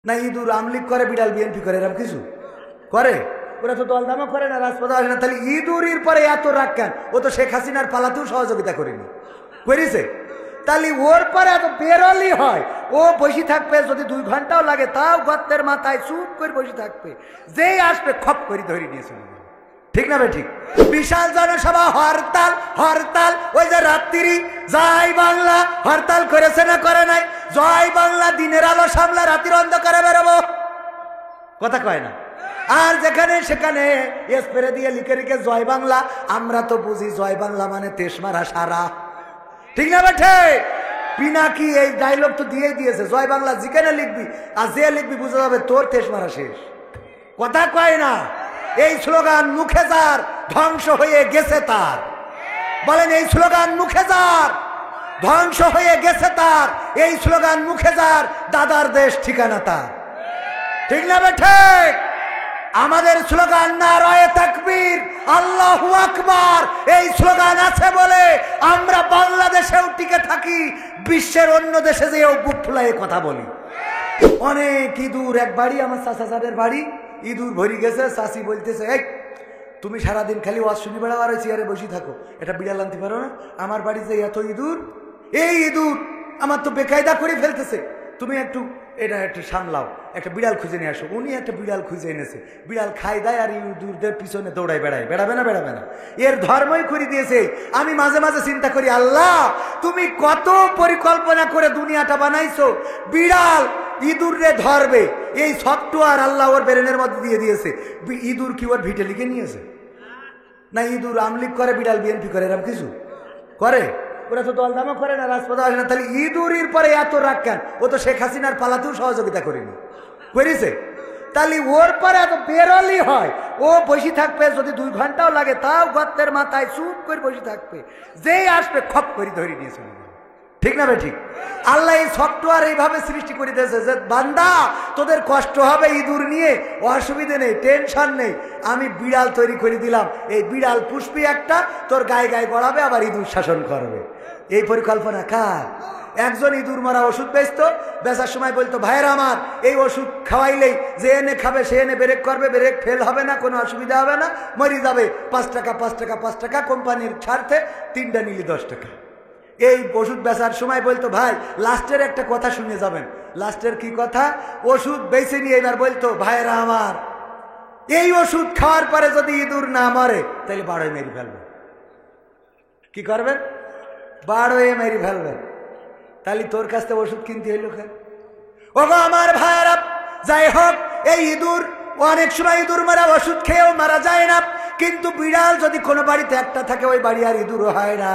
না ইঁদুর আমলিগ করে, বিড়াল বিএনপি করে, এরকম কিছু করে? ওরা তো দলদামও করে না, রাজপথে আসে না। তাহলে ইঁদুরের পরে এত রাগ কেন? ও তো শেখ হাসিনার পালাতেও সহযোগিতা করেনি, করেছে? তাহলে ওর পরে এত বেরোলি হয়? ও বসে থাকবে, যদি 2 ঘন্টাও লাগে তাও গর্তের মাথায় চুপ করে বসে থাকবে। যেই আসবে খপ করে ধরে নিয়েছিল, ঠিক না? ঠিক। বিশাল জনসভা, হরতাল হরতাল। ওই যে রাত্রি জয় বাংলা হরতাল করেছে না করে নাই? জয় বাংলা দিনের আলো সামলা রাতের অন্ধকারে বেরোবো, কথা কয় না? আর যেখানে সেখানে স্প্রে দিয়ে লিখে লিখে জয় বাংলা। আমরা তো বুঝি জয় বাংলা মানে তেশমারা সারা, ঠিক না বেঠে? পিনাকি এই ডায়লগ তো দিয়ে দিয়েছে, জয় বাংলা যেখানে লিখবি আর যে লিখবি বুঝে যাবে তোর তেশমারা শেষ, কথা কয় না? এই স্লোগান মুখে যার ধ্বংস হয়ে গেছে তার। বলেন এই স্লোগান মুখে যার ধ্বংস হয়ে গেছে তার, এই স্লোগান মুখে যার দাদার দেশ ঠিকানা তার, ঠিক না বেঠে? আমাদের স্লোগান নারায়ে তাকবীর, আল্লাহু আকবার। এই স্লোগান আছে বলে আমরা বাংলাদেশেও টিকে থাকি, বিশ্বের অন্য দেশে যেও বুক ফুলায়ে কথা বলি। অনেক ইঁদুর, এক বাড়ি আমার চাচা সাহেবের বাড়ি, ইঁদুর ভরি গেছে। চাচি বলতেছে, এই তুমি সারাদিন খালি ওয়াজ শুনি বেড়াও আর চেয়ারে বসে থাকো, এটা বিড়াল আনতে পারো না? আমার বাড়িতে এত ইঁদুর, এই ইঁদুর আমার তো বেকায়দা করে ফেলতেছে, তুমি একটু এটা একটু সামলাও, একটা বিড়াল খুঁজে নিয়ে আসো। উনি একটা বিড়াল খুঁজে এনেছে, বিড়াল খাই দেয় আর ইঁদুরদের পিছনে দৌড়ায় বেড়ায়। বেড়াবে না? বেড়াবে না? এর ধর্মই করে দিয়েছে। আমি মাঝে মাঝে চিন্তা করি, আল্লাহ তুমি কত পরিকল্পনা করে দুনিয়াটা বানাইছো, বিড়াল ইঁদুরে ধরবে এই সফটওয়্যার আল্লাহ ওর ব্রেনের মধ্যে দিয়ে দিয়েছে। ইঁদুর কি ওর ভিটে লিখে নিয়েছে? না ইঁদুর আমলিগ করে, বিড়াল বিএনপি করে, এরকম কিছু করে? ওরা তো দলদামও করে না, রাজপথে আসে না। তাহলে ইঁদুরের পরে এত রাগ কেন? ও তো শেখ হাসিনার পালাতেও সহযোগিতা করেনি, করেছে? তাহলে ওর পরে এত বেরোলি হয়? ও বসে থাকবে, যদি 2 ঘন্টাও লাগে তাও গর্তের মাথায় চুপ করে বসে থাকবে। যেই আসবে খপ করে ধরে নিয়েছিল, ঠিক না? ঠিক। আল্লাহ এই সফটওয়্যার এইভাবে সৃষ্টি করে দিয়েছে যে বান্দা তোদের কষ্ট হবে ইঁদুর নিয়ে, অসুবিধে নেই, টেনশন নেই, আমি বিড়াল তৈরি করে দিলাম। এই বিড়াল পুষবি একটা, তোর গায়ে গায়ে গড়াবে, আবার ইঁদুর শাসন করবে। এই পরিকল্পনা কার? একজন ইঁদুর মারা ওষুধ বেচতো, বেচার সময় বলতো, ভাইয়ের আমার এই ওষুধ খাওয়াইলেই যে এনে খাবে সে এনে ব্রেক করবে, ব্রেক ফেল হবে না, কোনো অসুবিধা হবে না, মরি যাবে, 5 টাকা 5 টাকা 5 টাকা, কোম্পানির স্বার্থে 3টা নিলি 10 টাকা। এই ওষুধ বেচার সময় বলতো, ভাই লাস্টের একটা কথা শুনে যাবেন। লাস্টের কি কথা? ওষুধ বেছে নিয়ে এবার বলতো, ভাইয়েরা আমার এই ওষুধ খাওয়ার পরে যদি ইঁদুর না মরে তাহলে 12 মেরে ফেলবেন। কি করবেন? 12 মেরে ফেলবেন। তাহলে তোর কাছ থেকে ওষুধ কিনতে হইল কেন? ওগো আমার ভাইয়েরা, যাই হোক, এই ইঁদুর অনেক সময় ইঁদুর মারা ওষুধ খেয়েও মারা যায় না, কিন্তু বিড়াল যদি কোনো বাড়িতে একটা থাকে ওই বাড়ি আর ইঁদুর হয় না।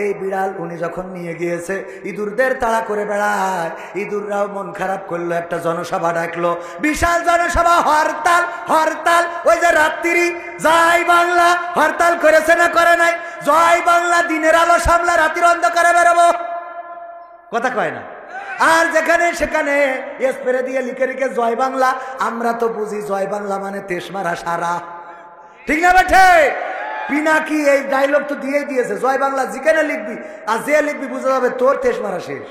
এই বিড়াল উনি যখন নিয়ে গিয়েছে, ইঁদুরদের তাড়া করে বেড়ায়। ইঁদুররাও মন খারাপ করলো, একটা জনসভা ডাকলো, বিশাল জনসভা, হরতাল হরতাল। ওই যে রাত্রি জয় বাংলা হরতাল করেছে না করে নাই? জয় বাংলা দিনের আলো সামলা রাতের অন্ধকারে বেরোবো, কথা কয় না? আর যেখানে সেখানে স্প্রে দিয়ে লিখে লিখে জয় বাংলা। আমরা তো বুঝি জয় বাংলা মানে তেশমারা সারা, ঠিক না বেঠে? পিনাকি এই ডায়লগ তো দিয়ে দিয়েছে, জয় বাংলা যেখানে লিখবি আর যে লিখবি বুঝে যাবে তোর তেশমারা শেষ,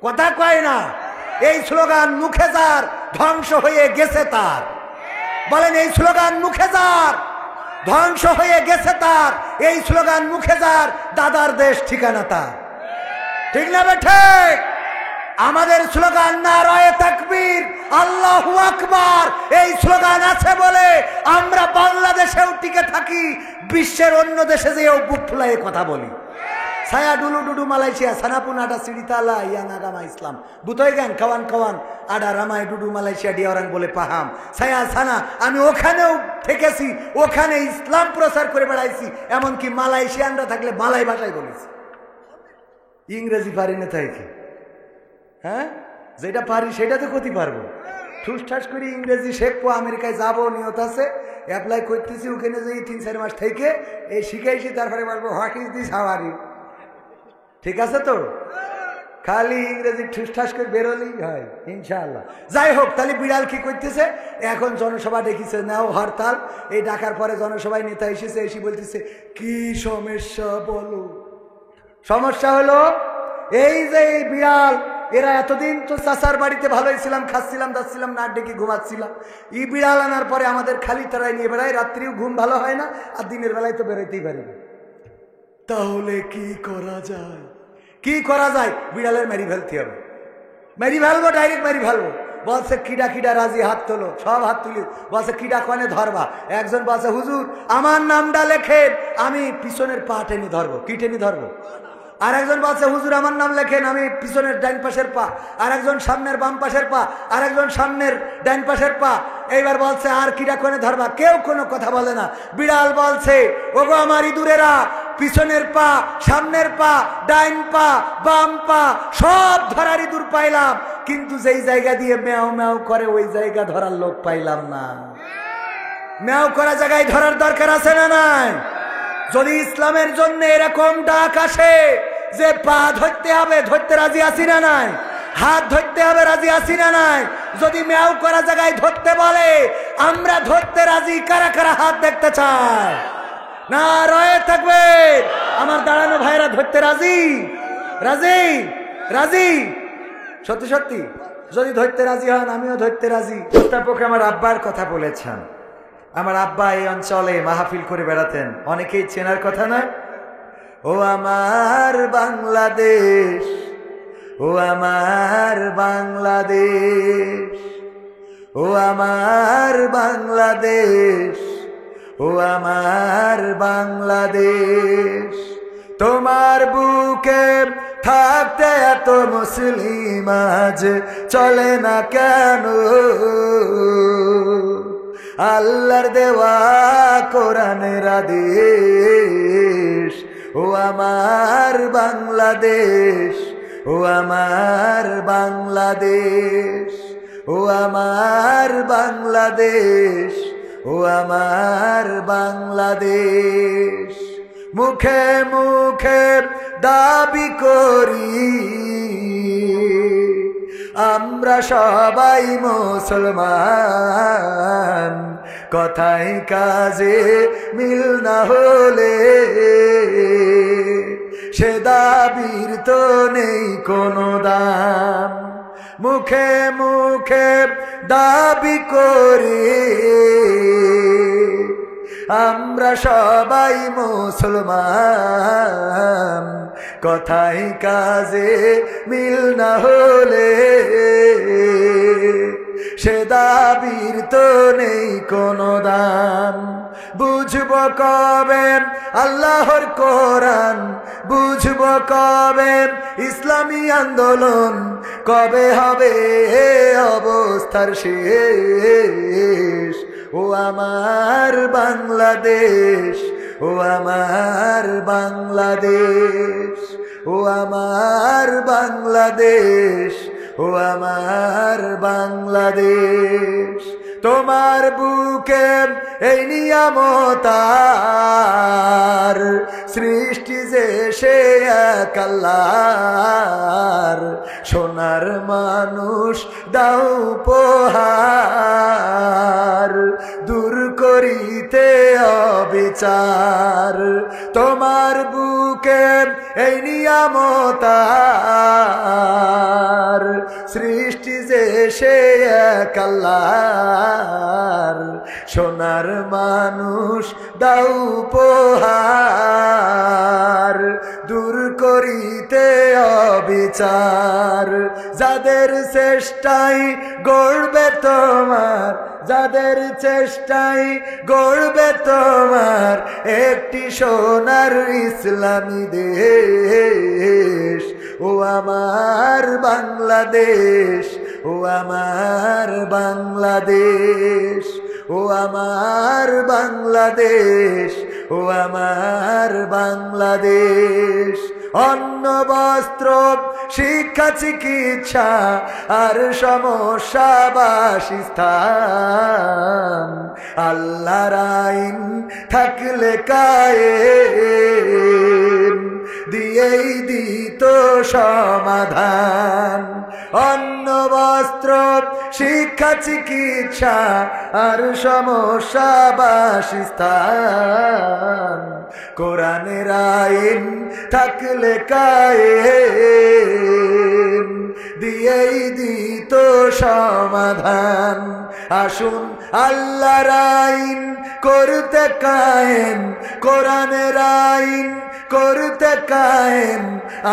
কথা কয় না? এই স্লোগান মুখে যার ধ্বংস হয়ে গেছে তার। বলেন এই স্লোগান মুখে যার ধ্বংস হয়ে গেছে তার, এই স্লোগান মুখে যার দাদার দেশ ঠিকানা তার, ঠিক না বেঠে? আমাদের স্লোগান নারায়ে তাকবীর, আল্লাহু আকবার। এই স্লোগান আছে বলে আমরা বাংলাদেশেও টিকে থাকি, বিশ্বের অন্য দেশে যেও বুক ফুলায়ে কথা বলি। saya dulu Malaysia, sana pun ada cerita lah yang agama Islam. Butoy kan kawan-kawan, ada ramai dulu Malaysia, dia orang boleh paham. Saya sana, আমি ওখানেও থেকেছি, ওখানে ইসলাম প্রচার করে বেড়াইছি, এমনকি মালয়েশিয়ানরা থাকলে মালয় ভাষায় বলেছি। ইংরেজি পারি না তাই কি? হ্যাঁ, যেটা পারি সেটাতে ক্ষতি পারবো। ঠুসঠাস করে ইংরেজি শেখবো, আমেরিকায় যাবো নিয়ত আছে, অ্যাপ্লাই করতেছি। ওখানে যে 3-4 মাস থেকে এই শিখাইছি, তারপরে বলবো what is this, how are you, ঠিক আছে তো? খালি ইংরেজি ঠুসঠাস করে বেরোলেই হয় ইনশাআল্লাহ। যাই হোক, তাহলে বিড়াল কি করতেছে? এখন জনসভা দেখিছে, নাও হরতাল। এই ডাকার পরে জনসভায় নেতা এসেছে, এসে বলতেছে, কি সমস্যা বলো? সমস্যা হলো এই যে এই বিড়াল এরা এতদিন তো চাচার বাড়িতে ভালোই ছিলাম, খাচ্ছিলাম দাচ্ছিলাম, না ডেকে ঘুমাচ্ছিলাম। ই বিড়াল আনার পরে আমাদের খালি তারাই নিয়ে বেড়ায়, রাত্রিও ঘুম ভালো হয় না, আর দিনের বেলায় তো বেরোতেই পারি না। তাহলে কি করা যায়? কি করা যায়? বিড়ালের মেরি ফেলতে হবে, মেরি ফেলবো, ডাইরেক্ট মেরি ফেলবো। বলছে কিডা কিডা রাজি, হাত তোলো। সব হাত তুলি। বলছে কিডা কনে ধরবা? একজন বলছে হুজুর আমার নামটা লেখেন, আমি পিছনের পা টেনে ধরবো। কি টেনে ধরবো? আর একজন বলছে হুজুর আমার নাম লেখেন, আমি পিছনের ডাইন পাশের পা। আর একজন সামনের বাম পাশের পা, আর একজন সামনের ডাইন পাশের পা। এইবার বলছে আর কিডা কনে ধরবা? কেউ কোনো কথা বলে না। বিড়াল বলছে ওগো আমার ইঁদুরেরা, পিছনের পা, সামনের পা, ডাইন পা, বাম পা সব ধরার ইঁদুর পাইলাম, কিন্তু যেই জায়গা দিয়ে ম্যাও ম্যাও করে ওই জায়গা ধরার লোক পাইলাম না। ম্যাও করা জায়গায় ধরার দরকার আছে না নাই? যদি ইসলামের জন্য এরকম ডাক আসে যে পা ধরতে হবে, ধরতে রাজি আছি না নাই? হাত ধরতে হবে, রাজি আছি না নাই? যদি ম্যাও করা জায়গায় ধরতে বলে, আমরা ধরতে রাজি। কারা কারা হাত দেখতে চায়? না রয়ে থাকবে। আমার দাঁড়ানো ভাইরা ধরতে রাজি? রাজি? রাজি? সত্যি সত্যি যদি ধরতে রাজি হন, আমিও ধরতে রাজি। প্রস্তাবক আমার আব্বার কথা বলেছেন। আমার আব্বা এই অঞ্চলে মাহফিল করে বেড়াতেন, অনেকেই চেনার কথা না? ও আমার বাংলাদেশ, ও আমার বাংলাদেশ, ও আমার বাংলাদেশ, ও আমার বাংলাদেশ। তোমার বুকে থাকতে এত মুসলিম আজ চলে না কেন? আল্লাহর দেওয়া কোরআনের আদেশ। ও আমার বাংলাদেশ, ও আমার বাংলাদেশ, ও আমার বাংলাদেশ, ও আমার বাংলাদেশ। মুখে মুখে দাবি করি আমরা সবাই মুসলমান, কথায় কাজে মিল না হলে সে দাবির তো নেই কোনো দাম। মুখে মুখে দাবি করি আমরা সবাই মুসলমান, কথায় কাজে মিল না হলে সে দাবির তো নেই কোনো দাম। বুঝব কবে আল্লাহর কোরআন, বুঝব কবে ইসলামী আন্দোলন, কবে হবে অবস্থার শেষ। ও আমার বাংলাদেশ, ও আমার বাংলাদেশ, ও আমার বাংলাদেশ, ও আমার বাংলাদেশ। তোমার বুকে এই নিয়ামতার সৃষ্টি যে সে এক আল্লাহর, সোনার মানুষ দাও উপহার, দূর করিতে অবিচার। তোমার বুকে এই নিয়ামতার সৃষ্টি যে সে এক আল্লাহর, সোনার মানুষ দাও উপহার, দূর করিতে অবিচার। যাদের চেষ্টায় গড়বে তোমার, যাদের চেষ্টায় গড়বে তোমার একটি সোনার ইসলামী দেশ। ও আমার বাংলাদেশ, ও আমার বাংলাদেশ, ও আমার বাংলাদেশ, ও আমার বাংলাদেশ। অন্ন বস্ত্র শিক্ষা চিকিৎসা আর সমস্যা বাসস্থান, আল্লাহর আইন থাকলে কায়েম দিয়েই দিত সমাধান। অন্ন বস্ত্র শিক্ষা চিকিৎসা আর সমস্যা বাসস্থান, কোরআনের আইন থাকলে কায়েম দিয়েই দিত সমাধান। আসুন আল্লাহর আইন করতে কায়েম, কোরআনের আইন করতে কায়েম,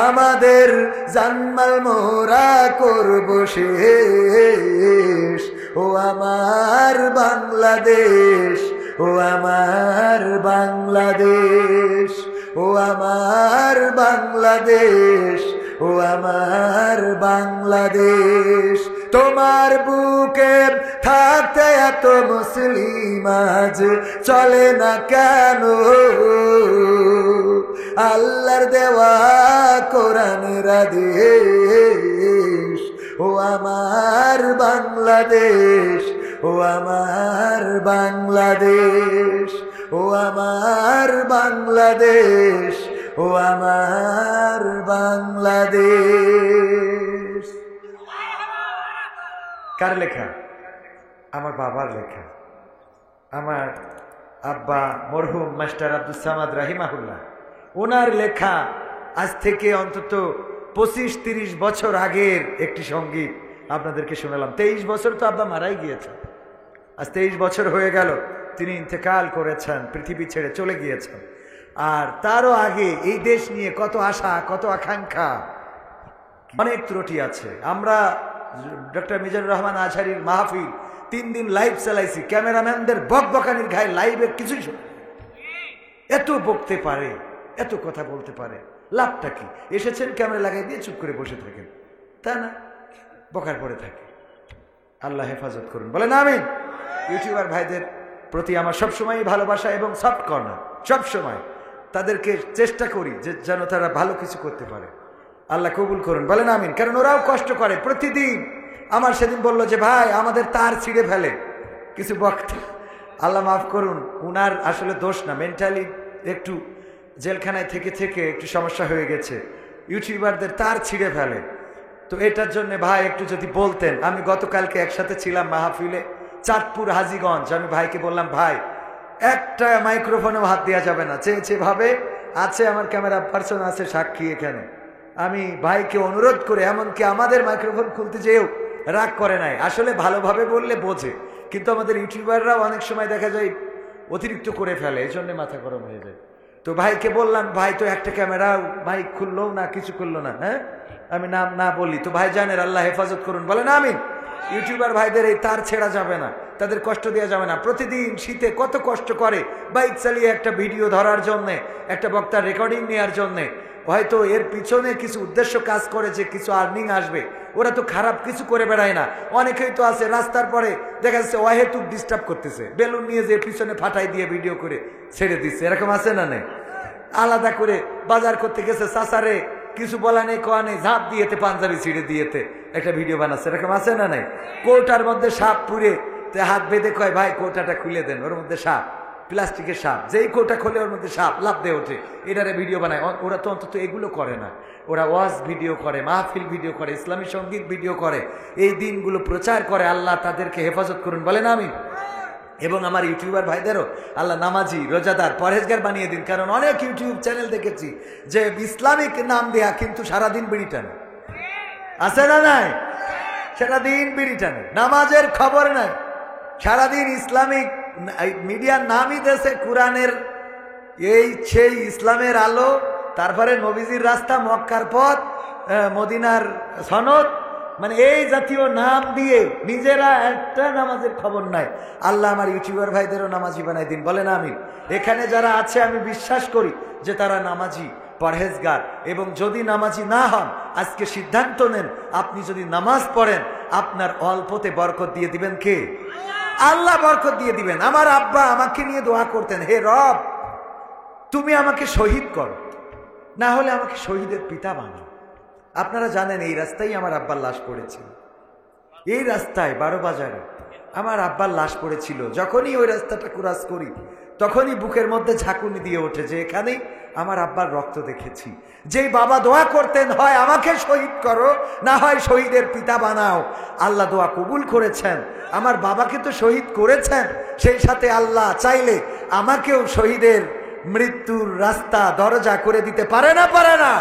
আমাদের জানমাল মোরা করব শেষ। ও আমার বাংলাদেশ, ও আমার বাংলাদেশ, ও আমার বাংলাদেশ, ও আমার বাংলাদেশ। তোমার বুকে থাকতে এত মুসলিম আজ চলে না কেন? আল্লাহর দেওয়া কোরআনের আদেশ। ও আমার বাংলাদেশ, ও আমার বাংলাদেশ, ও আমার বাংলাদেশ, ও আমার বাংলাদেশ। কার লেখা? আমার বাবার লেখা। আমার আব্বা মরহুম মাস্টার আব্দুল সামাদ রাহিমাহুল্লাহ, ওনার লেখা। আজ থেকে অন্তত 25-30 বছর আগের একটি সঙ্গীত আপনাদেরকে শোনালাম। 23 বছর তো আব্বা মারাই গিয়েছেন, আজ 23 বছর হয়ে গেল তিনি ইন্তেকাল করেছেন, পৃথিবী ছেড়ে চলে গিয়েছেন। আর তারও আগে এই দেশ নিয়ে কত আশা, কত আকাঙ্ক্ষা, অনেক ত্রুটি আছে। আমরা ডক্টর মিজানুর রহমান আজহারীর মাহফিল 3 দিন লাইভ চালাইছি, ক্যামেরাম্যানদের বকবকানির ঘায়ে লাইভে কিছুই শুনে। এত বকতে পারে, এত কথা বলতে পারে, লাভটা কি? এসেছেন ক্যামেরা লাগাই দিয়ে চুপ করে বসে থাকেন, তা না, বকার পরে থাকে। আল্লাহ হেফাজত করুন, বলেন আমিন। ইউটিউবার ভাইদের প্রতি আমার সবসময় ভালোবাসা এবং সফট কর্নার, সবসময় তাদেরকে চেষ্টা করি যে যেন তারা ভালো কিছু করতে পারে। আল্লাহ কবুল করুন, বলেন আমিন। কারণ ওরাও কষ্ট করে প্রতিদিন। আমার সেদিন বলল যে ভাই আমাদের তার ছিঁড়ে ফেলে কিছু বক্তা, আল্লাহ মাফ করুন, উনার আসলে দোষ না, মেন্টালি একটু জেলখানায় থেকে থেকে একটু সমস্যা হয়ে গেছে, ইউটিউবারদের তার ছিঁড়ে ফেলে। তো এটার জন্য ভাই একটু যদি বলতেন। আমি গতকালকে একসাথে ছিলাম মাহফিলে, চাঁদপুর হাজীগঞ্জ। আমি ভাইকে বললাম ভাই একটা মাইক্রোফোনেও হাত দেওয়া যাবে না, চেয়েছে ভাবে আছে, আমার ক্যামেরা পার্সন আছে সাক্ষী এখানে। আমি ভাইকে অনুরোধ করে, এমনকি আমাদের মাইক্রোফোন খুলতে যেও রাগ করে নাই, আসলে ভালোভাবে বললে বোঝে, কিন্তু আমাদের ইউটিউবাররাও অনেক সময় দেখা যায় অতিরিক্ত করে ফেলে, এই জন্য মাথা গরম হয়ে যায়। তো ভাইকে বললাম ভাই তো একটা ক্যামেরা মাইক খুললো না, কিছু করলো না। হ্যাঁ, আমি নাম না বলি তো ভাই জানেন, আল্লাহ হেফাজত করুন, বলেন আমিন। ইউটিউবার ভাইদের এই তার ছেড়া যাবে না, তাদের কষ্ট দেওয়া যাবে না। প্রতিদিন শীতে কত কষ্ট করে বাইক চালিয়ে একটা ভিডিও ধরার জন্যে, একটা বক্তার রেকর্ডিং নেওয়ার জন্যে। হয়তো এর পিছনে কিছু উদ্দেশ্য কাজ করে যে কিছু আর্নিং আসবে, ওরা তো খারাপ কিছু করে বেড়ায় না। অনেকেই তো আছে রাস্তার পরে দেখা যাচ্ছে অহেতুক ডিস্টার্ব করতেছে, বেলুন নিয়ে যে পিছনে ফাটাই দিয়ে ভিডিও করে ছেড়ে দিচ্ছে, এরকম আছে না? নেই আলাদা করে বাজার করতে গেছে, চাচারে কিছু বলা নেই, কোয়া নেই, ঝাঁপ দিয়েতে পাঞ্জাবি ছিঁড়ে দিয়েতে একটা ভিডিও বানাচ্ছে, এরকম আছে না? নাই কৌটার মধ্যে সাপ পুড়ে হাত বেঁধে কয় ভাই কৌটাটা খুলে দেন, ওর মধ্যে সাপ, প্লাস্টিকের সাপ, যেই কৌটা খোলে ওর মধ্যে সাপ লাফ দিয়ে ওঠে, এটারে ভিডিও বানায়। ওরা তো অন্তত এগুলো করে না, ওরা ওয়াজ ভিডিও করে, মাহফিল ভিডিও করে, ইসলামী সঙ্গীত ভিডিও করে, এই দিনগুলো প্রচার করে। আল্লাহ তাদেরকে হেফাজত করুন, বলেন আমিন। এবং আমার ইউটিউবার ভাইদেরও আল্লাহ নামাজি, রোজাদার, পরহেজগার বানিয়ে দিন। কারণ অনেক ইউটিউব চ্যানেল দেখেছি যে ইসলামিক নাম দেয়া কিন্তু সারাদিন বিড়ি টানে, আছে না? নাই, সারাদিন বিড়ি টানে, নামাজের খবর নাই, সারাদিন ইসলামিক মিডিয়ার নামই দেশে কোরআনের এই সেই ইসলামের আলো, তারপরে নবীজির রাস্তা, মক্কার পথ, মদিনার সনদ, মানে এই জাতীয় নাম দিয়ে নিজেরা একটা নামাজের খবর নাই। আল্লাহ আমার ইউটিউবার ভাইদেরও নামাজি বানাই দিন, বলেন আমিন। এখানে যারা আছে আমি বিশ্বাস করি যে তারা নামাজি, পরহেজগার, এবং যদি নামাজি না হন আজকে সিদ্ধান্ত নেন, আপনি যদি নামাজ পড়েন আপনার অল্পতে বরকত দিয়ে দিবেন কে? আল্লাহ বরকত দিয়ে দিবেন। আমার আব্বা আমাকে নিয়ে দোয়া করতেন, হে রব তুমি আমাকে শহীদ করো, না হলে আমাকে শহীদের পিতা বানাও। আপনারা জানেন এই রাস্তায় আমার আব্বার লাশ পড়েছিল, এই রাস্তায় 12 বাজারে আমার আব্বার লাশ পড়েছিল। যখনই ওই রাস্তাটা ক্রস করি তখনই বুকের মধ্যে ঝাঁকুনি দিয়ে ওঠে যে এখানেই আমার আব্বার রক্ত দেখেছি। যেই বাবা দোয়া করতেন, হয় আমাকে শহীদ করো, না হয় শহীদের পিতা বানাও। আল্লাহ দোয়া কবুল করেছেন, আমার বাবাকে তো শহীদ করেছেন, সেই সাথে আল্লাহ চাইলে আমাকেও শহীদের মৃত্যুর রাস্তা দরজা করে দিতে পারে না? পারে না?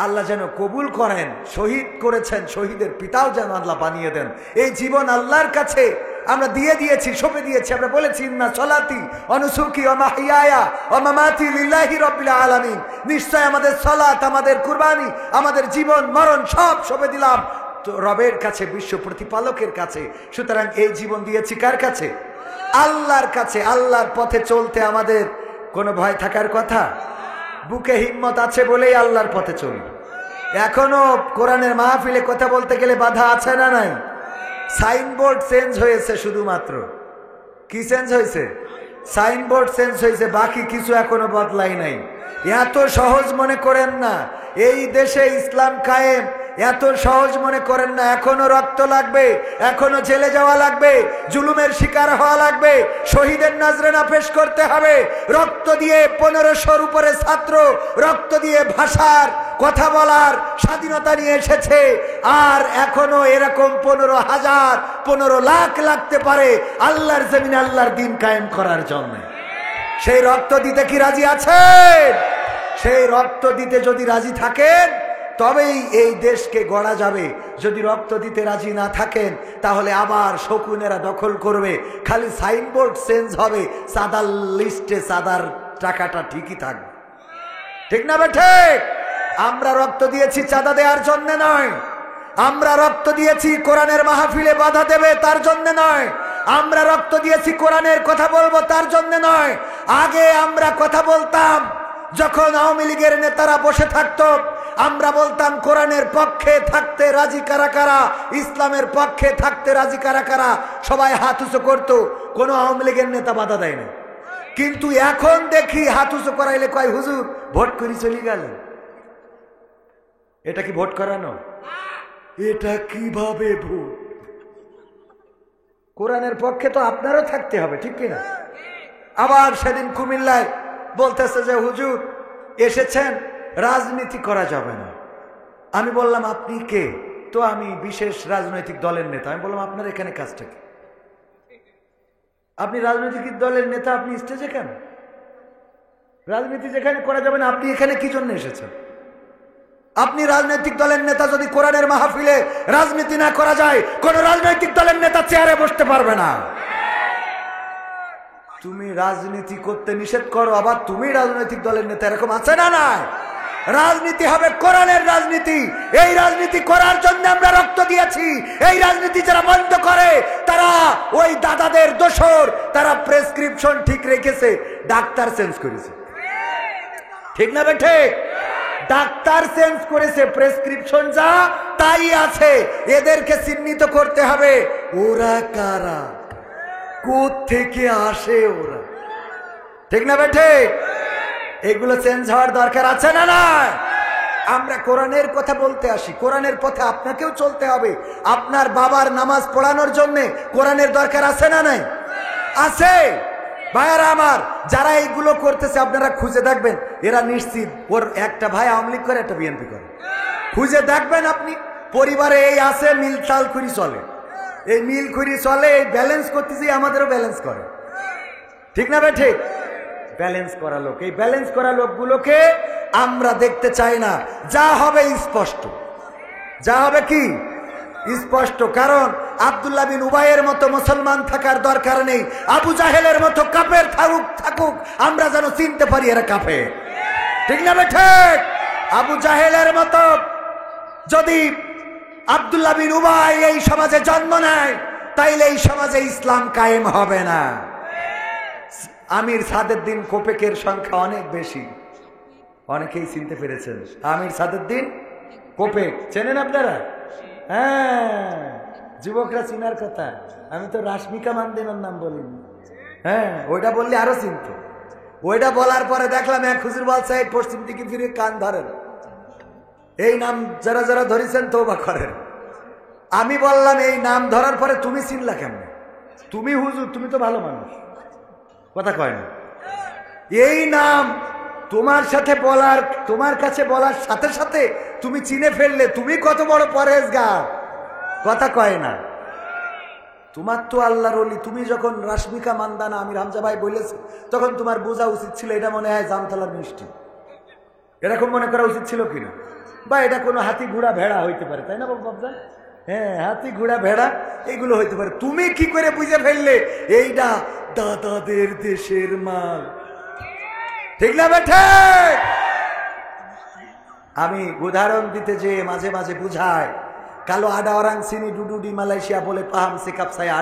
আল্লাহ যেন কবুল করেন, শহীদ করেছেন, শহীদের পিতাও যেন আল্লাহ বানিয়ে দেন। এই জীবন আল্লাহর কাছে আমরা দিয়ে দিয়েছি, সঁপে দিয়েছি। আমরা বলেছি ইন্না সলাতি ওয়া নুসুকি ওয়া মাহইয়ায়া ওয়া মামাতি লিল্লাহি রাব্বিল আলামিন, নিশ্চয় আমাদের সালাত, আমাদের কুরবানি, আমাদের জীবন মরণ সব সঁপে দিলাম তো রবের কাছে, বিশ্ব প্রতিপালকের কাছে। সুতরাং এই জীবন দিয়েছি কার কাছে? আল্লাহর কাছে। আল্লাহর পথে চলতে আমাদের কোনো ভয় থাকার কথা? বুকে হিম্মত আছে বলেই আল্লাহর পথে চলি। এখনো কোরআনের মাহফিলে কথা বলতে গেলে বাধা আছে না নাই? সাইনবোর্ড চেঞ্জ হয়েছে, শুধুমাত্র কি চেঞ্জ হয়েছে? সাইনবোর্ড চেঞ্জ হয়েছে, বাকি কিছু এখনো বদলাই নাই। এত সহজ মনে করেন না এই দেশে ইসলাম কায়েম, এত সহজ মনে করেন না। এখনো রক্ত লাগবে, এখনো জেলে যাওয়া লাগবে, জুলুমের শিকার হওয়া লাগবে, শহীদের নাজরানা পেশ করতে হবে। রক্ত দিয়ে 1500-র উপরে ছাত্র রক্ত দিয়ে ভাষার কথা বলার স্বাধীনতা নিয়ে এসেছে। আর এখনো এরকম 15,000 15 লাখ লাগতে পারে আল্লাহর জমিনে আল্লাহর দ্বীন কায়েম করার জন্য। সেই রক্ত দিতে কি রাজি আছেন? সেই রক্ত দিতে যদি রাজি থাকেন তবেই এই দেশকে গড়া যাবে। যদি রক্ত দিতে রাজি না থাকেন তাহলে আবার শকুনেরা দখল করবে। খালি সাইনবোর্ড চেঞ্জ হবে, সাদার লিস্টে সাদার টাকাটা ঠিকই থাকবে। ঠিক না বেঠে? আমরা রক্ত দিয়েছি চাঁদা দেওয়ার জন্য নয়, আমরা রক্ত দিয়েছি কোরআনের মাহফিলে বাধা দেবে তার জন্য নয়, আমরা রক্ত দিয়েছি কোরআনের কথা বলবো তার জন্য নয়। আগে আমরা কথা বলতাম যখন আওয়ামী লীগের নেতারা বসে থাকতো, আমরা বলতাম কোরআনের পক্ষে থাকতে রাজি কারা কারা, ইসলামের পক্ষে থাকতে রাজি কারা কারা। সবাই হাত উঁচু করতো, কোনো আওয়ামী লীগের নেতা বাধা দেয় না। কিন্তু এখন দেখি হাত উঁচু করাইলে কয় হুজুর ভোট করি চলে গেল। এটা কি ভোট করানো? এটা কিভাবে ভোট? কোরআনের পক্ষে তো আপনারও থাকতে হবে, ঠিক কিনা? আবার সেদিন কুমিল্লায় বলতেছে যে হুজুর এসেছেন, রাজনীতি করা যাবে না। আমি বললাম আপনি কে? তো আমি বিশেষ রাজনৈতিক দলের নেতা। আমি বললাম আপনার এখানে কাজটা কি? আপনি রাজনৈতিক দলের নেতা, আপনি স্টেজে কেন? রাজনীতি যেখানে করা যাবে না, আপনি এখানে কি জন্য এসেছেন? আপনি রাজনৈতিক দলের নেতা, যদি কোরআনের মাহফিলে রাজনীতি না করা যায়, কোন রাজনৈতিক দলের নেতা চেয়ারে বসতে পারবে না। তুমি রাজনীতি করতে নিষেধ করো, আবার তুমি রাজনৈতিক দলের নেতা, এরকম আছে না? নাই। রাজনীতি হবে কোরআনের রাজনীতি। এই রাজনীতি করার জন্য আমরা রক্ত দিয়েছি। এই রাজনীতি যারা বন্ধ করে তারা ওই দাদাদের দোসর, তারা প্রেসক্রিপশন ঠিক রেখেছে, ডাক্তার চেঞ্জ করেছে। ঠিক না বেঠে? ডাক্তার চেঞ্জ করেছে, প্রেসক্রিপশন যা তাই আছে। এদেরকে চিহ্নিত করতে হবে ওরা কারা, কোত্থেকে আসে ওরা। ঠিক না বেঠে? এগুলো চেঞ্জ হওয়ার দরকার আছে না? না। আমরা কোরআনের কথা বলতে আসি, কোরআনের পথে আপনাকেও চলতে হবে। আপনার বাবার নামাজ পড়ানোর জন্য কোরআনের দরকার আছে না? নাই? আছে। ভাইয়ারা আমার, যারা এইগুলো করতেছে আপনারা খুঁজে দেখবেন, এরা নিশ্চিত ওর একটা ভাই আওয়ামী লীগ করে, একটা বিএনপি করে। খুঁজে দেখবেন আপনি, পরিবারে এই আছে, মিল তাল খুরি চলে, এই মিল খুরি চলে, এই ব্যালেন্স করতেছি, আমাদেরও ব্যালেন্স করে। ঠিক না ভাই? ঠিক। ব্যালেন্স করা লোক, এই ব্যালেন্স করা লোকগুলোকে আমরা দেখতে চাই না। যা হবে স্পষ্ট, যা হবে কি স্পষ্ট। কারণ আব্দুল্লাহ বিন উবাইয়ের মতো মুসলমান থাকার দরকার নেই, আবু জাহেলের মতো কাফের থাকুক, আমরা যেন চিনতে পারি এরা কাফের। ঠিক না ভাই? ঠিক। আবু জাহেলের মতো যদি আব্দুল্লাহ বিন উবাই এই সমাজে জন্ম নেয়, তাইলে এই সমাজে ইসলাম কায়েম হবে না। আমির সাদেরদিন কোপেকের সংখ্যা অনেক বেশি, অনেকেই চিনতে পেরেছেন। আমির সাদেরদিন কোপেক চেনেন আপনারা? হ্যাঁ, যুবকরা চিনার কথা। আমি তো রাশমিকা মান্দেনের নাম বলিনি। হ্যাঁ, ওইটা বললে আরো চিনত। ওইটা বলার পরে দেখলাম এক হুজুর বলছে পশ্চিম দিকে ফিরে কান ধরেন, এই নাম যারা যারা ধরেছেন তওবা করেন। আমি বললাম এই নাম ধরার পরে তুমি চিনলা কেমন? তুমি হুজুর, তুমি তো ভালো মানুষ, কথা কয় না। এই নাম তোমার সাথে বলার, তোমার কাছে বলার সাথে সাথে তুমি চিনে ফেললে, তুমি কত বড় পরেজগার, কথা কয় না। তোমার তো আল্লাহর ওলি। তুমি যখন রাশমিকা মান্দানা আমির হামজা ভাই বলেছে, তখন তোমার বোঝা উচিত ছিল এটা মনে হয় জামতলার মিষ্টি, এরকম মনে করা উচিত ছিল কিনা? বা এটা কোনো হাতি ঘোড়া ভেড়া হইতে পারে, তাই না বাবজান? হ্যাঁ, হাতি ঘোড়া ভেড়া এগুলো হইতে পারে। তুমি কি করে বুঝে ফেললে এইটা দাদাদের দেশের মাল? ঠিক না বেঠে? আমি উদাহরণ দিতে যে মাঝে মাঝে বুঝায়, kalau ada orang sini duduk di Malaysia boleh paham sikap saya?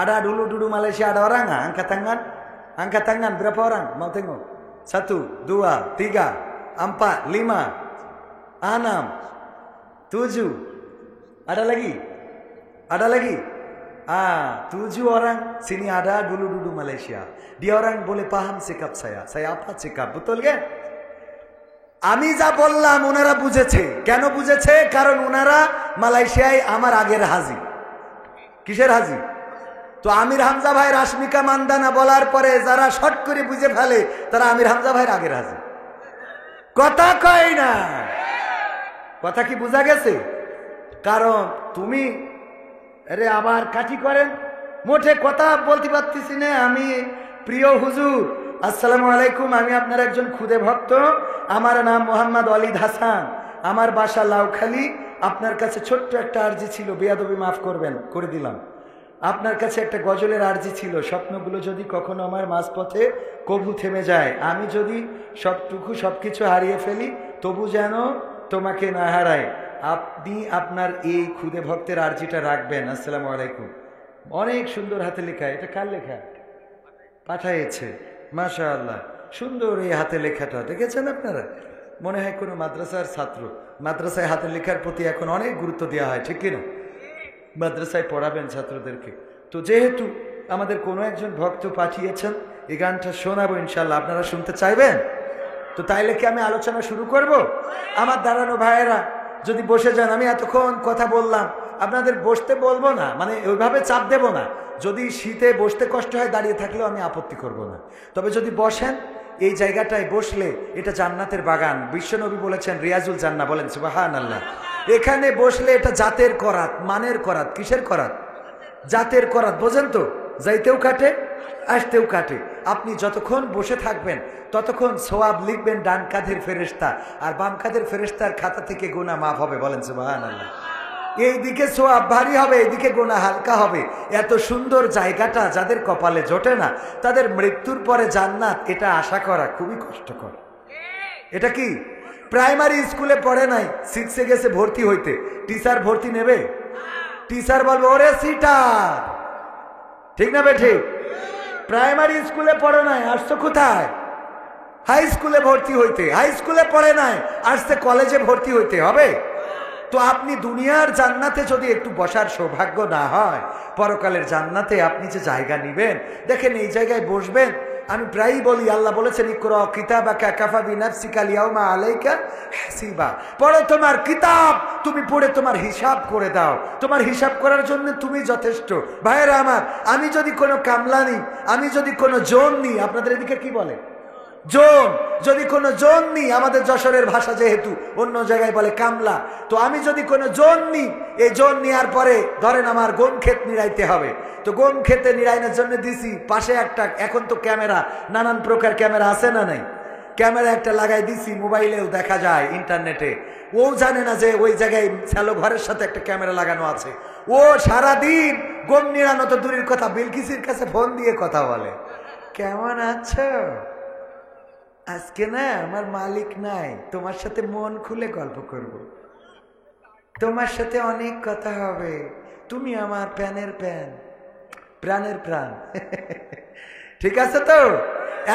Ada dulu duduk Malaysia ada orang nggak? Angkat tangan berapa orang? Mau tengok? 1, 2, 3, 4, 5, 6, 7. Ada lagi? 7 orang sini ada dulu Malaysia. Dia orang boleh paham sikap saya. Saya apa sikap? Betul kan? আমি যা বললাম ওনারা বুঝেছে। কেন বুঝেছে? কারণ ওনারা মালয়েশিয়ায় আমার আগের হাজি। কিসের হাজি? তো আমির হামজা ভাই রাশমিকা মান্দানা বলার পরে যারা শর্ট করে বুঝে ফেলে তারা আমির হামজা ভাইয়ের আগের হাজি। কথা কয় না? কথা কি বোঝা গেছে? কারণ তুমি আবার কাঠি করেন, মোটে কথা বলতে পারতেছি না। আমি প্রিয় হুজুর, আসসালামু আলাইকুম, আমি আপনার একজন খুদে ভক্ত, আমার নাম মোহাম্মদ ওয়ালিদ হাসান, আমার বাসা লাউখালী। আপনার কাছে ছোট্ট একটা আরজি ছিল, বেয়াদবি মাফ করবেন, করে দিলাম। আপনার কাছে একটা গজলের আরজি ছিল, স্বপ্নগুলো যদি কখনো আমার মাঝপথে কবু থেমে যায়, আমি যদি সবকিছু হারিয়ে ফেলি, তবু যেন তোমাকে না হারায়, আপনি আপনার এই খুদে ভক্তের আরজিটা রাখবেন। আসসালামু আলাইকুম। অনেক সুন্দর হাতে লেখা। এটা কার লেখা? পাঠাইছে, মাশাআল্লাহ, সুন্দর এই হাতে লেখাটা। দেখেছেন আপনারা? মনে হয় কোনো মাদ্রাসার ছাত্র। মাদ্রাসায় হাতে লেখার প্রতি এখন অনেক গুরুত্ব দেওয়া হয়, ঠিক কিনা? মাদ্রাসায় পড়াবেন ছাত্রদেরকে। তো যেহেতু আমাদের কোনো একজন ভক্ত পাঠিয়েছেন, এই গানটা শোনাবো ইনশাল্লাহ। আপনারা শুনতে চাইবেন? তো তাইলে কি আমি আলোচনা শুরু করব? আমার দাঁড়ানো ভাইয়েরা যদি বসে যান, আমি এতক্ষণ কথা বললাম, আপনাদের বসতে বলবো না, মানে ওইভাবে চাপ দেব না। যদি শীতে বসতে কষ্ট হয় দাঁড়িয়ে থাকলেও আমি আপত্তি করব না। তবে যদি বসেন, এই জায়গাটায় বসলে এটা জান্নাতের বাগান। বিশ্বনবী বলেছেন রিয়াজুল জান্নাহ, বলেন সুবহানাল্লাহ। এখানে বসলে এটা জাতের করাত, মানের করাত। কিসের করাত? জাতের করাত। বোঝেন তো? যাইতেও কাটে, আসতেও কাটে। আপনি যতক্ষণ বসে থাকবেন ততক্ষণ সওয়াব লিখবেন ডান কাঁধের ফেরেশতা, আর বাম কাঁধের ফেরেশতার খাতা থেকে গুনাহ মাফ হবে। বলেন সুবহানাল্লাহ। এইদিকে সওয়াব ভারী হবে, এইদিকে গুনাহ হালকা হবে। এত সুন্দর জায়গাটা যাদের কপালে জোটে না, তাদের মৃত্যুর পরে জান্নাত, এটা আশা করা খুবই কষ্টকর। এটা কি প্রাইমারি স্কুলে পড়ে নাই, 6-এ গেছে ভর্তি হইতে, টিচার ভর্তি নেবে? টিচার বলবে ওরে সিটার, ঠিক না বেঠে? প্রাইমারি স্কুলে পড়ে নাই, আসছো কোথায়? হাই স্কুলে ভর্তি হইতে। হাই স্কুলে পড়ে নাই, আসছে কলেজে ভর্তি হইতে হবে। তো আপনি দুনিয়ার জান্নাতে যদি একটু বসার সৌভাগ্য না হয়, পরকালের জান্নাতে আপনি যে জায়গা নিবেন, দেখেন এই জায়গায় বসবেন। আমি প্রায়ই বলি, আল্লাহ বলেছেন ইকরা কিতাবাকা কাফা বিনাফসিকা আল-ইয়াওমা আলাইকা হাসিবা। পড়ো তোমার কিতাব, তুমি পড়ে তোমার হিসাব করে দাও। তোমার হিসাব করার জন্য তুমি যথেষ্ট। ভাইয়েরা আমার, আমি যদি কোনো কামলা নিই, আমি যদি কোনো জোন নিই, আপনাদের এদিকে কি বলে? জোন। যদি কোনো জোন নিই, আমাদের যশোরের ভাষা যেহেতু, অন্য জায়গায় বলে কামলা। তো আমি যদি কোনো জোন নিই, এই জোন নেওয়ার পরে ধরেন আমার গম ক্ষেত নিড়াইতে হবে। তো গম ক্ষেতে নিড়াইনের জন্য দিছি পাশে একটা, এখন তো ক্যামেরা, নানান প্রকার ক্যামেরা আছে না নাই? ক্যামেরা একটা লাগাই দিছি, মোবাইলেও দেখা যায়, ইন্টারনেটে। ও জানে না যে ওই জায়গায় শ্যালো ঘরের সাথে একটা ক্যামেরা লাগানো আছে। ও সারাদিন গম নিড়ানো তো দূরের কথা, বিলকিসের কাছে ফোন দিয়ে কথা বলে, কেমন আছো? আজকে না আমার মালিক নাই, তোমার সাথে মন খুলে গল্প করব, তোমার সাথে অনেক কথা হবে, তুমি আমার প্যানের প্যান, প্রাণের প্রাণ। ঠিক আছে তো?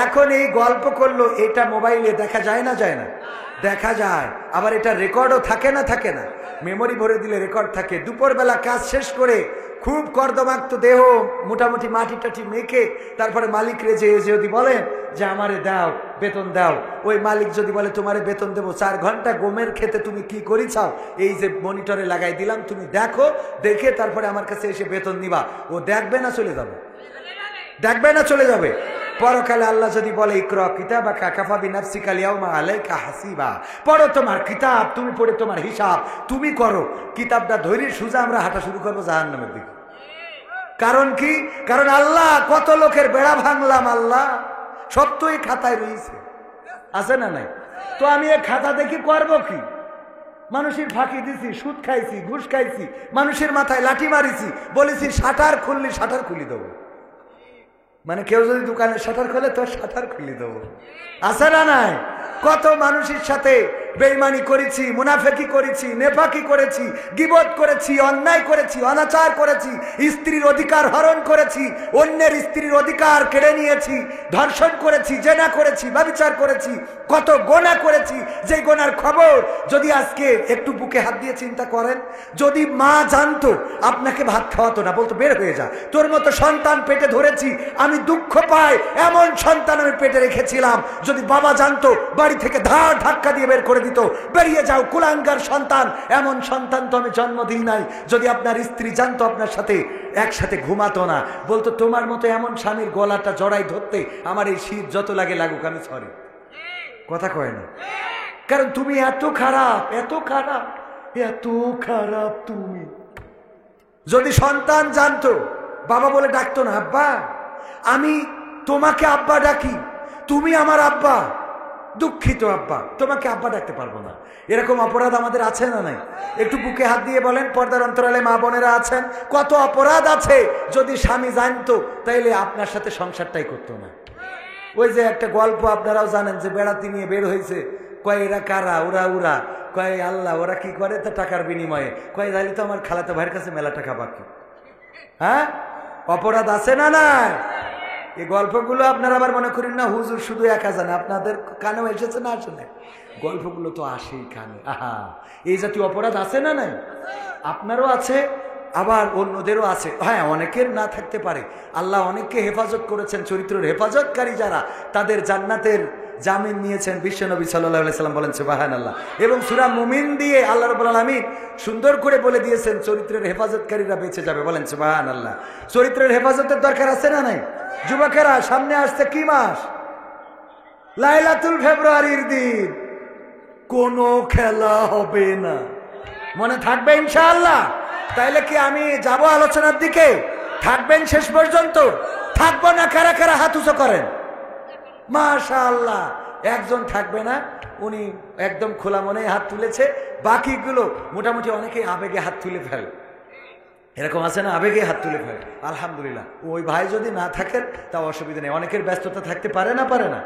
এখন এই গল্প করলো, এটা মোবাইলে দেখা যায় না? যায় না? দেখা যায়। আবার এটা রেকর্ডও থাকে না? থাকে না? মেমোরি ভরে দিলে রেকর্ড থাকে। দুপুরবেলা কাজ শেষ করে খুব কর্দমাক্ত দেহ, মোটামুটি মাটি টাটি মেখে তারপরে মালিক রে যে যদি বলেন যে আমারে দাও, বেতন দাও, ওই মালিক যদি বলে তোমারে বেতন দেবো 4 ঘন্টা গমের খেতে তুমি কি করিছাও, এই যে মনিটরে লাগাই দিলাম, তুমি দেখো, দেখে তারপরে আমার কাছে এসে বেতন নিবা। ও দেখবে না চলে যাবে? দেখবে না চলে যাবে? পরকালে আল্লাহ যদি বলে ইকরা কিতাবাকা কাফা বিনাফসিকা আল-ইয়াওমা আলাইকা হাসিবা, পড়ো তোমার কিতাব, তুমি পড়ে তোমার হিসাব তুমি করো। কিতাবটা ধরে সোজা আমরা হাঁটা শুরু করবো জাহান্নামের দিকে। কারণ কি? কারণ আল্লাহ কত লোকের বেড়া ভাঙলাম, আল্লাহ সব তো এই খাতায় রয়েছে, আছে না নাই? তো আমি এ খাতা দেখি করবো কি? মানুষের ফাঁকি দিছি, সুদ খাইছি, ঘুষ খাইছি, মানুষের মাথায় লাঠি মারিছি, বলেছি শাটার খুললি শাটার খুলি দেবো। মানে কেউ যদি দোকানে শাটার খোলে তো শাটার খুলি দেবো। আছে না নাই? কত মানুষের সাথে বেঈমানি করেছি, মুনাফেকি করেছি, নেফাকি করেছি, গীবত করেছি, অন্যায় করেছি, অনাচার করেছি, স্ত্রীর অধিকার হরণ করেছি, অন্যের স্ত্রীর অধিকার কেড়ে নিয়েছি, ধর্ষণ করেছি, জেনা করেছি, ব্যভিচার করেছি, কত গোনা করেছি। যে গোনার খবর যদি আজকে একটু বুকে হাত দিয়ে চিন্তা করেন, যদি মা জানতো আপনাকে ভাত খাওয়াতো না, বলতো বের হয়ে যা, তোর মতো সন্তান পেটে ধরেছি, আমি দুঃখ পাই, এমন সন্তান আমি পেটে রেখেছিলাম। যদি বাবা জানতো বাড়ি থেকে ধাক্কা দিয়ে বের করে দিত, বেরিয়ে যাও কুলাঙ্গার সন্তান, এমন সন্তান তো আমি জন্ম দিই নাই। যদি আপনার স্ত্রী জানতো আপনার সাথে একসাথে ঘুমাতো না, বলতো তোমার মতো এমন স্বামীর গলাটা জড়াই ধরতে আমার এই শীত যত লাগে লাগুক আমি সরি। কথা কয় না, কারণ তুমি এত খারাপ, এত খারাপ, এত খারাপ তুমি। যদি সন্তান জানতো, বাবা বলে ডাকতো না, আব্বা আমি তোমাকে আব্বা ডাকি, তুমি আমার আব্বা, দুঃখিত আব্বা, তোমাকে আব্বা ডাকতে পারবো না। এরকম অপরাধ আমাদের আছে না নাই? একটু বুকে হাত দিয়ে বলেন, পর্দার অন্তরালে মা বোনেরা আছেন, কত অপরাধ আছে। যদি স্বামী জানতো তাইলে আপনার সাথে সংসারটাই করতো না। ওই যে একটা গল্প আপনারাও জানেন, যে বেড়াতে নিয়ে বের হয়েছে, কয় এরা কারা, ওরা ওরা, কয় আল্লাহ, ওরা কি করে তা টাকার বিনিময়ে, কয় তাহলে তো আমার খালাতো ভাইয়ের কাছে মেলা টাকা বাকি। হ্যাঁ, অপরাধ আছে না নাই? এই গল্পগুলো আপনারা আবার মনে করেন না হুজুর শুধু একা জানে, আপনাদের কানেও এসেছে না আসলে? গল্পগুলো তো আসেই কানে। আহা, এই জাতীয় অপরাধ আছে না নাই? আপনারও আছে, আবার অন্যদেরও আছে। হ্যাঁ, অনেকের না থাকতে পারে। আল্লাহ অনেককে হেফাজত করেছেন, চরিত্রের হেফাজতকারী যারা, তাদের জান্নাতের জামিন নিয়েছেন বিশ্বনবী সাল্লাল্লাহু আলাইহি সাল্লাম, বলেন সুবহানাল্লাহ। এবং সূরা মুমিন দিয়ে আল্লাহ রাব্বুল আলামিন সুন্দর করে বলে দিয়েছেন চরিত্রের হেফাজতকারীরা বেঁচে যাবে, বলেন সুবহানাল্লাহ। চরিত্রের হেফাজতের দরকার আছে না নাই? যুবকেরা, সামনে আসছে কি মাস? লাইলাতুল ফেব্রুয়ারির দিন। কোনো খেলা হবে না, মনে থাকবে ইনশাআল্লাহ? তাইলে কি আমি যাব আলোচনার দিকে? থাকবেন শেষ পর্যন্ত? থাকবো না? কারা কারা হাত উঁচু করেন? মাশাআল্লাহ, একজন থাকবে না, উনি একদম খোলা মনে হাত তুলেছে। বাকিগুলো মোটামুটি অনেকেই আবেগে হাত তুলে ফেলে, এরকম আছে না, আবেগে হাত তুলে ফেলে। আলহামদুলিল্লাহ, ওই ভাই যদি না থাকেন তাও অসুবিধা নেই। অনেকের ব্যস্ততা থাকতে পারে না, পারে না।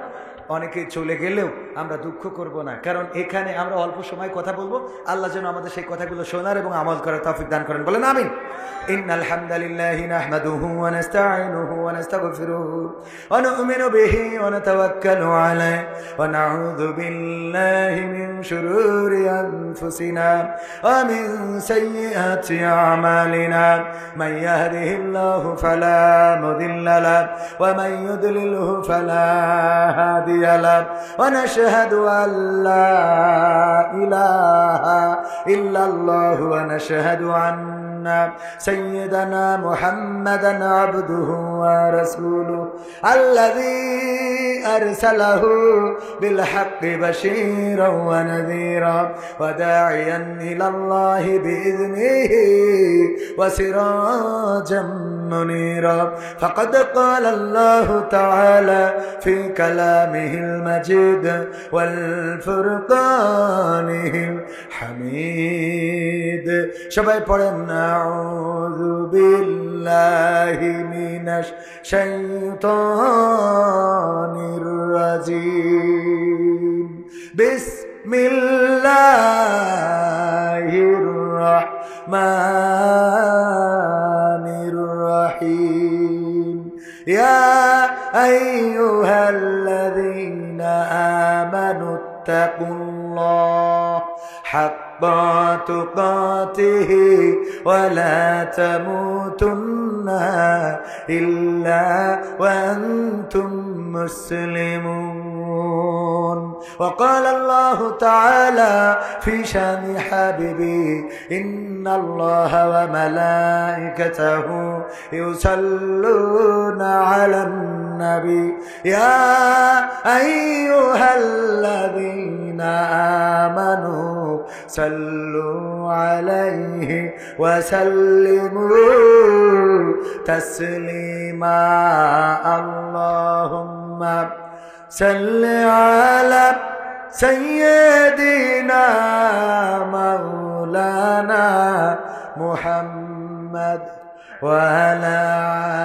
অনেকে চলে গেলেও আমরা দুঃখ করব না, কারণ এখানে আমরা অল্প সময় কথা বলবো। আল্লাহ যেন আমাদের সেই কথাগুলো শোনার এবং আমল করার তৌফিক দান করেন, বলেন আমিন। ইন্নাল হামদালিল্লাহি নাহমাদুহু ওয়া নাস্তাঈনুহু ওয়া নাস্তাগফিরুহু ওয়া নু'মিনু বিহি ওয়া নাতাওয়াক্কালু আলাইহি ওয়া নাউযু বিল্লাহি মিন শুরুরি আনফুসিনা ওয়া মিন সাইয়্যাতি আমালিনা মান ইয়াহদিহিল্লাহু ফালা মুদিল্লা লাহু ওয়া মান ইউদ্লিলহু ফালা হাদিয়া লাহু ওয়া নাশহাদু আল লা ইলাহা ইল্লাল্লাহু ওয়া নাশহাদু আন্না সাইয়্যিদানা মুহাম্মাদান আবদুহু ওয়া রাসূলুহু আল্লাযী আরসালাহু বিল হাক্কি বাশীরান ওয়া নাযীরা ওয়া দাঈয়ান ইলাল্লাহি বিইذনিহি ওয়া সিরাজাম মুনীরা ফাকাদ ক্বালা আল্লাহু তাআলা ফি কালামিহিল মাজিদ ওয়াল ফুরকানিহিল হামিদ। সবাই পড়েন না, আউযু বিল্লাহি মিনাশ শাইতানির রাজিম। বিসমিল্লাহির রাহমানির রাহিম। ইয়া আইয়ুহাল্লাযীনা আমানুত্তাকুল্লাহ হাক্কা তুকাতিহি ওয়া লা তামুতুন্না ইল্লা ওয়া আনতুম মুসলিমুন। ওয়া ক্বালা আল্লাহু তাআলা ফি শানি হাবিবি ইন্নাল্লাহা ওয়া মালাইকাতাহু ইউসাল্লুনা আলান নবী ইয়া আইয়ুহাল্লাযীনা আমানু সাল্লু আলাইহি ওয়া সাল্লিমু তাসলিমা। আল্লাহুম্মা সাল্লি আলা سيدنا مولانا محمد وعلى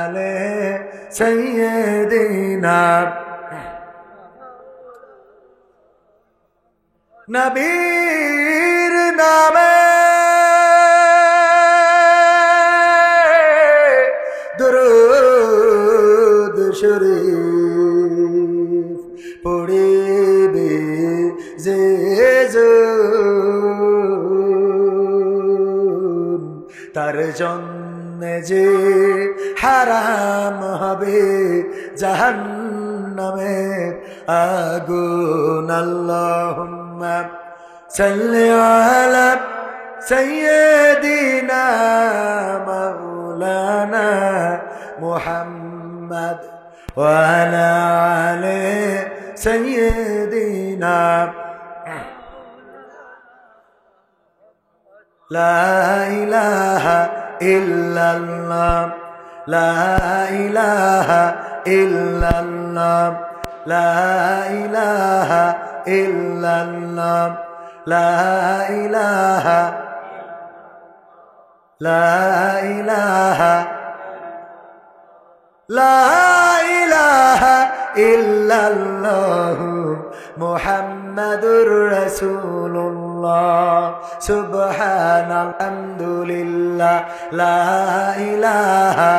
آله سيدنا নবীর নামে দরুদ শরীফ পড়িবে যে তার জন্য যে হারাম হবে জাহান্নামের আগুন আল্লাহুম্মা সাল্লি আলা সাইয়্যিদিনা মাওলানা মুহাম্মদ ওয়া আলা আলি সাইয়্যিদিনা লা ইলাহা ইল্লাল্লাহ লা ইলাহা ইল্লাল্লাহ লা ইলাহা ইল্লাল্লাহ লা ইলাহা লা ইলাহা লা ইলাহা ইল্লাল্লাহ মুহাম্মাদুর রাসূলুল্লাহ সুবহানাল্লাহ লা ইলাহা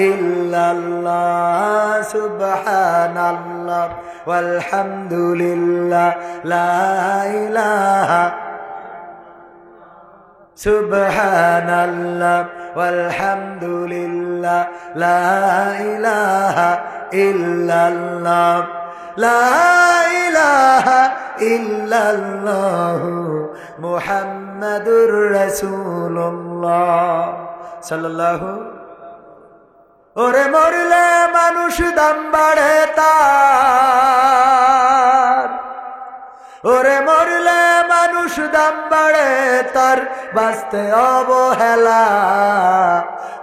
ইল্লাল্লাহ সুবহানাল্লাহ walhamdulillah la ilaha subhanallah walhamdulillah la ilaha illallah la ilaha illallah muhammadur rasulullah sallallahu ওরে মরলে মানুষ দাম বাড়ে তার ওরে মরলে মানুষ দাম বাড়ে তার বাঁচতে অবহেলা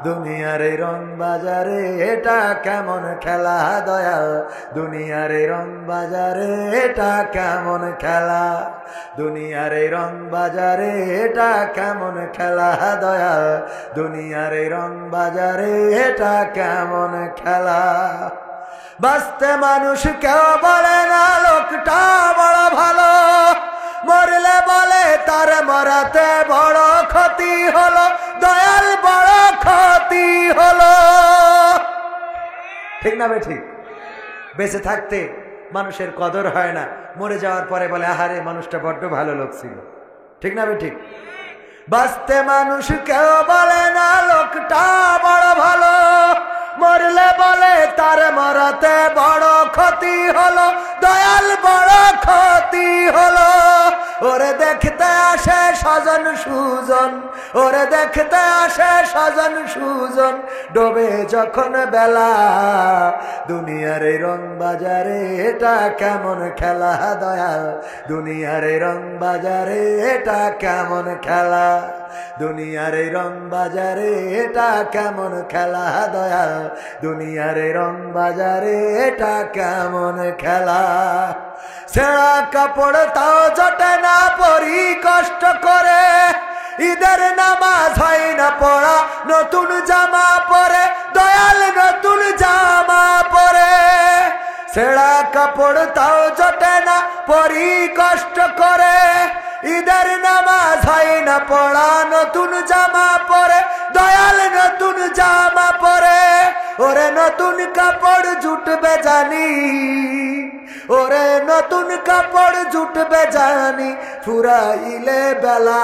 দুনিয়ার এই রং বাজারে এটা কেমন খেলা দয়াল দুনিয়ার এই রং বাজারে এটা কেমন খেলা দুনিয়ার এই রং বাজারে এটা কেমন খেলা দয়াল দুনিয়ার এই রং বাজারে এটা কেমন খেলা বাঁচতে মানুষ কেউ বলে না লোকটা বড় ভালো মরলে বলে তার মরাতে বড় ক্ষতি হলো দয়াল বড় ক্ষতি হলো ঠিক না ঠিক বেঁচে থাকতে মানুষের কদর হয় না মরে যাওয়ার পরে বলে আহারে মানুষটা বড্ড ভালো লোক ছিল ঠিক না ঠিক বাঁচতে মানুষ কেউ বলে না লোকটা বড় ভালো মরলে বলে তার মরাতে বড় ক্ষতি হলো দয়াল বড় ক্ষতি হলো ওরে দেখতে আসে স্বজন সুজন ওরে দেখতে আসে স্বজন সুজন ডোবে যখন বেলা দুনিয়ার এই রং বাজারে এটা কেমন খেলা দয়াল দুনিয়ার এই রং বাজারে এটা কেমন খেলা দুনিয়ার এই রং বাজারে এটা কেমন খেলা দয়াল দুনিয়ার এই রং বাজারে এটা কেমন খেলা ছেঁড়া কাপড় তাও জটে না পরি কষ্ট করে ঈদের নামাজ হয় না পড়া নতুন জামা পরে দয়াল নতুন জামা পরে ছেঁড়া কাপড় তাও জটে না পরি কষ্ট করে ঈদের নামাজ হয় না পড়া নতুন জামা পরে দয়াল নতুন জামা পরে ওরে নতুন কাপড় জুটবে জানি ওরে নতুন কাপড় জুটবে জানি ফুরাইলে বেলা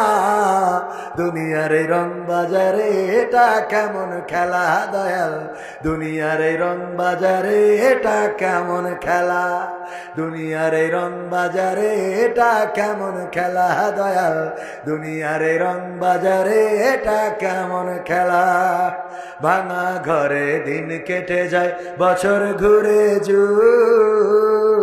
দুনিয়ার এই রং বাজারে এটা কেমন খেলা দয়াল দুনিয়ার এই রং বাজারে এটা কেমন খেলা দুনিয়ার এই রং বাজারে এটা কেমন খেলা দয়াল দুনিয়ার এই রং বাজারে এটা কেমন খেলা ভাঙা ঘরে দিন কেটে যায় বছর ঘুরে যুগ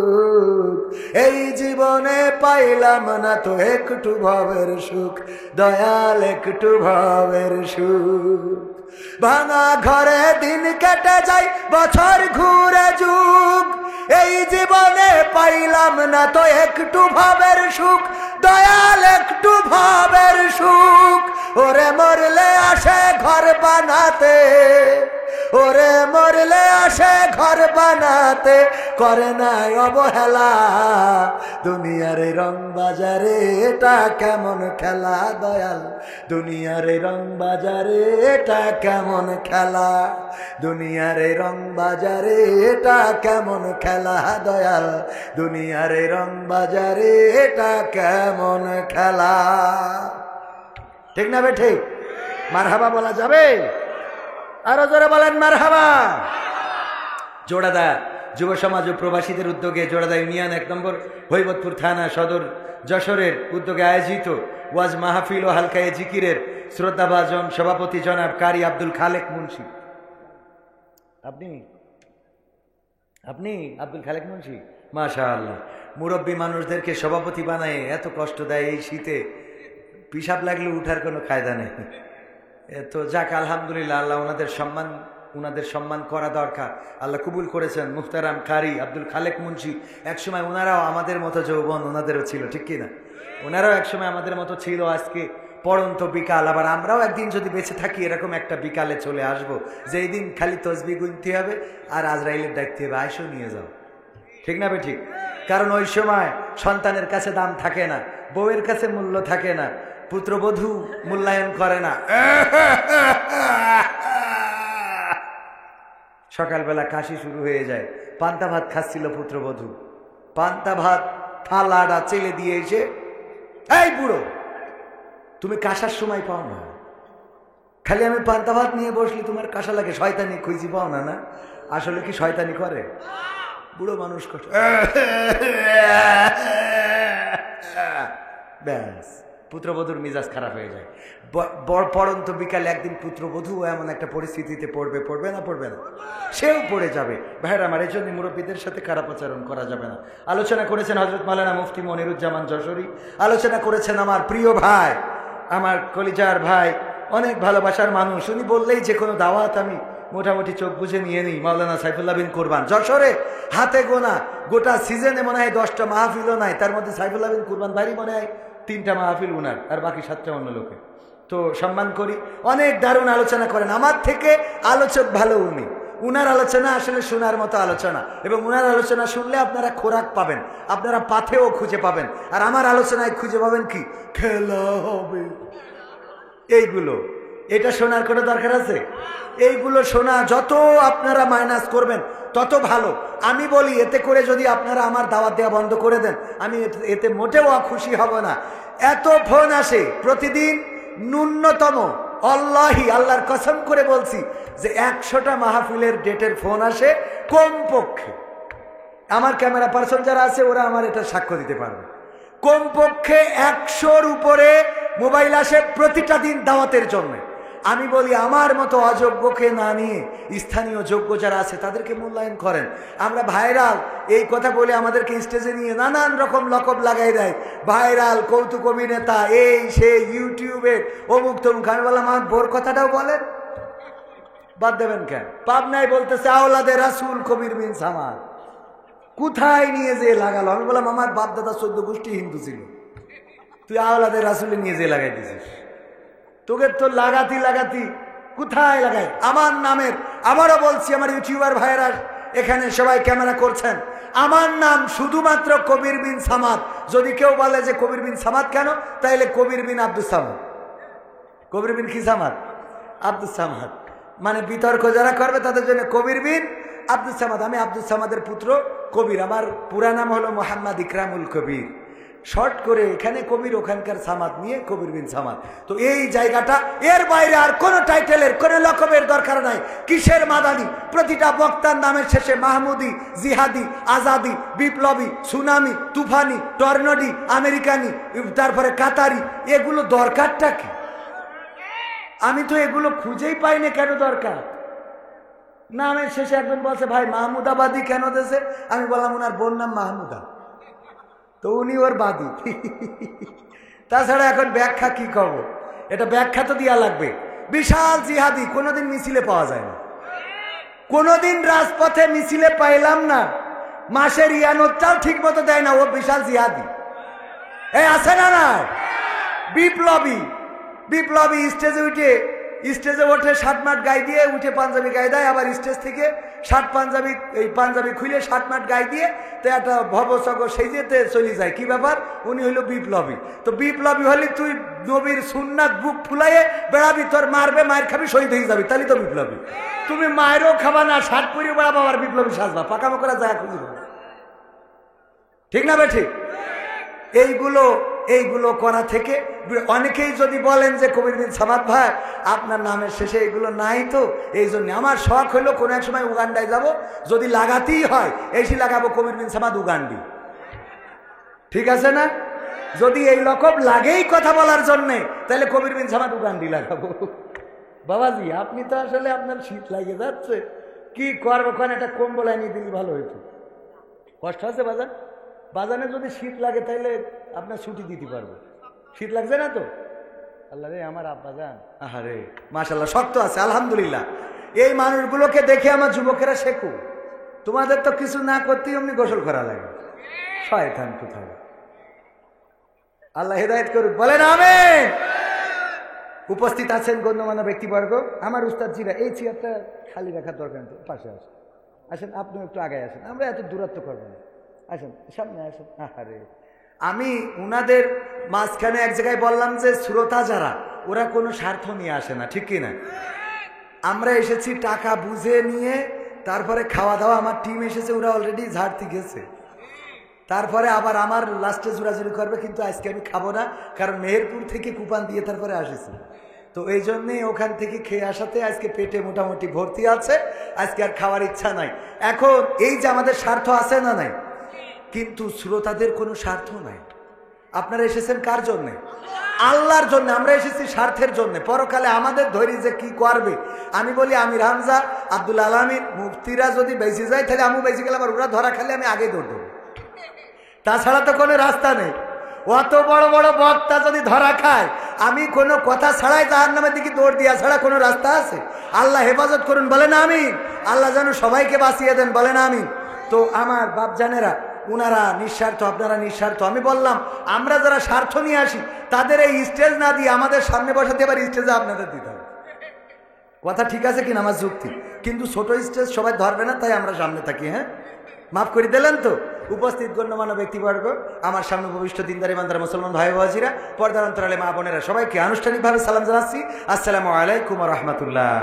এই জীবনে পাইলাম না তো একটু ভবের সুখ দয়াল একটু ভবের সুখ ভাঙা ঘরে দিন কেটে যায় বছর ঘুরে যুগ এই জীবনে পাইলাম না তো একটু ভাবের সুখ, দয়াল একটু ভাবের সুখ। ওরে মরলে আসে ঘর বানাতে, ওরে মরলে আসে ঘর বানাতে, করে নাই অবহেলা। দুনিয়ার এই রং বাজারে এটা কেমন খেলা দয়াল, দুনিয়ার এই রং বাজারে এটা কেমন খেলা, দুনিয়ার এই রং বাজারে এটা কেমন খেলা দয়াল, দুনিয়ার এই রং বাজারে এটা কেমন খেলা। ঠিক না বে ঠিক? মারহাবা বলা যাবে? আরো জোরে বলেন মারহাবা। জোড়াদা যুব সমাজ ও প্রবাসীদের উদ্যোগে জোড়াদা ইউনিয়ন 1 নম্বর হৈবতপুর থানা সদর যশোরের উদ্যোগে আয়োজিত ওয়াজ মাহফিল ও হালকায়ে জিকিরের শ্রদ্ধাভাজন সভাপতি জনাব কারি আব্দুল খালেক মুন্সি। আপনি আব্দুল খালেক মুন্সি, মাশাআল্লাহ। মুরব্বী মানুষদেরকে সভাপতি বানায় এত কষ্ট দেয় এই শীতে, পিসাব লাগলে উঠার কোনো কায়দা নেই। তো যাক আলহামদুলিল্লাহ, আল্লাহ ওনাদের সম্মান করা দরকার। আল্লাহ কবুল করেছেন মুহতারাম কারি আব্দুল খালেক মুন্সি। একসময় ওনারাও আমাদের মতো যৌবন ওনাদেরও ছিল, ঠিক কিনা? ওনারাও একসময় আমাদের মতো ছিল। আজকে পড়ন্ত বিকাল, আবার আমরাও একদিন যদি বেঁচে থাকি এরকম একটা বিকালে চলে আসব, যেই দিন খালি তসবিহ গুনতে হবে আর আজরাইলের ডাকতে হবে, আইসো নিয়ে যাও। ঠিক না বে ঠিক? কারণ ওই সময় সন্তানের কাছে দাম থাকে না, বউয়ের কাছে মূল্য থাকে না, পুত্রবধূ মূল্যায়ন করে না। সকালবেলা কাশি শুরু হয়ে যায়। পান্তা ভাত খাচ্ছিল পুত্রবধূ, পান্তা ভাত থালাটা চেলে দিয়ে এসে, এই বুড়ো তুমি কাশার সময় পাও না, খালি আমি পান্তা ভাত নিয়ে বসলি তোমার কাশা লাগে, শয়তানি খুঁজি পাও না। না আসলে কি শয়তানি করে? বুড়ো মানুষ কষ্ট, ব্যাস পুত্রবধূর মিজাজ খারাপ হয়ে যায়। পড়ন্ত বিকালে একদিন পুত্রবধূ এমন একটা পরিস্থিতিতে পড়বে না, সেও পড়ে যাবে। ভাইরা আমার, এই জন্য মুরব্বীদের সাথে খারাপ আচরণ করা যাবে না। আলোচনা করেছেন হযরত মাওলানা মুফতি মনিরুজ্জামান যশোরী, আলোচনা করেছেন আমার প্রিয় ভাই, আমার কলিজার ভাই, অনেক ভালোবাসার মানুষ। উনি বললেই যে কোনো দাওয়াত আমি মোটামুটি চোখ বুঝে নিয়ে নিই। মাওলানা সাইফুল্লাহ বিন কুরবান যশোরে হাতে গোনা, গোটা সিজনে মনে হয় 10টা মাহফিলও নাই, তার মধ্যে সাইফুল্লাহ বিন কুরবান ভাইরই মনে হয় 3টা মাহফিল উনার, আর বাকি 7টা অন্য লোকে। তো সম্মান করি, অনেক দারুণ আলোচনা করেন। আমার থেকে আলোচক ভালো উনি, উনার আলোচনা আসলে শোনার মতো আলোচনা, এবং উনার আলোচনা শুনলে আপনারা খোরাক পাবেন, আপনারা পাথেও খুঁজে পাবেন। আর আমার আলোচনায় খুঁজে পাবেন কি? খেলা হবে। এইগুলো, এটা শোনার কোনো দরকার আছে? এইগুলো শোনা যত আপনারা মাইনাস করবেন তত ভালো। আমি বলি এতে করে যদি আপনারা আমার দাওয়াত দেওয়া বন্ধ করে দেন, আমি এতে মোটেও খুশি হব না। এত ফোন আসে প্রতিদিন, ন্যূনতম আল্লাহর কসম করে বলছি যে 100টা মাহফিলের ডেটের ফোন আসে কমপক্ষে। আমার ক্যামেরা পার্সন যারা আছে ওরা আমার এটা সাক্ষ্য দিতে পারবে। কমপক্ষে 100-র উপরে মোবাইল আসে প্রতিটা দিন দাওয়াতের জন্য। আমি বলি আমার মতো অযোগ্যকে না নিয়ে স্থানীয় যোগ্য যারা আছে তাদেরকে মূল্যায়ন করেন। আমরা ভাইরাল এই কথা বলে আমাদেরকে স্টেজে নিয়ে নানান রকম লকব লাগাই দেয়, ভাইরাল, কৌতুক অভিনেতা, এই সেই, ইউটিউবে অমুক তমুক। আমি বললাম আমার বোর কথাটাও বলেন, বাদ দেবেন কেন? পাবনায় বলতেছে আওলাদে রাসূল কবির বিন সামাদ, কোথায় নিয়ে যেয়ে লাগালো? আমি বললাম আমার বাপ দাদা 14 গোষ্ঠী হিন্দু ছিল, তুই আওলাদে রাসূলে নিয়ে যেয়ে লাগাই দিছিস। তোকে তো লাগাতি কোথায় লাগাই? আমার নামের, আবারও বলছি আমার ইউটিউবার ভাইয়েরা এখানে সবাই ক্যামেরা করছেন, আমার নাম শুধুমাত্র কবির বিন সামাদ। যদি কেউ বলে যে কবির বিন সামাদ কেন, তাইলে কবির বিন আব্দুস সামাদ। কবির বিন কি সামাদ? আব্দুস সামাদ। মানে বিতর্ক যারা করবে তাদের জন্য কবির বিন আব্দুস সামাদ। আমি আব্দুস সামাদের পুত্র কবির, আমার পুরা নাম হলো মোহাম্মদ ইকরামুল কবির। শর্ট করে এখানে কবির, ওখানকার সামাদ নিয়ে কবির বিন সামাদ। তো এই জায়গাটা, এর বাইরে আর কোনো টাইটেলের, কোনো লকবের দরকার নাই। কিসের মাদানি? প্রতিটা বক্তার নামের শেষে মাহমুদি, জিহাদি, আজাদি, বিপ্লবী, সুনামি, তুফানি, টর্নডি, আমেরিকানি, তারপরে কাতারি, এগুলো দরকারটা কি? আমি তো এগুলো খুঁজেই পাই না, কেন দরকার? নামের শেষে একজন বলছে ভাই মাহমুদাবাদী কেন দেশে? আমি বললাম ওনার বোন নাম মাহমুদা, তো উনি ওর বাদী। তাছাড়া এখন ব্যাখ্যা কি করবো? এটা ব্যাখ্যা তো দেওয়া লাগবে। বিশাল জিহাদি, কোনোদিন মিছিলে পাওয়া যায় না, কোনোদিন রাজপথে মিছিলে পাইলাম না। মাসের ইয়ানতটাও ঠিক মতো দেয় না, ও বিশাল জিহাদি। এই আছে না না বিপ্লবী, বিপ্লবী স্টেজে ওঠে শার্ট মাট গায়ে দিয়ে উঠে পাঞ্জাবি গায়ে দেয়, আবার স্টেজ থেকে শার্ট পাঞ্জাবি এই পাঞ্জাবি খুলে শার্ট মাট গায়ে দিয়ে তো একটা ভবসগ সেই যেতে চলে যায়। কি ব্যাপার? উনি হইল বিপ্লবী। তো বিপ্লবী হলে তুই নবীর সুন্নাত বুক ফুলাইয়ে বেড়াবি, তোর মারবে, মায়ের খাবি, শহীদ হয়ে যাবি, তাহলে তো বিপ্লবী। তুমি মায়েরও খাবা না, শার্ট পরিয়ে বেড়াবো, আবার বিপ্লবী সাজবা, পাকামো করা জায়গা খুঁজে পাবে। ঠিক না বে ঠিক? এইগুলো করা থেকে অনেকেই যদি বলেন যে কবির বিন সামাদ ভাই আপনার নামের শেষে এগুলো নাই, তো এই জন্য আমার শখ হইলো কোনো এক সময় উগান্ডায় যাব, যদি লাগাতেই হয় এসি লাগাবো কবির বিন সামাদ উগান্ডি। ঠিক আছে না? যদি এই রকম লাগেই কথা বলার জন্যে, তাহলে কবির বিন সামাদ উগান্ডি লাগাবো। বাবাজি আপনি তো আসলে আপনার শীত লাগে যাচ্ছে, কি করবো? ওখানে একটা কম্বল এনে দিলে ভালো হইতো। কষ্ট আছে বাজান? বাজানে যদি শীত লাগে তাহলে আপনার ছুটি দিতে পারবো। শীত লাগছে না তো? আল্লাহ রে আমার আব্বা যান, আহারে মাশাআল্লাহ শক্ত আছে আলহামদুলিল্লাহ। এই মানুষগুলোকে দেখে আমার যুবকেরা শেখো, তোমাদের তো কিছু না করতেই অমনি গোসল করা লাগে। শয়তান কোথায়! আল্লাহ হেদায়েত করুক, বলেন আমিন। উপস্থিত আছেন গণ্যমান্য ব্যক্তিবর্গ, আমার উস্তাদজিরা, এই চেয়ারটা খালি রাখার দরকার নেই, পাশে আসেন, আসেন আপনি একটু আগে আসেন, আমরা এত দূরত্ব করবো না, আসেন সামনে আসেন। আরে আমি উনাদের মাঝখানে এক জায়গায় বললাম যে শ্রোতা যারা, ওরা কোনো স্বার্থ নিয়ে আসে না, ঠিক কিনা? আমরা এসেছি টাকা বুঝে নিয়ে, তারপরে খাওয়া দাওয়া, আমার টিম এসেছে, ওরা অলরেডি ঝাড়তে গেছে, তারপরে আবার আমার লাস্টে জোরাজুরি করবে, কিন্তু আজকে আমি খাবো না, কারণ মেহেরপুর থেকে কুপান দিয়ে তারপরে আসেছি, তো এই জন্যে ওখান থেকে খেয়ে আসাতে আজকে পেটে মোটামুটি ভর্তি আছে, আজকে আর খাওয়ার ইচ্ছা নাই। এখন এই যে আমাদের স্বার্থ আছে না নাই, কিন্তু শ্রোতাদের কোনো স্বার্থ নাই। আপনারা এসেছেন কার জন্যে? আল্লাহর জন্য। আমরা এসেছি স্বার্থের জন্য, পরকালে আমাদের ধৈর্য যে কি করবে। আমি বলি আমির হামজা, আব্দুল আলামিন, মুফতিরা যদি বেঁচে যায় তাহলে আমি বেঁচে গেলে, আবার ওরা ধরা খালে আমি আগে দৌড় দেবো, তাছাড়া তো কোনো রাস্তা নেই। অত বড় বড় বক্তা যদি ধরা খায়, আমি কোনো কথা ছাড়াই জাহান্নামের দিকে দৌড় দিয়া ছাড়া কোনো রাস্তা আছে? আল্লাহ হেফাজত করুন, বলেন আমিন। আল্লাহ যেন সবাইকে বাঁচিয়ে দেন, বলেন আমিন। তো আমার বাপজানেরা, উনারা নিঃস্বার্থ, আপনারা নিঃস্বার্থ। আমি বললাম আমরা যারা স্বার্থ নিয়ে আসি, তাদের এই স্টেজ না দিয়ে আমাদের সামনে বসাতে, এবার স্টেজে আপনাদের দিতে হবে। কথা ঠিক আছে কিনা আমার যুক্তি? কিন্তু ছোট স্টেজ সবাই ধরবে না, তাই আমরা সামনে থাকি। হ্যাঁ, মাফ করে দিলেন তো? উপস্থিত গণ্যমান্য ব্যক্তিবর্গ, আমার সামনে উপবিষ্ট দিনদার ইমানদার মুসলমান ভাই বাজিরা, পর্দার অন্তরালে মা বোনেরা, সবাইকে আনুষ্ঠানিকভাবে সালাম জানাচ্ছি, আসসালামু আলাইকুম ওয়া রাহমাতুল্লাহ।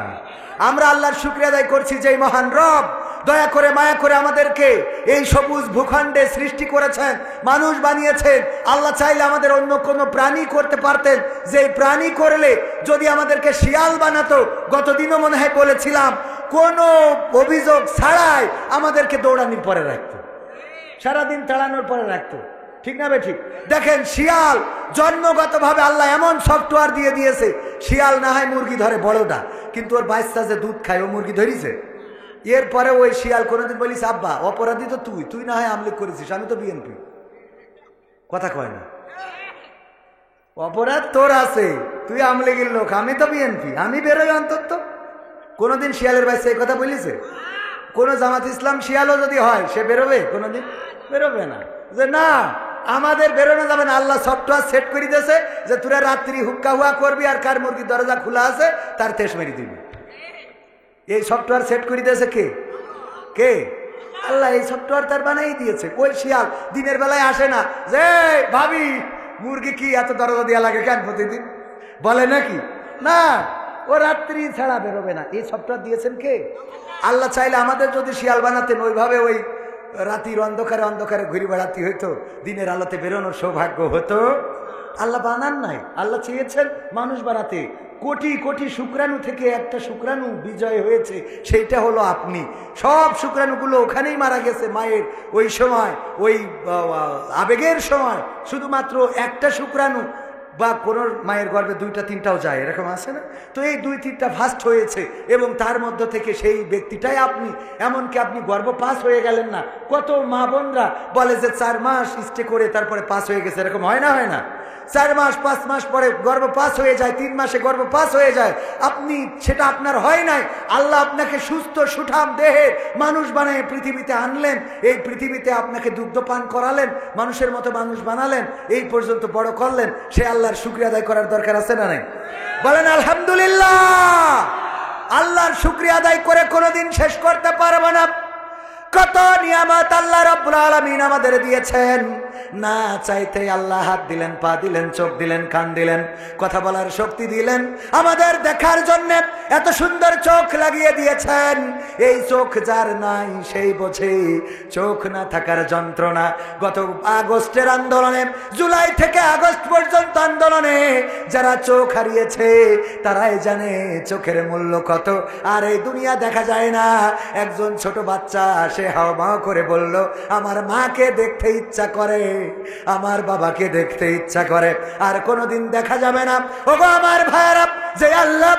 আমরা আল্লাহর শুকরিয়া আদায় করছি যে মহান রব দয়া করে মায়া করে আমাদেরকে এই সবুজ ভূখণ্ডে সৃষ্টি করেছেন, মানুষ বানিয়েছেন। আল্লাহ চাইলে আমাদের অন্য কোনো প্রাণী করতে পারতেন, যে প্রাণী করলে যদি আমাদেরকে শিয়াল বানাতো, গতদিনও মনে হয় বলেছিলাম, কোনো অভিযোগ ছাড়াই আমাদেরকে দৌড়ানির পরে রাখতো, সারাদিন তাড়ানোর পরে রাখতো, ঠিক না বে ঠিক? দেখেন শিয়াল জন্মগতভাবে আল্লাহ এমন সফটওয়্যার দিয়ে দিয়েছে, শিয়াল না হয় মুরগি ধরে বড়টা, কিন্তু ওর বাচ্চা যে দুধ খায়, ও মুরগি ধরিছে। এরপরে ওই শিয়াল কোনোদিন বলিস আব্বা অপরাধী তো তুই না হয় আমলিক করেছিস, আমি তো বিএনপি। কথা কয় না, অপরাধ তোর আছে, তুই আমলিগের লোক, আমি তো বিএনপি, আমি বেরোই অন্তত। কোনোদিন শিয়ালের বাচ্চা এই কথা বলিছে? কোন জামাত ইসলাম শিয়ালও যদি হয়, সে বেরোবে? কোনোদিন বেরোবে না, যে না আমাদের বেরোনো যাবে না। আল্লাহ সফটওয়্যার সেট করে দিয়েছে যে তোরা রাত্রি হুক্কা হুয়া করবি, আর কার মুরগির দরজা খোলা আছে তার তেজ মেরে দিবি। এই সফটওয়্যার সেট করে দিয়েছে কে? কে? আল্লাহ এই সফটওয়্যার তার বানাই দিয়েছে। ওই শিয়াল দিনের বেলায় আসে না যে ভাবি মুরগি কি এত দরজা দেওয়া লাগে কেন প্রতিদিন, বলে নাকি? না, ও রাত্রি ছাড়া বেরোবে না। এই সফটওয়্যার দিয়েছেন কে? আল্লাহ চাইলে আমাদের যদি শিয়াল বানাতেন, ওইভাবে ওই রাতির অন্ধকারে অন্ধকারে ঘুরে বেড়াতে হইতো, দিনের আলোতে বেরোনোর সৌভাগ্য হতো। আল্লাহ বানান নাই, আল্লাহ চেয়েছেন মানুষ বানাতে। কোটি কোটি শুক্রাণু থেকে একটা শুক্রাণু বিজয় হয়েছে, সেইটা হলো আপনি। সব শুক্রাণুগুলো ওখানেই মারা গেছে মায়ের ওই সময়, ওই আবেগের সময়। শুধুমাত্র একটা শুক্রাণু বা কোনো মায়ের গর্ভে 2টা 3টাও যায়, এরকম আছে না? তো এই 2-3টা ফাস্ট হয়েছে এবং তার মধ্য থেকে সেই ব্যক্তিটাই আপনি। এমনকি আপনি গর্ভ পাস হয়ে গেলেন না। কত মা বোনরা বলে যে 4 মাস স্টে করে তারপরে পাস হয়ে গেছে, এরকম হয় না? হয় না? 4 মাস 5 মাস পরে গর্ভ পাস হয়ে যায়, 3 মাসে গর্ভ পাস হয়ে যায়। আপনি সেটা আপনার হয় নাই, আল্লাহ আপনাকে সুস্থ সুঠাম দেহের মানুষ বানিয়ে পৃথিবীতে আনলেন, এই পৃথিবীতে আপনাকে দুগ্ধ পান করালেন, মানুষের মতো মানুষ বানালেন, এই পর্যন্ত বড় করলেন। সে আল্লাহর শুকরিয়া আদায় করার দরকার আছে না নাই? বলেন আলহামদুলিল্লাহ। আল্লাহর শুকরিয়া আদায় করে কোনোদিন শেষ করতে পারবো না। কত নিয়ামত আল্লাহ রাব্বুল আলামিন আমাদের দিয়েছেন। না চাইতে আল্লাহ হাত দিলেন, পা দিলেন, চোখ দিলেন, কান দিলেন, কথা বলার শক্তি দিলেন, আমাদের দেখার জন্য এত সুন্দর চোখ লাগিয়ে দিয়েছেন। এই চোখ যার নাই সেই বোঝে চোখ না থাকার যন্ত্রণা। গত আগস্টের আন্দোলনে, জুলাই থেকে আগস্ট পর্যন্ত আন্দোলনে যারা চোখ হারিয়েছে তারাই জানে চোখের মূল্য কত। আর এই দুনিয়া দেখা যায় না। একজন ছোট বাচ্চা সে হাওমাও করে বলল, আমার মাকে দেখতে ইচ্ছা করে, আমার বাবাকে দেখতে ইচ্ছা করে। আর কোনোদিন দেখা যাবে না। ওগো আমার ভাইরা, যে আল্লাহ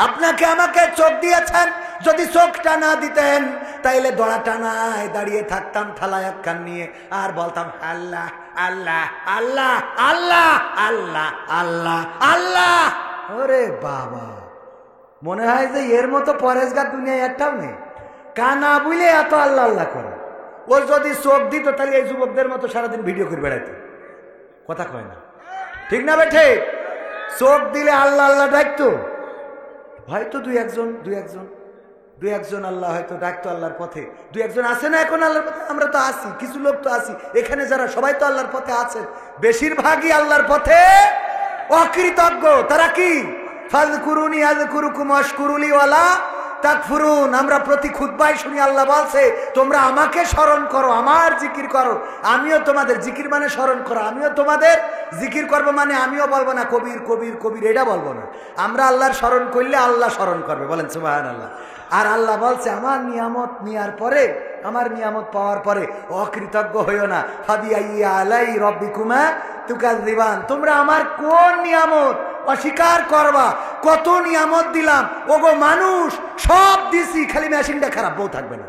আপনাকে আমাকে চোখ দিয়েছেন, যদি চোখটা না দিতেন তাইলে দড়া টানায় দাঁড়িয়ে থাকতাম থালায় একখান নিয়ে আর বলতাম আল্লাহ আল্লাহ আল্লাহ আল্লাহ আল্লাহ আল্লাহ আল্লাহ। ওরে বাবা, মনে হয় যে এর মতো পরেশগার দুনিয়ায় একটাও নেই। কানা বুঝলে এত আল্লাহ আল্লাহ করে। ও যদি চোখ দিত তাহলে এই যুবকদের মতো সারাদিন ভিডিও করে বেড়াইত। কথা কয় না, ঠিক না বেঠে? চোখ দিলে আল্লাহ আল্লাহ ডাকতো। হয়তো দুই একজন আল্লাহ হয়তো ডাকতো আল্লাহর পথে। 2-1 আছে না এখন আল্লাহর পথে? আমরা তো আছি, কিছু লোক তো আছি এখানে, যারা সবাই তো আল্লাহর পথে আছেন। বেশিরভাগই আল্লাহর পথে অকৃতজ্ঞ। তারা কি? ফাযকুরুনি আযকুরুকুম ওয়াশকুরুলি ওয়ালা তাকফুরুন। আমরা প্রতি খুতবায় শুনি আল্লাহ বলছে, তোমরা আমাকে স্মরণ করো, আমার জিকির করো, আমিও তোমাদের জিকির মানে স্মরণ করো, আমিও তোমাদের জিকির করবো। মানে আমিও বলবো না কবির কবির কবির, এটা বলবো না। আমরা আল্লাহর স্মরণ করলে আল্লাহ স্মরণ করবে। বলেন সুবহানাল্লাহ। আর আল্লাহ বলছে, আমার নিয়ামত নেওয়ার পরে, আমার নিয়ামত পাওয়ার পরে অকৃতজ্ঞ হইও না। ফাবিআইয়ি আলাই রাব্বিকুমা তুকাযযিবান। তোমরা আমার কোন নিয়ামত অস্বীকার করবা? কত নিয়ামত দিলাম। ওগো মানুষ, সব দিছি, খালি মেশিনটা খারাপ, বউ থাকবে না।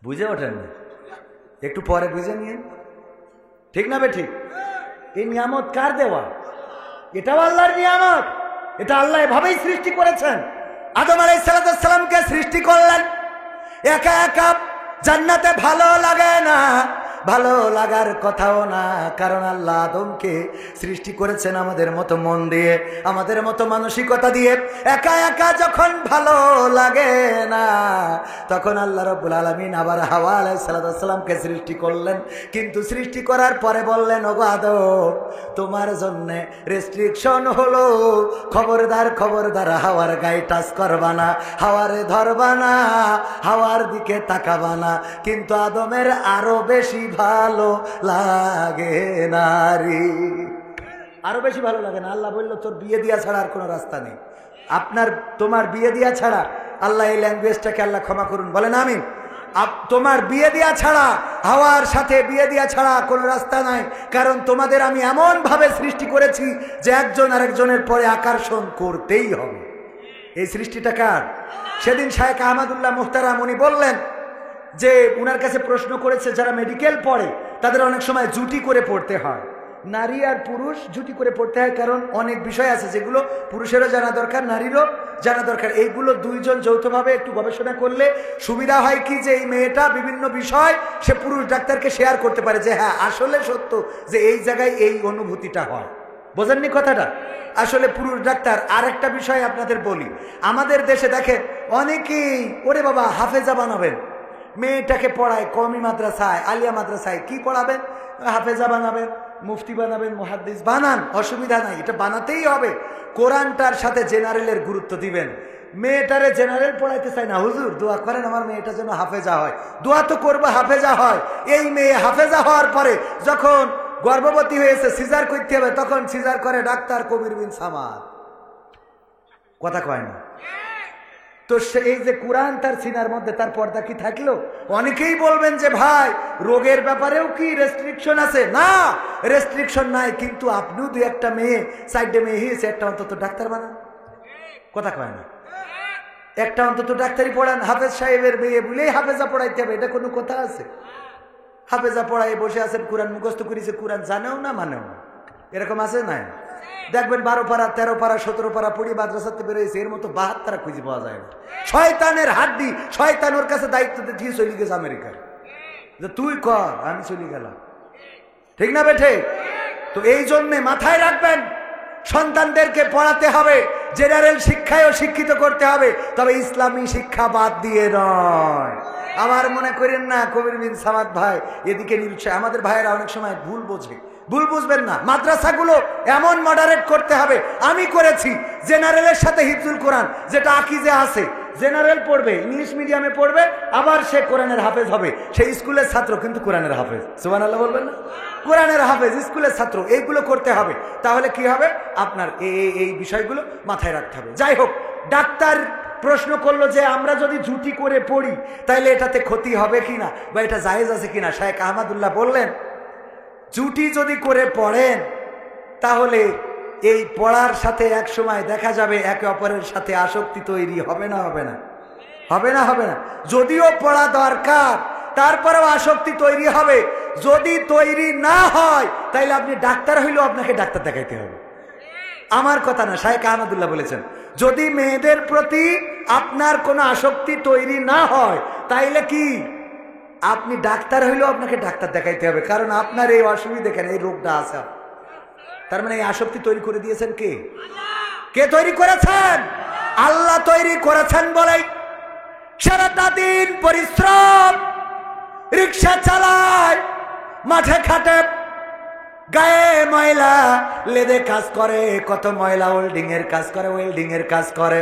বুঝে ওঠেন না? একটু পরে বুঝে নিয়ে, ঠিক না বে ঠিক? এই নিয়ামত কার দেওয়া? এটাও আল্লাহর নিয়ামত। এটা আল্লাহ এভাবেই সৃষ্টি করেছেন। আদম আলাইহিস সালামকে সৃষ্টি করলেন একা একা। জান্নাতে ভালো লাগে না, ভালো লাগার কথাও না, কারণ আল্লাহ আদমকে সৃষ্টি করেছেন আমাদের মতো মন দিয়ে, আমাদের মতো মানসিকতা দিয়ে। একা একা যখন ভালো লাগে না, তখন আল্লাহ রাব্বুল আলামিন আবার হাওয়া আলাইহিস সালামকে সৃষ্টি করলেন। কিন্তু সৃষ্টি করার পরে বললেন, ওগো আদম, তোমার জন্য রেস্ট্রিকশন হলো, খবরদার খবরদার হাওয়ার গায়ে টাচ করবা না, হাওয়ারে ধরবা না, হাওয়ার দিকে তাকাবা না। কিন্তু আদমের আরো বেশি ভালো লাগে নারী, আরো বেশি ভালো লাগে না। আল্লাহ বলল, তোর বিয়ে দিয়া ছাড়া আর কোনো রাস্তা নেই। তোমার বিয়ে দিয়া ছাড়া, আল্লাহ এই ল্যাঙ্গুয়েজটাকে আল্লাহ ক্ষমা করুন, বলেন আমিন। তোমার বিয়ে দিয়া ছাড়া, হাওয়ার সাথে বিয়ে দিয়া ছাড়া কোনো রাস্তা নাই। কারণ তোমাদের আমি এমন ভাবে সৃষ্টি করেছি যে একজন আরেকজনের পরে আকর্ষণ করতেই হবে। এই সৃষ্টিটা কার? সেদিন শায়েখ আহমদুল্লাহ মুহতারাম উনি বললেন যে উনার কাছে প্রশ্ন করেছে, যারা মেডিকেল পড়ে তাদের অনেক সময় জুটি করে পড়তে হয়। নারী আর পুরুষ জুটি করে পড়তে হয়, কারণ অনেক বিষয় আছে যেগুলো পুরুষেরও জানা দরকার, নারীরও জানা দরকার। এইগুলো দুইজন যৌথভাবে একটু গবেষণা করলে সুবিধা হয় কি, যে এই মেয়েটা বিভিন্ন বিষয় সে পুরুষ ডাক্তারকে শেয়ার করতে পারে, যে হ্যাঁ আসলে সত্য যে এই জায়গায় এই অনুভূতিটা হয়। বোঝেননি কথাটা? আসলে পুরুষ ডাক্তার। আর একটা বিষয় আপনাদের বলি, আমাদের দেশে দেখেন অনেকেই ওরে বাবা হাফেজা বানাবেন, মেয়েটাকে পড়ায় কওমি মাদ্রাসায়, আলিয়া মাদ্রাসায়, কি পড়াবেন? হাফেজা বানাবেন, মুফতি বানাবেন, মুহাদ্দিস বানান, অসুবিধা নাই, এটা বানাতেই হবে। কোরআনটার সাথে জেনারেলের গুরুত্ব দিবেন। মেয়েটারে জেনারেল পড়াইতে চাই না, হুজুর দোয়া করেন আমার মেয়েটা যেন হাফেজা হয়। দোয়া তো করবো হাফেজা হয়। এই মেয়ে হাফেজা হওয়ার পরে যখন গর্ভবতী হয়েছে, সিজার করতে হবে, তখন সিজার করে ডাক্তার কবির বিন সামাদ। কথা কয় না? তো এই যে কোরআন তার সিনার মধ্যে, তার পর্দা কি থাকলো? অনেকেই বলবেন যে ভাই রোগের ব্যাপারেও কি রেস্ট্রিকশন আছে? না, রেস্ট্রিকশন নাই, কিন্তু আপনিও দুই একটা মেয়ে, সাইডে মেয়ে হয়েছে, একটা অন্তত ডাক্তার বানান। কথা কয় না? একটা অন্তত ডাক্তারি পড়ান। হাফেজ সাহেবের মেয়ে বলেই হাফেজা পড়াইতে হবে, এটা কোনো কথা আছে? হাফেজা পড়াই বসে আছেন, কোরআন মুখস্থ করেছে, কোরআন জানেও না মানেও না, এরকম আছে না? দেখবেন 12 পারা 13 পারা 17 পারা পড়ি মাদ্রাসাতে বেরোয়েছে, এর মতো 72 খুঁজে পাওয়া যায় না। শয়তানের হাড্ডি, শয়তান ওর কাছে দায়িত্ব দিয়ে চলে গেছে আমেরিকার, যে তুই কর, আমি চলে গেলাম। ঠিক না বেঠে? তো এই জন্যে মাথায় রাখবেন, সন্তানদেরকে পড়াতে হবে, জেনারেল শিক্ষায়ও শিক্ষিত করতে হবে, তবে ইসলামী শিক্ষা বাদ দিয়ে নয়। আমার মনে করেন না কবির বিন সামাদ ভাই এদিকে নিরুৎসাহ, আমাদের ভাইয়েরা অনেক সময় ভুল বোঝে, ভুল বুঝবেন না। মাদ্রাসাগুলো এমন মডারেট করতে হবে, আমি করেছি জেনারেলের সাথে হিফজুল কোরআন, যেটা আকিজে আছে, জেনারেল পড়বে, ইংলিশ মিডিয়ামে পড়বে, আবার সে কোরআনের হাফেজ হবে, সে স্কুলের ছাত্র কিন্তু কোরআনের হাফেজ। সুবহানাল্লাহ বলবেন না? কোরআনের হাফেজ, স্কুলের ছাত্র, এইগুলো করতে হবে। তাহলে কি হবে? আপনার এই বিষয়গুলো মাথায় রাখতে হবে। যাই হোক, ডাক্তার প্রশ্ন করলো যে আমরা যদি জুটি করে পড়ি তাহলে এটাতে ক্ষতি হবে কিনা, বা এটা জায়েজ আছে কিনা। শায়েখ আহমদুল্লাহ বললেন, জুটি যদি করে পড়েন তাহলে এই পড়ার সাথে এক সময় দেখা যাবে একে অপরের সাথে আসক্তি তৈরি হবে না? হবে না? হবে না? হবে না? যদিও পড়া দরকার, তারপরেও আসক্তি তৈরি হবে। যদি তৈরি না হয় তাইলে আপনি ডাক্তার হইলেও আপনাকে ডাক্তার দেখাইতে হবে। আমার কথা না, শায়েখ আহমদুল্লাহ বলেছেন, যদি মেয়েদের প্রতি আপনার কোনো আসক্তি তৈরি না হয় তাইলে কি আপনি ডাক্তার হইলেও আপনাকে ডাক্তার দেখাইতে হবে, কারণ আপনার এই অসুবিধা কেন, এই রোগটা আছে। তার মানে এই আসক্তি তৈরি করে দিয়েছেন কে? কে তৈরি করেছেন? আল্লাহ তৈরি করেছেন বলেই সারাটা দিন পরিশ্রম, রিক্সা চালায়, মাঠে খাটে, গায়ে ময়লা, লেদে কাজ করে, কত ময়লা ওয়েল্ডিং এর কাজ করে, ওয়েল্ডিং এর কাজ করে।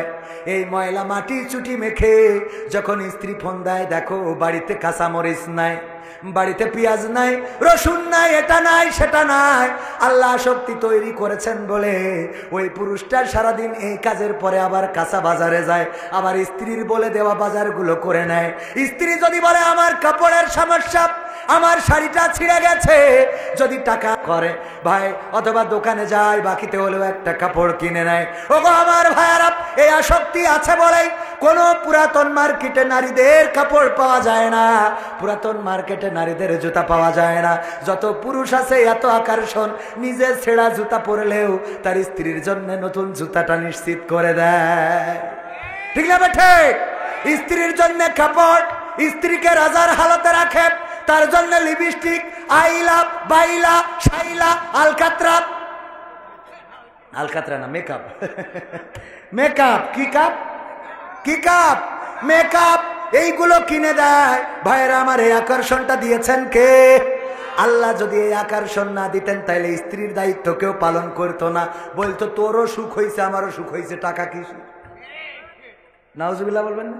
এই ময়লা মাটি চুটি মেখে যখন স্ত্রী ফোন দেয়, দেখো বাড়িতে কাঁচামরিচ নাই, বাড়িতে পেঁয়াজ নাই, রসুন নাই, এটা নাই সেটা নাই, আল্লাহ শক্তি তৈরি করেছেন বলে ওই পুরুষটা সারাদিন এই কাজের পরে আবার কাঁচা বাজারে যায়, আবার স্ত্রীর বলে দেওয়া বাজারগুলো করে নেয়। স্ত্রী যদি বলে আমার কাপড়ের সমস্যা, আমার শাড়িটা ছিঁড়ে গেছে, যদি টাকা করে ভাই, অথবা দোকানে যায়, বাকিতে হলেও একটা কাপড় কিনে নেয়। ওগো আমার ভাইয়ারা, এই আসক্তি আছে বলেই কোন পুরাতন মার্কেটে নারীদের কাপড় পাওয়া যায় না, পুরাতন মার্কেটে নারীদের জুতা পাওয়া যায় না। যত পুরুষ আছে এত আকর্ষণ, নিজের ছেঁড়া জুতা পরলেও তার স্ত্রীর জন্য নতুন জুতাটা নিশ্চিত করে দেয়। ঠিক না বেঠে? স্ত্রীর জন্য কাপড়, স্ত্রীকে রাজার হালতে রাখে, তার জন্য লিপস্টিক, আইলা, বাইলা, শাইলা, আলকাতরা, আলকাতরা না, মেকআপ, মেকআপ, কি কাপ, কি কাপ, মেকআপ, এইগুলো কিনে দেয়। ভাইয়েরা আমার, এই আকর্ষণটা দিয়েছেন কে? আল্লাহ যদি এই আকর্ষণ না দিতেন তাইলে স্ত্রীর দায়িত্ব কেউ পালন করতো না, বলতো তোরও সুখ হয়েছে আমারও সুখ হয়েছে, টাকা কি সুখ? নাউজুবিল্লাহ বলবেন না?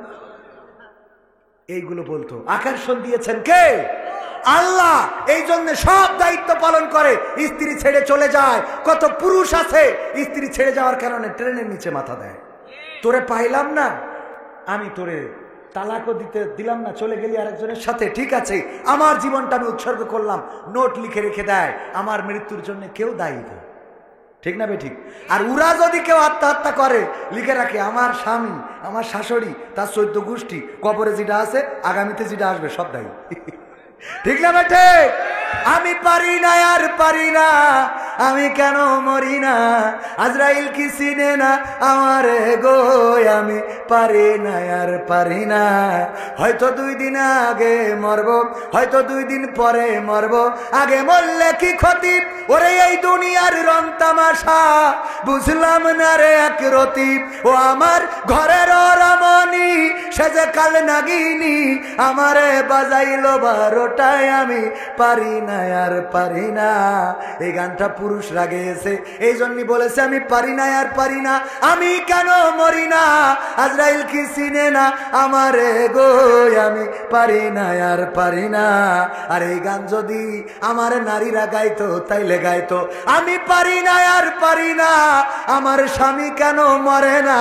এইগুলো বলতো। আকর্ষণ দিয়েছেন কে? আল্লাহ। এই জন্য সব দায়িত্ব পালন করে, স্ত্রী ছেড়ে চলে যায়। কত পুরুষ আছে স্ত্রী ছেড়ে যাওয়ার কারণে ট্রেনের নিচে মাথা দেয়, তোরে পাইলাম না, আমি তোরে তালাকও দিলাম না, চলে গেলি আরেকজনের সাথে, ঠিক আছে আমার জীবনটা আমি উৎসর্গ করলাম, নোট লিখে রেখে দেয়, আমার মৃত্যুর জন্য কেউ দায়ী না। ঠিক না বে ঠিক? আর উরা যদি কেউ আত্মহত্যা করে, লিখে রাখে আমার স্বামী, আমার শাশুড়ি, তার 14 গোষ্ঠী, কবরে যেটা আছে আগামীতে যেটা আসবে সব দায়ী। ঠিক না বেটে? আমি পারি না আর পারি না, আমি কেন মরি না, আজরাইল কি চিনে না আমার গো, আমি পারি না আর পারি না। হয়তো 2 দিন আগে মরব, হয়তো 2 দিন পরে মরব, আগে মরলে কি ক্ষতি, ওরে এই দুনিয়ার রং তামাশা বুঝলাম না রে এক রতি, ও আমার ঘরের রমণী সে যে কাল নাগিনী আমারে বাজাইলো 12টায়, আমি পারি না আর পারি না। এই গানটা পুরুষরা গেয়েছে, এই জন্যই বলেছে আমি পারি না আর পারি না, আমি কেন মরি না, আজরাইল কি চিনে না আমারে গো, আমি পারি না আর পারি না। আর এই গান যদি আমার নারীরা গাইতো তাইলে গাইতো আমি পারি না আর পারি না, আমার স্বামী কেন মরে না,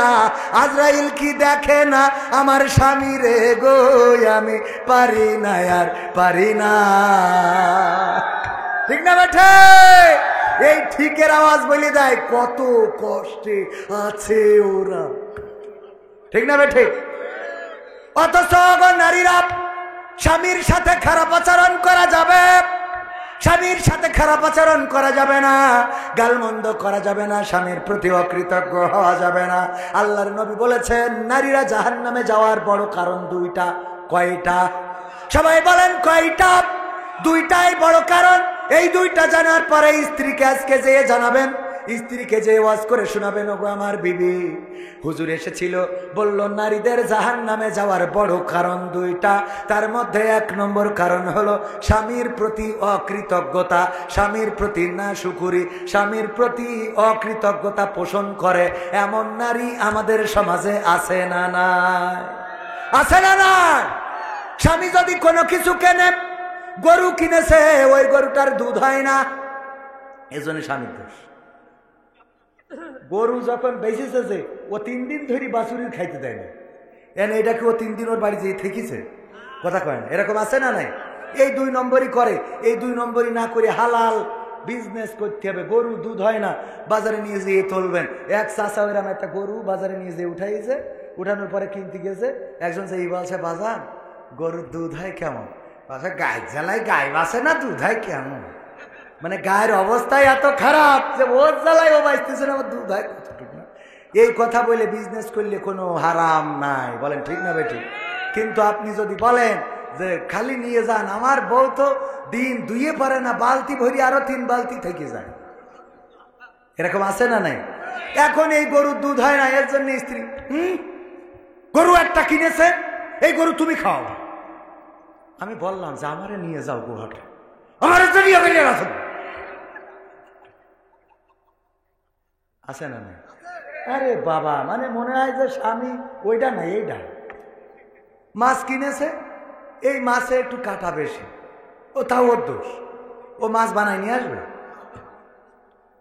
আজরাইল কি দেখে না আমার স্বামী রে গো, আমি পারি না আর পারি না। ঠিক না বেঠে? এই ঠিকের আওয়াজ বলে দেয় কত কষ্টে আছে ওরা। ঠিক না বেঠে? অথচ নারীরা স্বামীর সাথে খারাপ আচরণ করা যাবে, স্বামীর সাথে খারাপ আচরণ করা যাবে না, গালমন্দ করা যাবে না, স্বামীর প্রতি অকৃতজ্ঞ হওয়া যাবে না। আল্লাহর নবী বলেছেন নারীরা জাহান্নামে যাওয়ার বড় কারণ দুইটা। কয়টা? সবাই বলেন কয়টা? দুইটাই বড় কারণ। এই দুইটা জানার পরে স্ত্রীকে আজকে যেয়ে জানাবেন, স্ত্রীকে যে ওয়াজ করে শোনাবেন, ওগো আমার বিবি হুজুর এসেছিল বলল নারীদের জাহান্নামে যাওয়ার বড় কারণ দুইটা। তার মধ্যে 1 নম্বর কারণ হলো স্বামীর প্রতি অকৃতজ্ঞতা, স্বামীর প্রতি নাশুকুরি, স্বামীর প্রতি অকৃতজ্ঞতা পোষণ করে এমন নারী আমাদের সমাজে আছে না নাই? আছে না নাই? স্বামী যদি কোনো কিছু কেনে, গরু কিনেছে, ওই গরুটার দুধ হয় না, এজন্য স্বামীর দোষ। গরু যখন বেঁচেছে যে ও 3 দিন ধরে বাছুরির খাইতে দেয় না, এটা কি ও 3 দিন ওর বাড়ি যেয়ে থেকেছে? কথা কয় না? এরকম আছে না নাই? এই 2 নম্বরই করে। এই 2 নম্বরই না করে হালাল বিজনেস করতে হবে। গরু দুধ হয় না, বাজারে নিয়ে যেয়ে তুলবেন। এক চাষা ওইরাম একটা গরু বাজারে নিয়ে যেয়ে উঠাইছে, উঠানোর পরে কিনতে গেছে, একজন সেই বলছে বাজার গরুর দুধ হয় কেমন? বাসা গায়ে জ্বালায় গায়ে বাসে না, দুধ হয় কেমন? মানে গায়ের অবস্থায় এত খারাপ যে ওর জ্বালায় ও বাঁচতেছে না, আমার দুধ হয় কতটুক না। এই কথা বলে বিজনেস করলে কোনো হারাম নাই, বলেন ঠিক না বেঠিক? কিন্তু আপনি যদি বলেন যে খালি নিয়ে যান, আমার বউ তো দিন ধুয়ে পারে না, বালতি ভরি আরো 3 বালতি থেকে যায়, এরকম আছে না নাই? এখন এই গরুর দুধ হয় না, এর জন্য স্ত্রী গরু একটা কিনেছে, এই গরু তুমি খাও। আমি বললাম যে আমারে নিয়ে যাও গুহাটে, আমার আছে না নাই? আরে বাবা, মানে মনে হয় যে স্বামী ওইটা না এইটা। মাছ কিনেছে, এই মাছে একটু কাটা বেশি, ও তাও ওর দোষ, ও মাছ বানায় নিয়ে আসবে।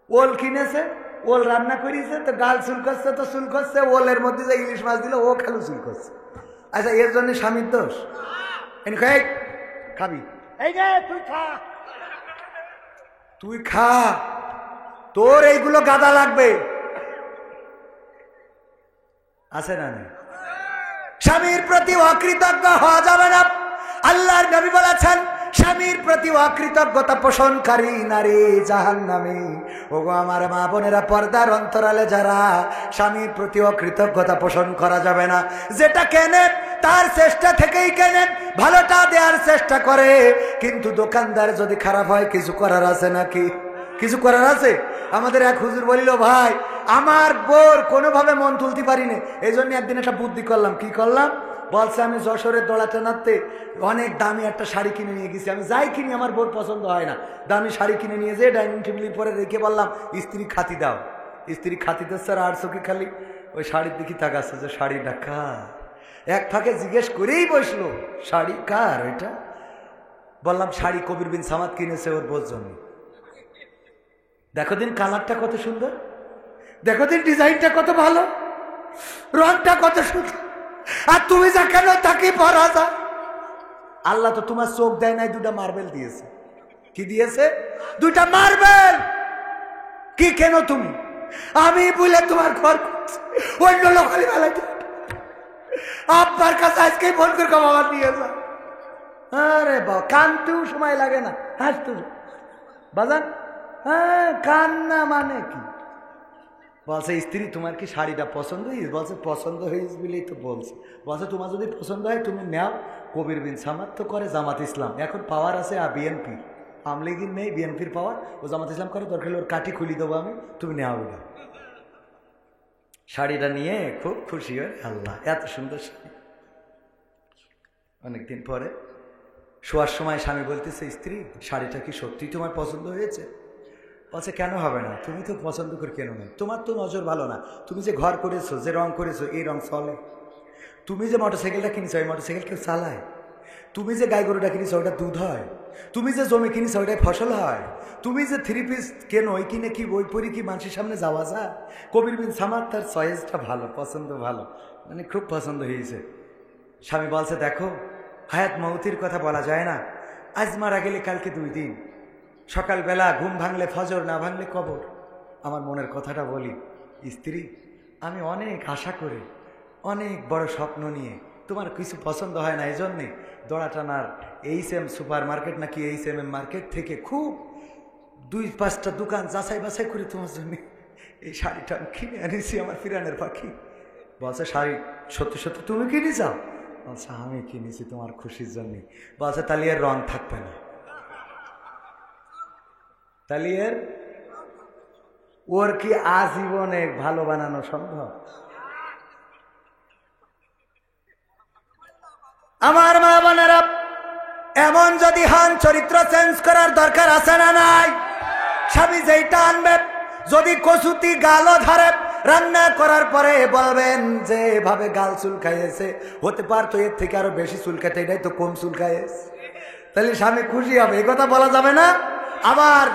ওল কিনেছে, ওল রান্না করিয়েছে, তো গাল চুল করছে, তো চুল করছে, ওলের মধ্যে যে ইলিশ মাছ দিল ও খালু চুল করছে। আচ্ছা, এর জন্য স্বামীর দোষ? খাবি? এই যে তুই খা, তুই খা, তোর এইগুলো গাদা লাগবে, আছে না নাই? স্বামীর প্রতি অকৃতজ্ঞ হওয়া যাবে না। আল্লাহর নবী বলেছেন স্বামীর প্রতি অকৃতজ্ঞতা পোষণকারী নারী জাহান্নামী। ওগো আমার মা বোনেরা, পর্দার অন্তরালে যারা, স্বামীর প্রতি অকৃতজ্ঞতা পোষণ করা যাবে না। যেটা কেনেন তার চেষ্টা থেকেই কেনেন, ভালোটা দেওয়ার চেষ্টা করে, কিন্তু দোকানদার যদি খারাপ হয় কিছু করার আছে নাকি? কিছু করার আছে? আমাদের এক হুজুর বলিল, ভাই আমার বোর কোনোভাবে মন তুলতে পারিনি, এই জন্য একদিন একটা বুদ্ধি করলাম। কি করলাম? বলছে আমি যশোরের দোলাতে নাড়তে অনেক দামি একটা শাড়ি কিনে নিয়ে গেছি। আমি যাই কিনি আমার বোর পছন্দ হয় না, দামি শাড়ি কিনে নিয়ে যেয়ে ডাইনিং টেবিলের পরে রেখে বললাম স্ত্রী খাতি দাও। স্ত্রী খাতি দিচ্ছে, আর চোখে খালি ওই শাড়ির দিকে তাকাচ্ছে যে শাড়িটা কার। এক ফাঁকে জিজ্ঞেস করেই বসলো শাড়ি কার ওইটা? বললাম শাড়ি কবির বিন সামাদ কিনেছে ওর বোর জন্য। দেখো দিন কালারটা কত সুন্দর, দেখো দিন ডিজাইনটা কত ভালো, রংটা কত সুন্দর, আর তুমি যা কেন তাকে পরা যা। আল্লাহ তো তোমার চোখ দেয় নাই, 2টা মার্বেল দিয়েছে। কি দিয়েছে? 2টা মার্বেল। কি কেন তুমি? আমি বলে তোমার ঘর অন্য লোকালি বেলাতে আপনার কাছে আজকে ফোন করে আমার নিয়ে যা। আরে বাবা, কানতেও সময় লাগে না, হাসতে বাজান। হ্যাঁ, কান্না মানে কি? বলছে স্ত্রী তোমার কি শাড়িটা পছন্দ হয়েছে? বলছে পছন্দ হয়েছে বলেই তো বলছে। বলছে তোমার যদি পছন্দ হয় তুমি নেও। কবির বিন সামাদ তো করে জামাত ইসলাম, এখন পাওয়ার আছে আর বিএনপি, আমলিগির নেই, বিএনপির পাওয়ার, ও জামাত ইসলাম করে, দরকার ওর কাঠি খুলি দেবো আমি, তুমি নেও ওটা। শাড়িটা নিয়ে খুব খুশি হয়, আল্লাহ এত সুন্দর শাড়ি। অনেকদিন পরে শোয়ার সময় স্বামী বলতেছে, স্ত্রী শাড়িটা কি সত্যি তোমার পছন্দ হয়েছে? বলছে, কেন হবে না, তুমি তো পছন্দ করে কেন না, তোমার তো নজর ভালো না, তুমি যে ঘর করেছো, যে রং করেছো, এই রং চলে। তুমি যে মোটরসাইকেলটা কিনেছো, এই মোটরসাইকেল কেউ চালায়। তুমি যে গাই গরুটা কিনেছো, ওটা দুধ হয়। তুমি যে জমি কিনেছো, ওটাই ফসল হয়। তুমি যে থ্রি পিস কেন, ওই কিনে কি বই পড়ি কি মানুষের সামনে যাওয়া যায়? কবির বিন সামাদ তার চয়েসটা ভালো, পছন্দ ভালো, মানে খুব পছন্দ হয়েছে। স্বামী বলছে, দেখো হায়াত মৌতির কথা বলা যায় না, আজ মারা গেলে কালকে 2 দিন, সকালবেলা ঘুম ভাঙলে ফজর, না ভাঙলে কবর। আমার মনের কথাটা বলি, স্ত্রী আমি অনেক আশা করে, অনেক বড় স্বপ্ন নিয়ে, তোমার কিছু পছন্দ হয় না, এই জন্যে দড়াটানার HM সুপার মার্কেট নাকি HMM মার্কেট থেকে খুব 2-5টা দোকান যাচাই বাছাই করে তোমার জন্য এই শাড়িটা আমি কিনে এনেছি, আমার ফিরানের পাখি। বলছে, শাড়ি সত্যি সত্যি তুমি কিনে যাও? বলছে, আমি কিনেছি তোমার খুশির জন্যে। বলছে, তাহলে এর রং থাকবে না, তাহলে এর ওর কি আজীবনে ভালো বানানো সম্ভব? আমার মা বোনেরা, এমন যদি হন, চরিত্র চেঞ্জ করার দরকার আছে না নাই? স্বামী যেইটা আনবে, যদি কসুতি গালও ধরে, রান্না করার পরে বলবেন যে এভাবে গাল চুলকাইয়েছে, হতে পারতো এর থেকে আরো বেশি চুলকাতে, এটাই তো কম চুলকাইয়েছে, তাহলে স্বামী খুশি হবে। এই কথা বলা যাবে না। আবার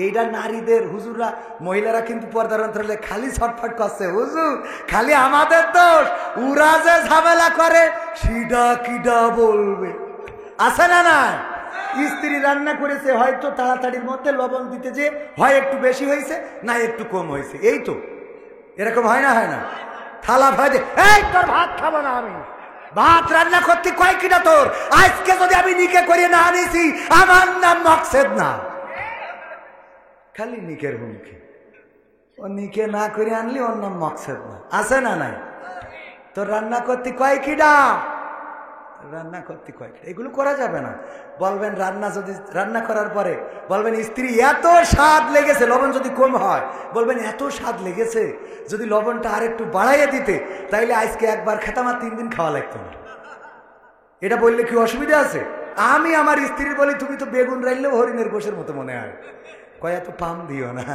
এইটা নারীদের, হুজুররা, মহিলারা কিন্তু পর্দার অন্তরালে খালি ছটফট করছে, হুজুর খালি আমাদের দোষ, উরা যে ঝামেলা করে সিডা কিডা বলবে, আছে না না? স্ত্রী রান্না করেছে, হয়তো তাড়াতাড়ির মধ্যে লবণ দিতে যে হয় একটু বেশি হয়েছে, না একটু কম হয়েছে, এই তো এরকম হয় না? হয় না? থালা ভাজে, এই তোর ভাত খাবো না আমি, ভাত রান্না করতে কয় কিনা তোর, আজকে যদি আমি নিকে করে না আনিছি, আমার নাম মকসেদ না। খালি নিকের হুমকি, ও নিকে না করে আনলি ওর নাম মকসেদ না, আছে না নাই? তোর রান্না করতে কয় কিনা, রান্না করতে কয় কিনা, এগুলো করা যাবে না। বলবেন রান্না করার পরে বলবেন, স্ত্রী এত স্বাদ লেগেছে, লবণ যদি কম হয় বলবেন এত স্বাদ লেগেছে, যদি লবণটা আর একটু বাড়াইয়ে দিতে, তাইলে আজকে একবার খেতাম আর 3 দিন খাওয়া লাগতো না। এটা বললে কি অসুবিধা আছে? আমি আমার স্ত্রী বলি, তুমি তো বেগুন রাইলেও হরিণের গোশের মতো মনে হয়, কয় এত পাম দিও না।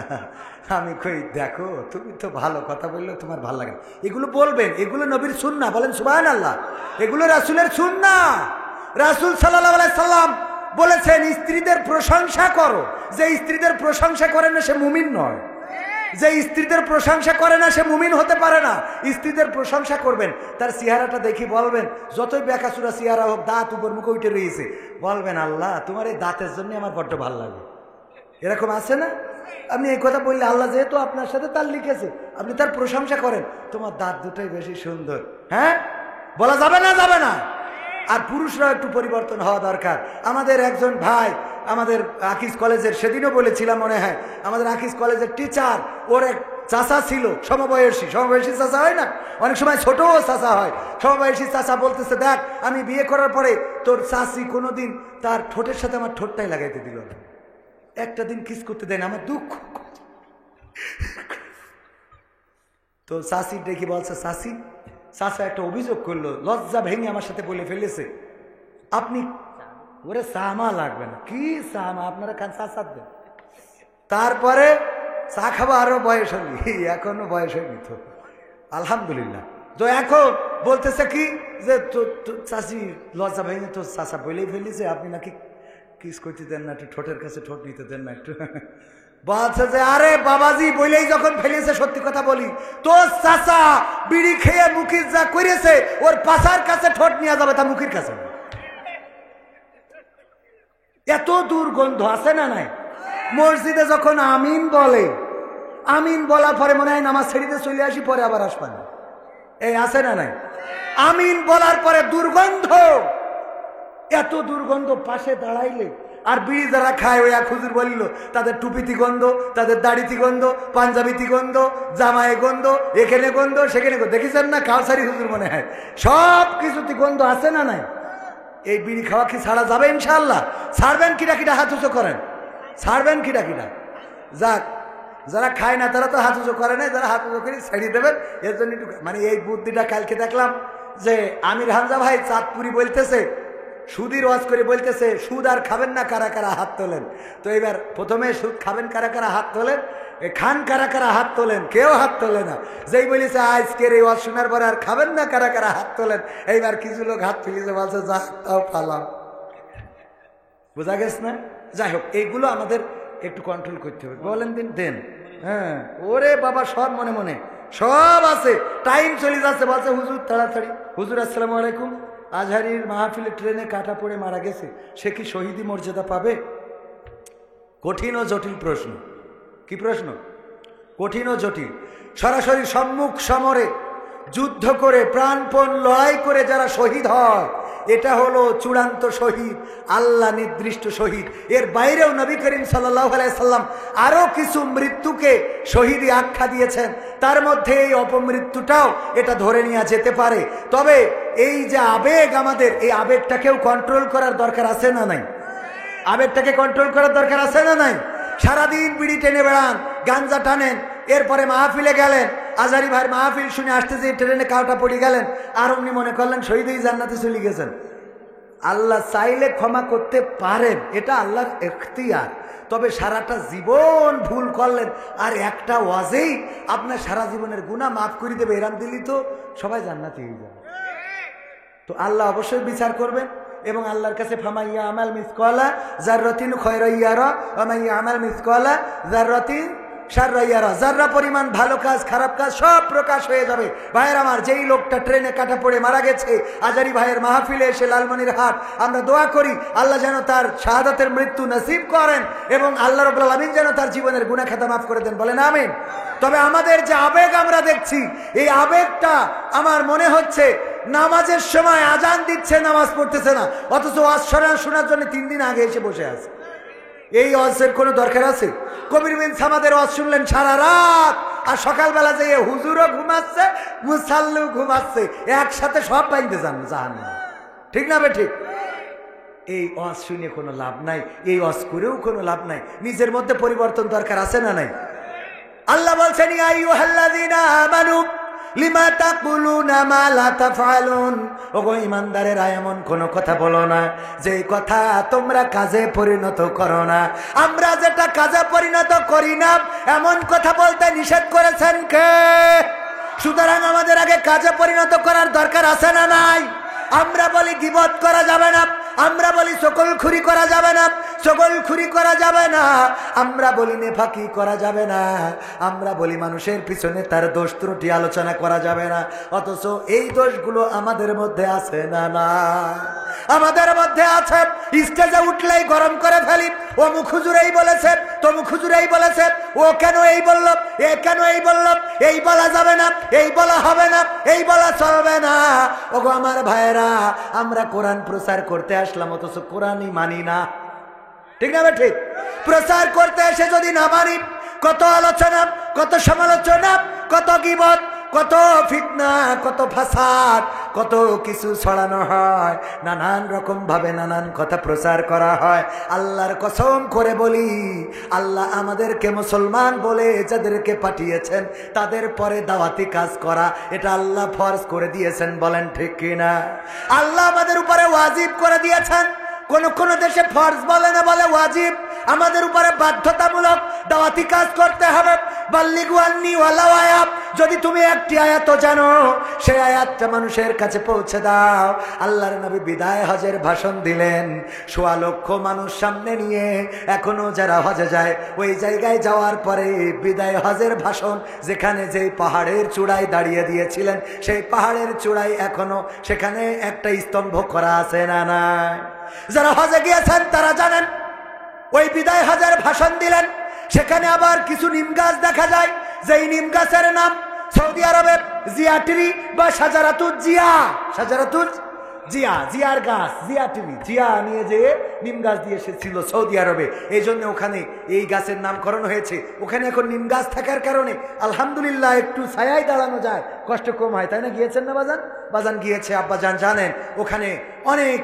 আমি কই, দেখো তুমি তো ভালো কথা বললেও তোমার ভালো লাগে না। এগুলো বলবেন, এগুলো নবীর সুন্নাহ, বলেন সুবহানাল্লাহ। এগুলো রাসূলের সুন্নাহ। রাসূল সাল্লাল্লাহু আলাইহি সাল্লাম বলেছেন, স্ত্রীদের প্রশংসা করো। যে স্ত্রীদের প্রশংসা করে না সে মুমিন নয়, যে স্ত্রীদের প্রশংসা করে না সে মুমিন হতে পারে না। স্ত্রীদের প্রশংসা করবেন, তার চেহারাটা দেখি বলবেন, যতই বেকাসুরা চেহারা হোক, দাঁত উপর মুখে উঠে রয়েছে, বলবেন আল্লাহ তোমার এই দাঁতের জন্য আমার বড্ড ভালো লাগে। এরকম আছে না? আপনি এই কথা বললে, আল্লাহ যেহেতু আপনার সাথে তার লিখেছে, আপনি তার প্রশংসা করেন, তোমার দাঁত দুটোই বেশি সুন্দর, হ্যাঁ বলা যাবে না? যাবে না। আর পুরুষরাও একটু পরিবর্তন হওয়া দরকার। আমাদের একজন ভাই, আমাদের আকিজ কলেজের, সেদিনও বলেছিলাম মনে হয়, আমাদের আকিজ কলেজের টিচার, ওর এক চাচা ছিল, সমবয়সী চাচা হয় না, অনেক সময় ছোটও চাচা হয়, সমবয়সী চাচা বলতেছে, দেখ আমি বিয়ে করার পরে তোর চাচি কোনোদিন তার ঠোঁটের সাথে আমার ঠোঁটটাই লাগাইতে দিল না, একটা দিন কিস করতে দেয় না, আমার দুঃখ। তো চাচি দেখি বলছে, চাচা একটা অভিযোগ করলো, লজ্জা ভেঙে আমার সাথে বলে ফেলেছে, আপনি ওরে চামা লাগবে না, কি চামা আপনারা কান চা দেন। তারপরে চা খাবো, আরো বয়স হলি, এখনো বয়স হয়নি তো, আলহামদুলিল্লাহ। তো এখন বলতেছে কি যে চাচি লজ্জা ভেঙে তো চাচা বলেই ফেলেছে, আপনি নাকি কিস করতে দেন না, একটু ঠোঁটের কাছে ঠোঁট নিতে দেন না একটু। বলছে যে আরে বাবাজি বলেই যখন ফেলেছে, সত্যি কথা বলি, তোর চাচা বিড়ি খেয়ে মুখির যা করেছে, ওর পাশার কাছে ঠোঁট নিয়ে যাবে, তা মুখির কাছে। এত দুর্গন্ধ, আছে না নাই? মসজিদে যখন আমিন বলে, আমিন বলার পরে মনে হয় নামাজ ছেড়ে চলে আসি, পরে আবার আসবেন, এই আছে না নাই? আমিন বলার পরে দুর্গন্ধ, এত দুর্গন্ধ, পাশে দাঁড়াইলে। আর বিড়ি যারা খায়, ওই এক হুজুর বলিল, তাদের টুপিতি গন্ধ, তাদের দাড়িতি গন্ধ, পাঞ্জাবিতি গন্ধ, জামায় গন্ধ, এখানে গন্ধ, সেখানে গন্ধ, দেখেছেন না? কাউসারি হুজুর মনে হয়, সব কিছুতে গন্ধ, আছে না নাই? এই বিড়ি খাওয়া কি ছাড়া যাবে? ইনশাআল্লাহ। ছাড়বেন কিটা কিটা, হাত উঁচু করেন, ছাড়বেন কিটা কিটা। যাক, যারা খায় না তারা তো হাত উঁচু করে না, যারা হাত উঁচু করে ছেড়ে দেবেন, এর জন্য একটু মানে এই বুদ্ধিটা কালকে দেখলাম যে আমির হামজা ভাই চাঁদপুরি বলতেছে, সুদের ওয়াজ করে বলতেছে সুদ আর খাবেন না, কারা কারা হাত তোলেন। তো এবার প্রথমে সুদ খাবেন কারা কারা হাত তোলেন, খান কারা কারা হাত তোলেন, কেউ হাত তোলে না। যেই বলেছে আজকের এই ওয়াজ শোনার পরে আর খাবেন না, কারা কারা হাত তোলেন, এইবার কিছু লোক হাত তুলেছে, বলছে যা তাও পালাম। বোঝা গেছে না? যাই হোক, এইগুলো আমাদের একটু কন্ট্রোল করতে হবে। বলেন দিন দেন, হ্যাঁ ওরে বাবা সব মনে মনে সব আছে, টাইম চলে যাচ্ছে। বলছে হুজুর তাড়াতাড়ি, হুজুর আসসালামু আলাইকুম, আজহারির মাহফিলে ট্রেনে কাটা পড়ে মারা গেছে, সে কি শহীদি মর্যাদা পাবে? কঠিন ও জটিল প্রশ্ন। কি প্রশ্ন? কঠিন ও জটিল। সরাসরি সম্মুখ সমরে যুদ্ধ করে প্রাণপণ লড়াই করে যারা শহীদ হয়, এটা হলো চূড়ান্ত শহীদ, আল্লাহ নির্দিষ্ট শহীদ। এর বাইরেও নবী করিম সাল্লাল্লাহু আলাইহি সাল্লাম আরো কিছু মৃত্যুকে শহীদি আখ্যা দিয়েছেন, তার মধ্যে এই অপমৃত্যুটাও এটা ধরে নেওয়া যেতে পারে। তবে এই যে আবেগ, আমাদের এই আবেগটাকেও কন্ট্রোল করার দরকার আছে না নাই? আবেগটাকে কন্ট্রোল করার দরকার আছে না নাই? সারাদিন বিড়ি টেনে বেড়ান, গাঞ্জা টানেন, এরপরে মাহফিলে গেলেন, আজহারি ভাইয়ের মাহফিল শুনে আসতে যে ট্রেনে কাউটা পড়ে গেলেন, আর অমনি মনে করলেন শহীদই জান্নাতে চলে গেছেন। আল্লাহ চাইলে ক্ষমা করতে পারেন, এটা আল্লাহর এখতিয়ার। তবে সারাটা জীবন ভুল করলেন আর একটা ওয়াজেই আপনার সারা জীবনের গুনাহ মাফ করে দেবে, এরাম দিলি তো সবাই জান্নাতে হয়ে যাবে। তো আল্লাহ অবশ্যই বিচার করবেন এবং আল্লাহর কাছে ফামাইয়া আমাল মিসকালা যাররাতিন খায়রান ইয়ারা ওয়া মাইয়া আমাল মিসকালা যাররাতিন শাররান ইয়ারা। যাররা পরিমাণ ভালো কাজ খারাপ কাজ সব প্রকাশ হয়ে যাবে। ভাইয়ের আমার, যেই লোকটা ট্রেনে কাটা পড়ে মারা গেছে আজহারি ভাইয়ের মাহফিলে এসে লালমনিরহাট, আমরা দোয়া করি আল্লাহ যেন তার শাহাদাতের মৃত্যু নসিব করেন এবং আল্লাহ রাব্বুল আলামিন যেন তার জীবনের গুনাহ খাতা মাফ করে দেন। বলেন আমিন। তবে আমাদের যে আবেগ আমরা দেখছি, এই আবেগটা আমার মনে হচ্ছে নামাজের সময় আজান দিচ্ছে, নামাজ পড়তেছে না, অথচ ওয়াজ শোনার জন্য 3 দিন আগে এসে বসে আছে। এই ওয়াজের কোনো দরকার আছে? কবির বিন সামাদের ওয়াজ শুনলেন সারা রাত, আর সকালবেলা যেয়ে হুজুরও ঘুমাচ্ছে, মুসাল্লিও ঘুমাচ্ছে, একসাথে সব বাইন্দে যান জাহান্নামে। ঠিক না বে ঠিক? এই ওয়াজ শুনে কোনো লাভ নাই, এই ওয়াজ করেও কোনো লাভ নাই। নিজের মধ্যে পরিবর্তন দরকার আছে না নাই? আল্লাহ বলছেন ইয়া আইয়ুহাল্লাযীনা আমানু লিমা তাকুলুনা মা লা তাফআলুন, ওগো ঈমানদারেরা এমন কোন কথা বলো না যে কথা তোমরা কাজে পরিণত করো না। আমরা যেটা কাজে পরিণত করি না এমন কথা বলতে নিষেধ করেছেন কে? সুতরাং আমাদের আগে কাজে পরিণত করার দরকার আছে না নাই? আমরা বলি গীবত করা যাবে না, আমরা বলি সকলখুরি করা যাবে না, সকলখুরি করা যাবে না, আমরা বলি নেফাকি করা যাবে না, আমরা বলি মানুষের পিছনে তার দোষ ত্রুটি আলোচনা করা যাবে না। অথচ এই দোষগুলো আমাদের মধ্যে আছে না? না, আমাদের মধ্যে আছে। স্টেজে উঠলেই গরম করে ফেলি, ও মুখ হুজুরেই বলেছে, তো মুখ হুজুরেই বলেছে, ও কেন এই বলল, এ কেন এই বলল, এই বলা যাবে না, এই বলা হবে না, এই বলা চলবে না। ওগো আমার ভাইয়েরা, আমরা কোরআন প্রচার করতে আসলাম, অথচ কোরআনই মানি না। ঠিক না? ঠিক। প্রচার করতে এসে যদি না মানি, কত আলোচনা, কত সমালোচনা, কত গীবত, কত ফিতনা, কত ফাসাদ, কত কিছু ছড়ানো হয়, নানান রকম ভাবে নানান কথা প্রচার করা হয়। আল্লাহর কসম করে বলি, আল্লাহ আমাদেরকে মুসলমান বলে যাদেরকে পাঠিয়েছেন তাদের পরে দাওয়াতি কাজ করা এটা আল্লাহ ফরজ করে দিয়েছেন। বলেন ঠিক কিনা? আল্লাহ আমাদের উপরে ওয়াজিব করে দিয়েছেন। কোন কোন দেশে ফরজ বলে না, বলে ওয়াজিব। আমাদের উপরে বাধ্যতামূলক দাওয়াতি কাজ করতে হবে। বাল্লিগু আন্নী ওয়ালাউ আয়াত, যদি তুমি একটি আয়াত জানো সেই আয়াতটা মানুষের কাছে পৌঁছে দাও। আল্লাহর নবী বিদায় হজের ভাষণ দিলেন, ১৬ লক্ষ মানুষ সামনে নিয়ে। এখনো যারা হজে যায়, ওই জায়গায় যাওয়ার পরে বিদায় হজের ভাষণ, যেখানে যেই পাহাড়ের চূড়ায় দাঁড়িয়ে দিয়েছিলেন সেই পাহাড়ের চূড়ায় এখনো সেখানে একটা স্তম্ভ করা আছে না নাই? যারা হজে গিয়েছেন তারা জানেন, ওই বিদায় হজের ভাষণ দিলেন, সেখানে আবার কিছু নিম গাছ দেখা যায়, যেই নিম গাছের নাম সৌদি আরবে জিয়া ট্রি বা শাজারাতুজ জিয়া। শাজারাতুজ জিয়া, জিয়ার গাছ, জিয়া ট্রি, জিয়া নিয়ে যেয়ে নিম গাছ দিয়ে এসেছিল সৌদি আরবে, এই জন্য ওখানে এই গাছের নামকরণ হয়েছে। ওখানে এখন নিম গাছ থাকার কারণে আলহামদুলিল্লাহ একটু ছায়ায় দাঁড়ানো যায়, কষ্ট কম হয়। তাই না? গিয়েছেন না বাজান? বাজান গিয়েছে, আব্বাজান জানেন। ওখানে অনেক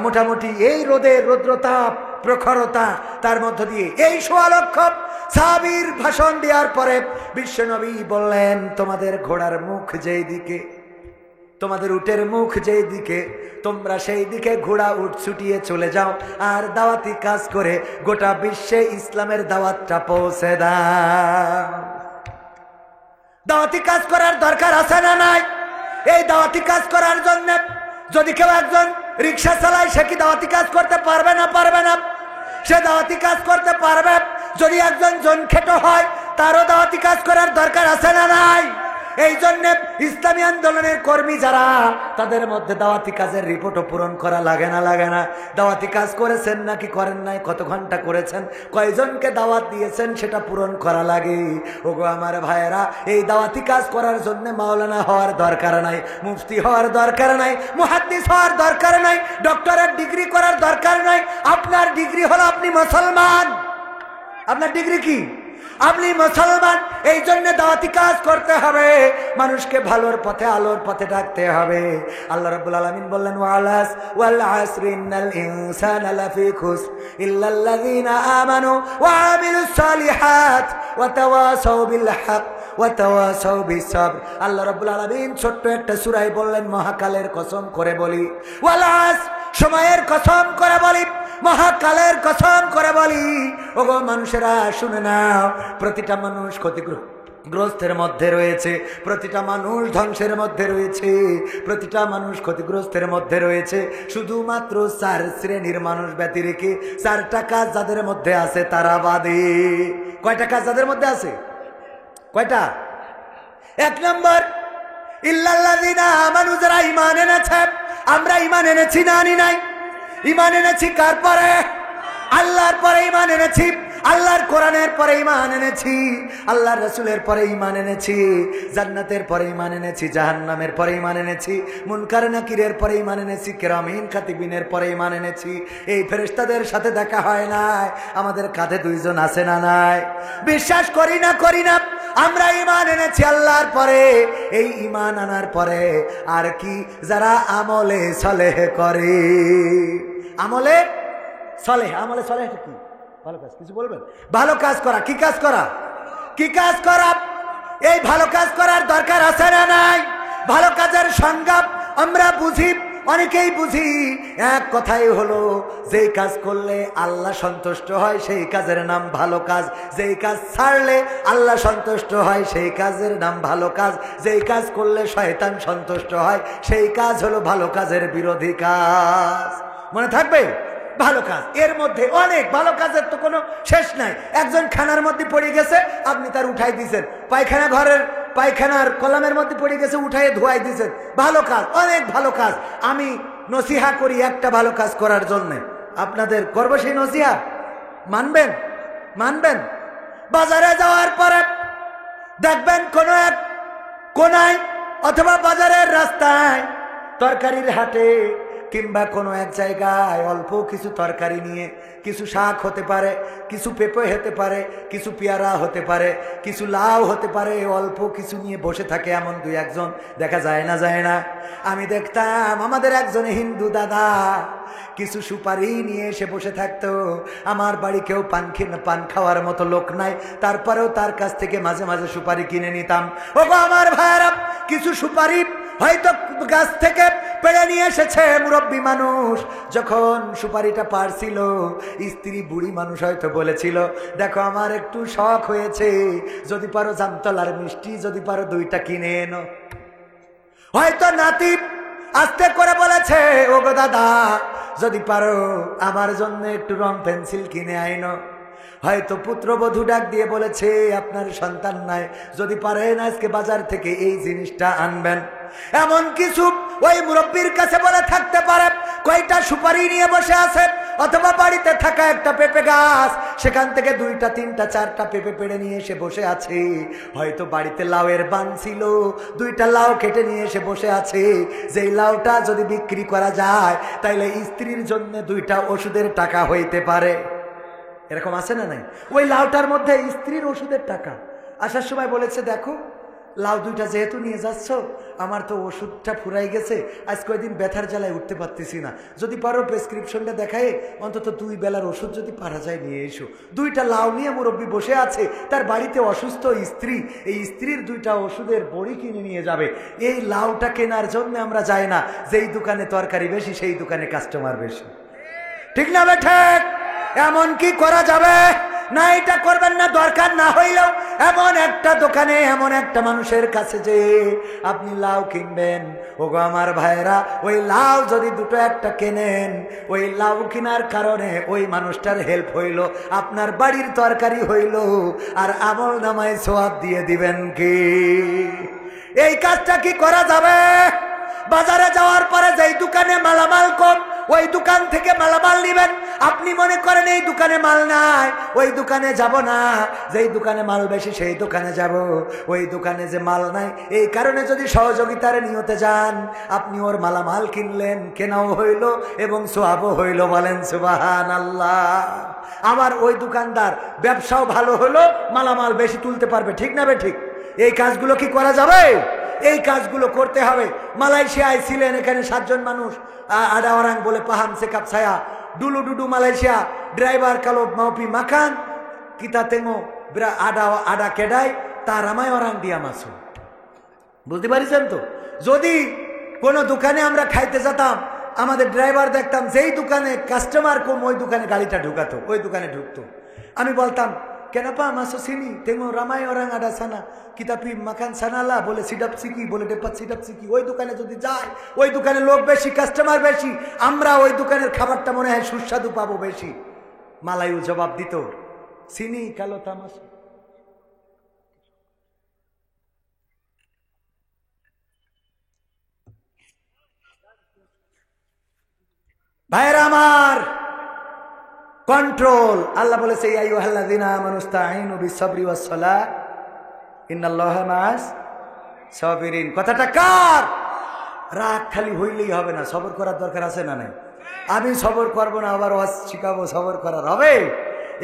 মোটামুটি এই রোদের রৌদ্রতাপ প্রখরতা, তার মধ্য দিয়ে এই ১৬ লক্ষ সাহাবীর ভাষণ দেওয়ার পরে বিশ্বনবী বললেন, তোমাদের ঘোড়ার মুখ যেই দিকে, তোমাদের উটের মুখ যেই দিকে তোমরা সেই দিকে ঘোড়া উট ছুটিয়ে চলে যাও আর দাওয়াতি কাজ করে গোটা বিশ্বে ইসলামের দাওয়াতটা পৌঁছে দাও। দাওয়াতি কাজ করার দরকার আছে না নাই? এই দাওয়াতি কাজ করার জন্য যদি কেউ একজন রিক্সা চালায় সে কি দাওয়াতি কাজ করতে পারবে না? পারবে না। সে দাওয়াতি কাজ করতে পারবে। যদি একজন জনখেটো হয় তারও দাওয়াতি কাজ করার দরকার আছে না নাই? এই জন্য ইসলামী আন্দোলনের কর্মী যারা তাদের মধ্যে দাওয়াতি কাজের রিপোর্টও পূরণ করা লাগে না? লাগে না? দাওয়াতি কাজ করেছেন নাকি করেন নাই? কত ঘন্টা করেছেন? কয়জনকে দাওয়াত দিয়েছেন? সেটা পূরণ করা লাগে। ওগো আমার ভাইয়েরা, এই দাওয়াতি কাজ করার জন্য মাওলানা হওয়ার দরকার নাই, মুফতি হওয়ার দরকার নাই, মুহাদ্দিস হওয়ার দরকার নাই, ডক্টরেট ডিগ্রি করার দরকার নাই। আপনার ডিগ্রি হলো আপনি মুসলমান। আপনার ডিগ্রি কি? আপনি মুসলমান। এই জন্য দাওয়াতি কাজ করতে হবে, মানুষকে ভালোর পথে আলোর পথে ডাকতে হবে। আল্লাহ রাব্বুল আলামিন বললেন ওয়াল আসরি ইন্নাল ইনসানা লাফি খুসর ইল্লাল্লাযীনা আমানু ওয়া আমিলুস সালিহাত ওয়া তাওয়াসাউ বিল হক ওয়া তাওয়াসাউ বিস সাবর। আল্লাহ রাব্বুল আলামিন ছোট্ট একটা সূরায় বললেন, মহাকালের কসম করে বলি, ওয়াল আসর, সময়ের কসম করে বলি, মহাকালের কসম করে বলি। ওগো মানুষেরা শুনে নাও, প্রতিটা মানুষ ক্ষতিগ্রস্তের মধ্যে রয়েছে, প্রতিটা মানুষ ধ্বংসের মধ্যে রয়েছে, প্রতিটা মানুষ ক্ষতিগ্রস্তের মধ্যে রয়েছে। শুধুমাত্র 4 শ্রেণীর মানুষ ব্যতি রেখে 4টা কাজ যাদের মধ্যে আছে তারা বাদে। কয়টা কাজ যাদের মধ্যে আছে? কয়টা? 1 নম্বর, ইল্লাল্লাযীনা আমানু, যারা ঈমান এনেছে। আমরা ঈমান এনেছি না আনি নাই? ঈমান এনেছি কার পরে? আল্লাহর পরে ঈমান এনেছি, আল্লাহর কোরআনের পরে ঈমান এনেছি, আল্লাহর রাসূলের পরে ঈমান এনেছি, জান্নাতের পরে ঈমান এনেছি, জাহান্নামের পরে ঈমান এনেছি, মুনকার নাকিরের পরে ঈমান এনেছি, কিরামিন কাতিবিনের পরে ঈমান এনেছি। এই ফেরেশতাদের সাথে দেখা হয় নাই, আমাদের কাঁধে 2 জন আছে না নাই? বিশ্বাস করি না আমরা ঈমান এনেছি আল্লাহর পরে। এই ঈমান আনার পরে আর কি? যারা আমলে সালেহ করে। আমলে সালেহ, আমলে সালেহ কি? ভালো কাজ। কিছু বলবেন? ভালো কাজ করা। কি কাজ করা? কি কাজ করা? এই ভালো কাজ করার দরকার আছে না নাই? ভালো কাজের সংজ্ঞা আমরা বুঝি, অনেকেই বুঝি। এক কথাই হলো, যেই কাজ করলে আল্লাহ সন্তুষ্ট হয় সেই কাজের নাম ভালো কাজ, যেই কাজ ছাড়লে আল্লাহ সন্তুষ্ট হয় সেই কাজের নাম ভালো কাজ, যেই কাজ করলে শয়তান সন্তুষ্ট হয় সেই কাজ হলো ভালো কাজের বিরোধী কাজ। মনে থাকবে? ভালো কাজ, এর মধ্যে অনেক ভালো কাজের তো কোনো শেষ নাই। একজন খানার মধ্যে পড়ে গেছে, আপনি তার উঠাই দিয়েছেন। পায়খানা ঘরের পায়খানার কলামের মধ্যে পড়ে গেছে, উঠাইয়ে ধোয়াই দিয়েছেন। ভালো কাজ, অনেক ভালো কাজ। আমি নসিহা করি একটা ভালো কাজ করার জন্য, আপনাদের করবো সেই নসিহা। মানবেন? মানবেন? বাজারে যাওয়ার পরে দেখবেন কোনো এক কোনায় অথবা বাজারের রাস্তায়, তরকারির হাটে কিংবা কোনো এক জায়গায় অল্প কিছু তরকারি নিয়ে, কিছু শাক হতে পারে, কিছু পেঁপে হতে পারে, কিছু পেয়ারা হতে পারে, কিছু লাউ হতে পারে, অল্প কিছু নিয়ে বসে থাকে এমন 2-1 জন দেখা যায় না? যায় না? আমি দেখতাম আমাদের একজন হিন্দু দাদা কিছু সুপারি নিয়ে এসে বসে থাকতো। আমার বাড়ি কেউ পান খাওয়ার মতো লোক নাই, তারপরেও তার কাছ থেকে মাঝে মাঝে সুপারি কিনে নিতাম। ওগো আমার ভাইয়েরা, কিছু সুপারি হয়তো গাছ থেকে পেড়ে নিয়ে এসেছে মুরব্বী মানুষ। যখন সুপারিটা পারছিল, স্ত্রী বুড়ি মানুষ হয়তো বলেছিল, দেখো আমার একটু শখ হয়েছে, যদি পারো জামতলার মিষ্টি, যদি পারো 2টা কিনে এনো। হয়তো নাতি আস্তে করে বলেছে, ওগো দাদা যদি পারো আমার জন্য একটু রং পেন্সিল কিনে আইনো। হয়তো পুত্রবধূ ডাক দিয়ে বলেছে, আপনার সন্তান নাই, যদি পারেন আজকে বাজার থেকে এই জিনিসটা আনবেন। এমন কিছু ওই মুরব্বীর কাছে বলে থাকতে পারে। কয়টা সুপারি নিয়ে বসে আছে, অথবা বাড়িতে থাকা একটা পেঁপে গাছ, সেখান থেকে 2টা 3টা 4টা পেঁপে পেড়ে নিয়ে এসে বসে আছে। হয়তো বাড়িতে লাউয়ের বান ছিল, 2টা লাউ কেটে নিয়ে এসে বসে আছে। যেই লাউটা যদি বিক্রি করা যায় তাইলে স্ত্রীর জন্য 2টা ওষুধের টাকা হইতে পারে। এরকম আছে না নাই? ওই লাউটার মধ্যে স্ত্রীর ওষুধের টাকা। আসার সময় বলেছে, দেখো লাউ দুইটা যেহেতু নিয়ে যাচ্ছ, আমার তো ওষুধটা ফুরাই গেছে, আজ কয়েকদিন ব্যথার জ্বালায় উঠতে পারতেছি না, যদি পারো প্রেসক্রিপশনটা দেখায় অন্তত 2 বেলার ওষুধ যদি পারা যায় নিয়ে এসো। 2টা লাউ নিয়ে মুরব্বী বসে আছে, তার বাড়িতে অসুস্থ স্ত্রী, এই স্ত্রীর 2টা ওষুধের বড়ি কিনে নিয়ে যাবে। এই লাউটা কেনার জন্য আমরা যাই না, যেই দোকানে তরকারি বেশি সেই দোকানে কাস্টমার বেশি, ঠিক না ঠিক? এমন কি করা যাবে না? এটা করবেন না, দরকার না হইলেও এমন একটা দোকানে এমন একটা মানুষের কাছে যে আপনি লাউ কিনবেন, ওগো আমার ভাইরা, ওই লাউ যদি 2টো একটা কেনেন, ওই লাউ কেনার কারণে ওই মানুষটার হেল্প হইল, আপনার বাড়ির তরকারি হইল, আর আমল নামায় সওয়াব দিয়ে দিবেন কি? এই কাজটা কি করা যাবে? বাজারে যাওয়ার পরে যেই দোকানে মালামাল কম ওই দোকান থেকে মালামাল নিবেন। আপনি মনে করেন এই দোকানে মাল নাই, ওই দোকানে যাব না, যেই দোকানে মাল বেশি সেই দোকানে যাব। ওই দোকানে যে মাল নাই এই কারণে যদি সহযোগিতার নিয়তে যান, আপনি ওর মালামাল কিনলেন, কেনাও হইল এবং সওয়াবও হইল। বলেন সুবহানাল্লাহ। আবার ওই দোকানদার ব্যবসাও ভালো হলো, মালামাল বেশি তুলতে পারবে, ঠিক না ঠিক? এই কাজগুলো কি করা যাবে? এই কাজগুলো করতে হবে। মালয়েশিয়ায় ছিলেন, এখানে 7 জন মানুষ, আডা ওরাং বলে পাহান সে কাপ ছায়া ডুলু ডুডু মালয়েশিয়া, ড্রাইভার কালো মাউপি মাখান কিতা তেমো আডা আডা কেডাই তার আমায় ওরাং দিয়া মাসু। বুঝতে পারিছেন তো? যদি কোনো দোকানে আমরা খাইতে যেতাম, আমাদের ড্রাইভার দেখতাম যেই দোকানে কাস্টমার কম ওই দোকানে গাড়িটা ঢুকাতো, ওই দোকানে ঢুকতো। আমি বলতাম, কেনাপা মাসো চিনি তেমো রামাই ওরাং আডা সানা কিতাপি মাখান সানালা, বলে সিডাপ সিকি, বলে ডেপা সিডাপ সিকি। ওই দোকানে যদি যায়, ওই দোকানে লোক বেশি, কাস্টমার বেশি, আমরা ওই দোকানের খাবারটা মনে হয় সুস্বাদু পাবো বেশি। মালায়ু জবাব দিত, চিনি কালো তামাশা। ভাইরা আমার, কন্ট্রোল। আল্লাহ বলেছে, ইয়া আইয়ুহাল্লাযীনা আমানু ইসতাঈনু বিস-সাবরি ওয়াস-সালাহ ইন্নাল্লাহা মা'আস সাবিরিন। কথাটা কার? রাগ খালি হইলেই হবে না, সবর করার দরকার আছে না নাই? আমি সবর করব না, আবার ওয়াজ শিখাবো, সবর করার হবে।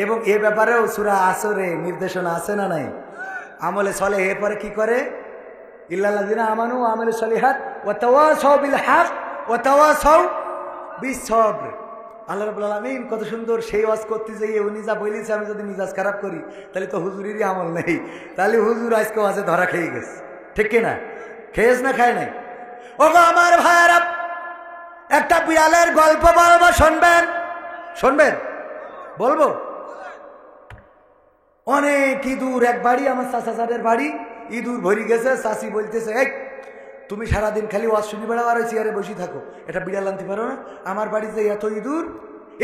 এবং এ ব্যাপারেও সূরা আসরে নির্দেশনা আছে না নাই? আমলে সলেহ এরপরে কি করে? ইল্লাল্লাযীনা আমানু ওয়া আমিলুস সলিহাত ওয়া তাওয়াসাউ বিল হক ওয়া তাওয়াসাউ বিস সবর। আল্লাহ রাব্বুল আলামিন কত সুন্দর সেই ওয়াজ করতে যাইয়ে উনি যা বলেছে, আমি যদি মিজাজ খারাপ করি তাহলে তো হুজুরেরই আমল নেই, তাহলে হুজুর আজকে ওয়াজে ধরা খেয়ে গেছে, ঠিক কিনা? খেয়েছ না খায় নাই? ওগো আমার ভাইয়েরা, একটা বিড়ালের গল্প বলবো, শুনবেন? শুনবেন? বলবো। অনেক ইঁদুর এক বাড়ি, আমার চাচাদের বাড়ি, ইঁদুর ভরি গেছে। চাচি বলতেছে, এই তুমি সারাদিন খালি ওয়াজ শুনি বেড়াও আর ওই চেয়ারে বসে থাকো, এটা বিড়াল আনতে পারো না? আমার বাড়িতে এত ইঁদুর,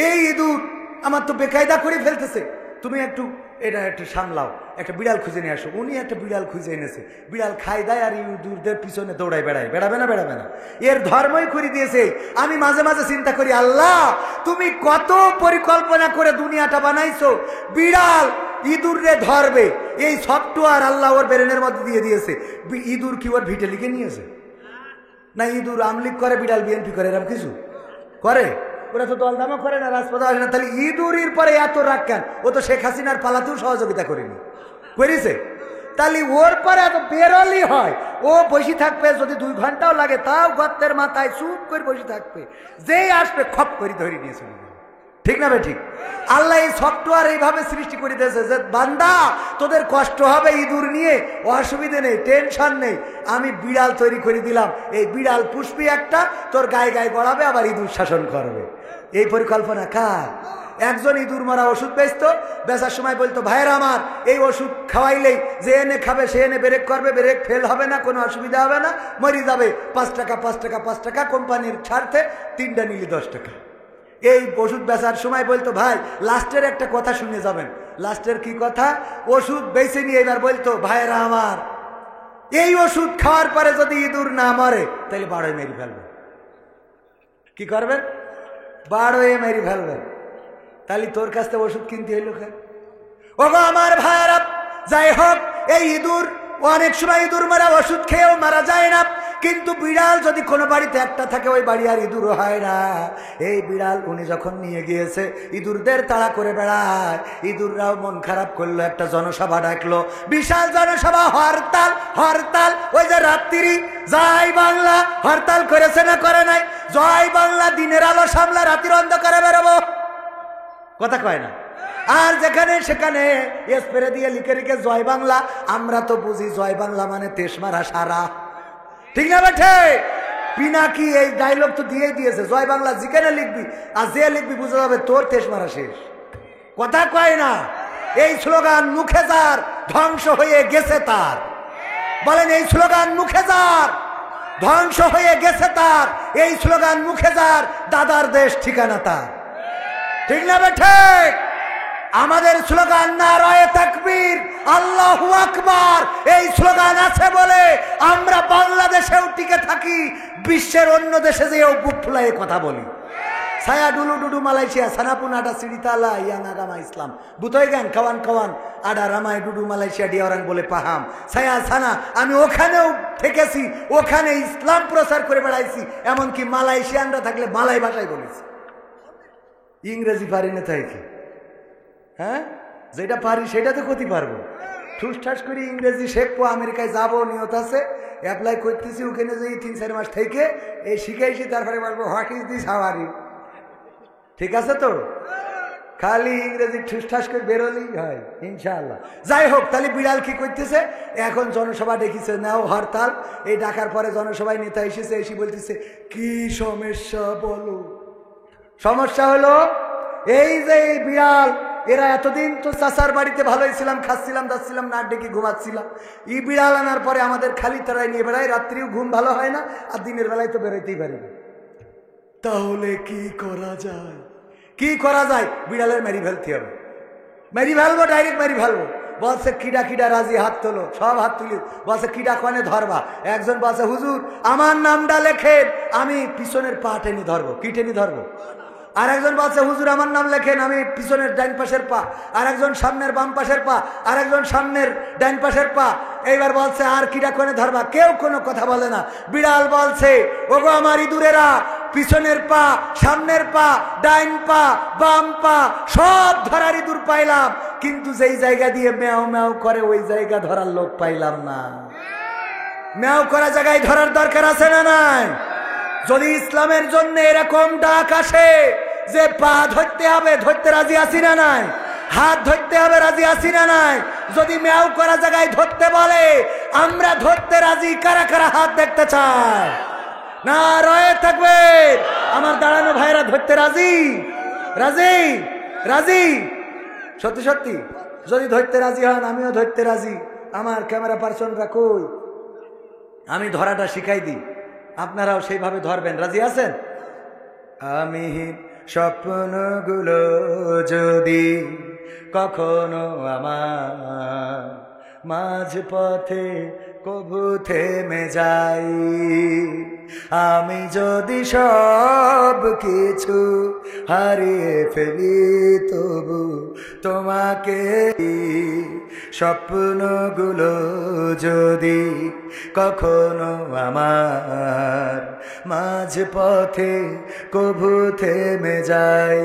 এই ইঁদুর আমার তো বেকায়দা করে ফেলতেছে, তুমি একটু এটা একটু সামলাও, একটা বিড়াল খুঁজে নিয়ে আসো। উনি একটা বিড়াল খুঁজে এনেছে, বিড়াল খাই দেয় আর ইঁদুরদের পিছনে দৌড়ায় বেড়ায়। বেড়াবে না? বেড়াবে না। এর ধর্মই করে দিয়েছে। আমি মাঝে মাঝে চিন্তা করি, আল্লাহ তুমি কত পরিকল্পনা করে দুনিয়াটা বানাইছো, বিড়াল ইঁদুরে ধরবে এই সফটওয়্যার আল্লাহ ওর ব্রেনের মধ্যে দিয়ে দিয়েছে। ইঁদুর কি ওর ভিটে লিখে নিয়েছে? না ইঁদুর আমলিগ করে, বিড়াল বিএনপি করে, এরকম কিছু করে? ওরা তো দলদামও করে না, রাজপথে আসে না, তাহলে ইঁদুরের পরে এত রাগ কেন? ও তো শেখ হাসিনার পালাতেও সহযোগিতা করেনি, করেছে? তাহলে ওর পরে এত বেরোলি হয়, ও বসে থাকবে, যদি 2 ঘন্টাও লাগে তাও গর্তের মাথায় চুপ করে বসে থাকবে, যেই আসবে খপ করে ধরে নিয়ে চলে যাবে, ঠিক না? ঠিক। আল্লাহ এই সফটওয়্যার এইভাবে সৃষ্টি করে দিয়েছে যে বান্দা তোদের কষ্ট হবে ইঁদুর নিয়ে, অসুবিধে নেই, টেনশন নেই, আমি বিড়াল তৈরি করে দিলাম, এই বিড়াল পুষবি একটা, তোর গায়ে গায়ে গড়াবে, আবার ইঁদুর শাসন করবে। এই পরিকল্পনা কার? একজন ইঁদুর মারা ওষুধ বেচতো, বেচার সময় বলতো, ভাইয়েরা আমার এই ওষুধ খাওয়াইলেই যে এনে খাবে সে এনে ব্রেক করবে, ব্রেক ফেল হবে না, কোনো অসুবিধা হবে না, মরি যাবে, 5 টাকা 5 টাকা 5 টাকা কোম্পানির ছাড়তে, 3টা নিলি 10 টাকা। এই ওষুধ বেচার সময় বলতো, ভাই লাস্টের একটা কথা শুনে যাবেন। লাস্টের কি কথা? ওষুধ বেছে নিয়ে এবার বলতো, ভাইয়েরা আমার এই ওষুধ খাওয়ার পরে যদি ইঁদুর না মরে তাহলে 12 মেরে ফেলবেন। কি করবেন? 12 মেরে ফেলবেন। তাহলে তোর কাছ থেকে ওষুধ কিনতে হইলো কেন? ওগো আমার ভাইয়েরা, যাই হোক, এই ইঁদুর অনেক সময় ইঁদুর মারা ওষুধ খেয়েও মারা যায় না, কিন্তু বিড়াল যদি কোনো বাড়িতে একটা থাকে ওই বাড়ি আর ইঁদুর হয় না। এই বিড়াল উনি যখন নিয়ে গিয়েছে ইঁদুরদের তাড়া করে বেড়ায়, ইঁদুররাও মন খারাপ করলো, একটা জনসভা ডাকলো, বিশাল জনসভা, হরতাল হরতাল। ওই যে রাত্রি জয় বাংলা হরতাল করেছে না করে নাই? জয় বাংলা দিনের আলো সামলা রাতের অন্ধকারে বেরোবো, কথা কয় না। আর যেখানে সেখানে স্প্রে দিয়ে লিখে লিখে জয় বাংলা। আমরা তো বুঝি জয় বাংলা মানে তেশমারা সারা, ঠিক না বেঠে? পিনাকি এই ডায়লগ তো দিয়েই দিয়েছে, জয় বাংলা যেখানে লিখবি আর যে লিখবি বুঝে যাবে তোর তেশমারা শেষ, কথা কয় না। এই স্লোগান মুখে যার ধ্বংস হয়ে গেছে তার, বলেন এই স্লোগান মুখে যার ধ্বংস হয়ে গেছে তার, এই স্লোগান মুখে যার দাদার দেশ ঠিকানা তার, ঠিক না বেঠে? আমাদের স্লোগান নারায়ে তাকবীর আল্লাহু আকবার, এই স্লোগান আছে বলে আমরা বাংলাদেশেও টিকে থাকি, বিশ্বের অন্য দেশে যেও বুক ফুলাইয়ে কথা বলি। saya dulu Malaysia sana pun ada cerita lah yang agama Islam, butoy kan kawan-kawan, ada ramai dulu Malaysia dia orang boleh paham, saya sana আমি ওখানেও থেকেছি, ওখানে ইসলাম প্রচার করে বেড়াইছি, এমনকি মালয়েশিয়ানরা থাকলে মালয় ভাষায় বলেছি, ইংরেজি পারি না তাই কি? হ্যাঁ, যেটা পারি সেটাতে ক্ষতি পারবো, ঠুসঠাস করে ইংরেজি শেখবো, আমেরিকায় যাবো নিয়ত আছে, অ্যাপ্লাই করতেছি, ওখানে যাই 3-4 মাস থেকে এই শিখাইছি, তারপরে বলবো what is this, how are you, ঠিক আছে তো? খালি ইংরেজি ঠুসঠাস করে বেরোলেই হয় ইনশাআল্লাহ। যাই হোক, তাহলে বিড়াল কি করতেছে? এখন জনসভা ডেকেছে, নাও হরতাল। এই ডাকার পরে জনসভায় নেতা এসেছে, এসে বলতেছে কি সমস্যা বলো। সমস্যা হলো এই যে এই বিড়াল, এরা এতদিন তো চাচার বাড়িতে ভালোই ছিলাম, খাচ্ছিলাম যাচ্ছিলাম, না ডেকে ঘুমাচ্ছিলাম, এই বিড়াল আনার পরে আমাদের খালি তারাই নিয়ে বেড়ায়, রাত্রিও ঘুম ভালো হয় না, আর দিনের বেলায় তো বেরোতেই পারি না। তাহলে কি করা যায়? কি করা যায়? বিড়ালের মেরি ফেলতে হবে, মেরি ফেলবো, ডাইরেক্ট মেরি ফেলবো। বলছে কিডা কিডা রাজি, হাত তোলো, সব হাত তুলি। বলছে কিডা কনে ধরবা? একজন বলছে হুজুর আমার নামটা লেখেন, আমি পিছনের পা টেনে ধরবো। কি টেনে ধরবো? আর একজন বলছে হুজুর আমার নাম লেখেন, আমি পিছনের ডাইন পাশের পা। আর একজন সামনের বাম পাশের পা, আর একজন সামনের ডাইন পাশের পা। এইবার বলছে আর কিডা কোনে ধরবা? কেউ কোনো কথা বলে না। বিড়াল বলছে ওগো আমার ইঁদুরেরা, পিছনের পা, সামনের পা, ডাইন পা, বাম পা সব ধরার ইঁদুর পাইলাম, কিন্তু যেই জায়গা দিয়ে ম্যাও ম্যাও করে ওই জায়গা ধরার লোক পাইলাম না। ম্যাও করা জায়গায় ধরার দরকার আছে না নাই? যদি ইসলামের জন্য এরকম ডাক আসে যে পা ধরতে হবে, ধরতে রাজি আছি না নাই? হাত ধরতে হবে, রাজি আছি না নাই? যদি ম্যাও করা জায়গায় ধরতে বলে, আমরা ধরতে রাজি। কারা কারা হাত দেখতে চায়? না রয়ে থাকবে। আমার দাঁড়ানো ভাইরা ধরতে রাজি? রাজি? রাজি? সত্যি সত্যি যদি ধরতে রাজি হন, আমিও ধরতে রাজি। আমার ক্যামেরা পার্সনরা কই? আমি ধরাটা শিখাই দিই, আপনারাও সেইভাবে ধরবেন। রাজি আছেন? আমি স্বপ্নগুলো যদি কখনো আমার মাঝ পথে কবু থেমে যাই, আমি যদি সব কিছু হারিয়ে ফেলি, তবু তোমাকে স্বপ্নগুলো যদি কখনো আমার মাঝ পথে কবু থেমে যাই,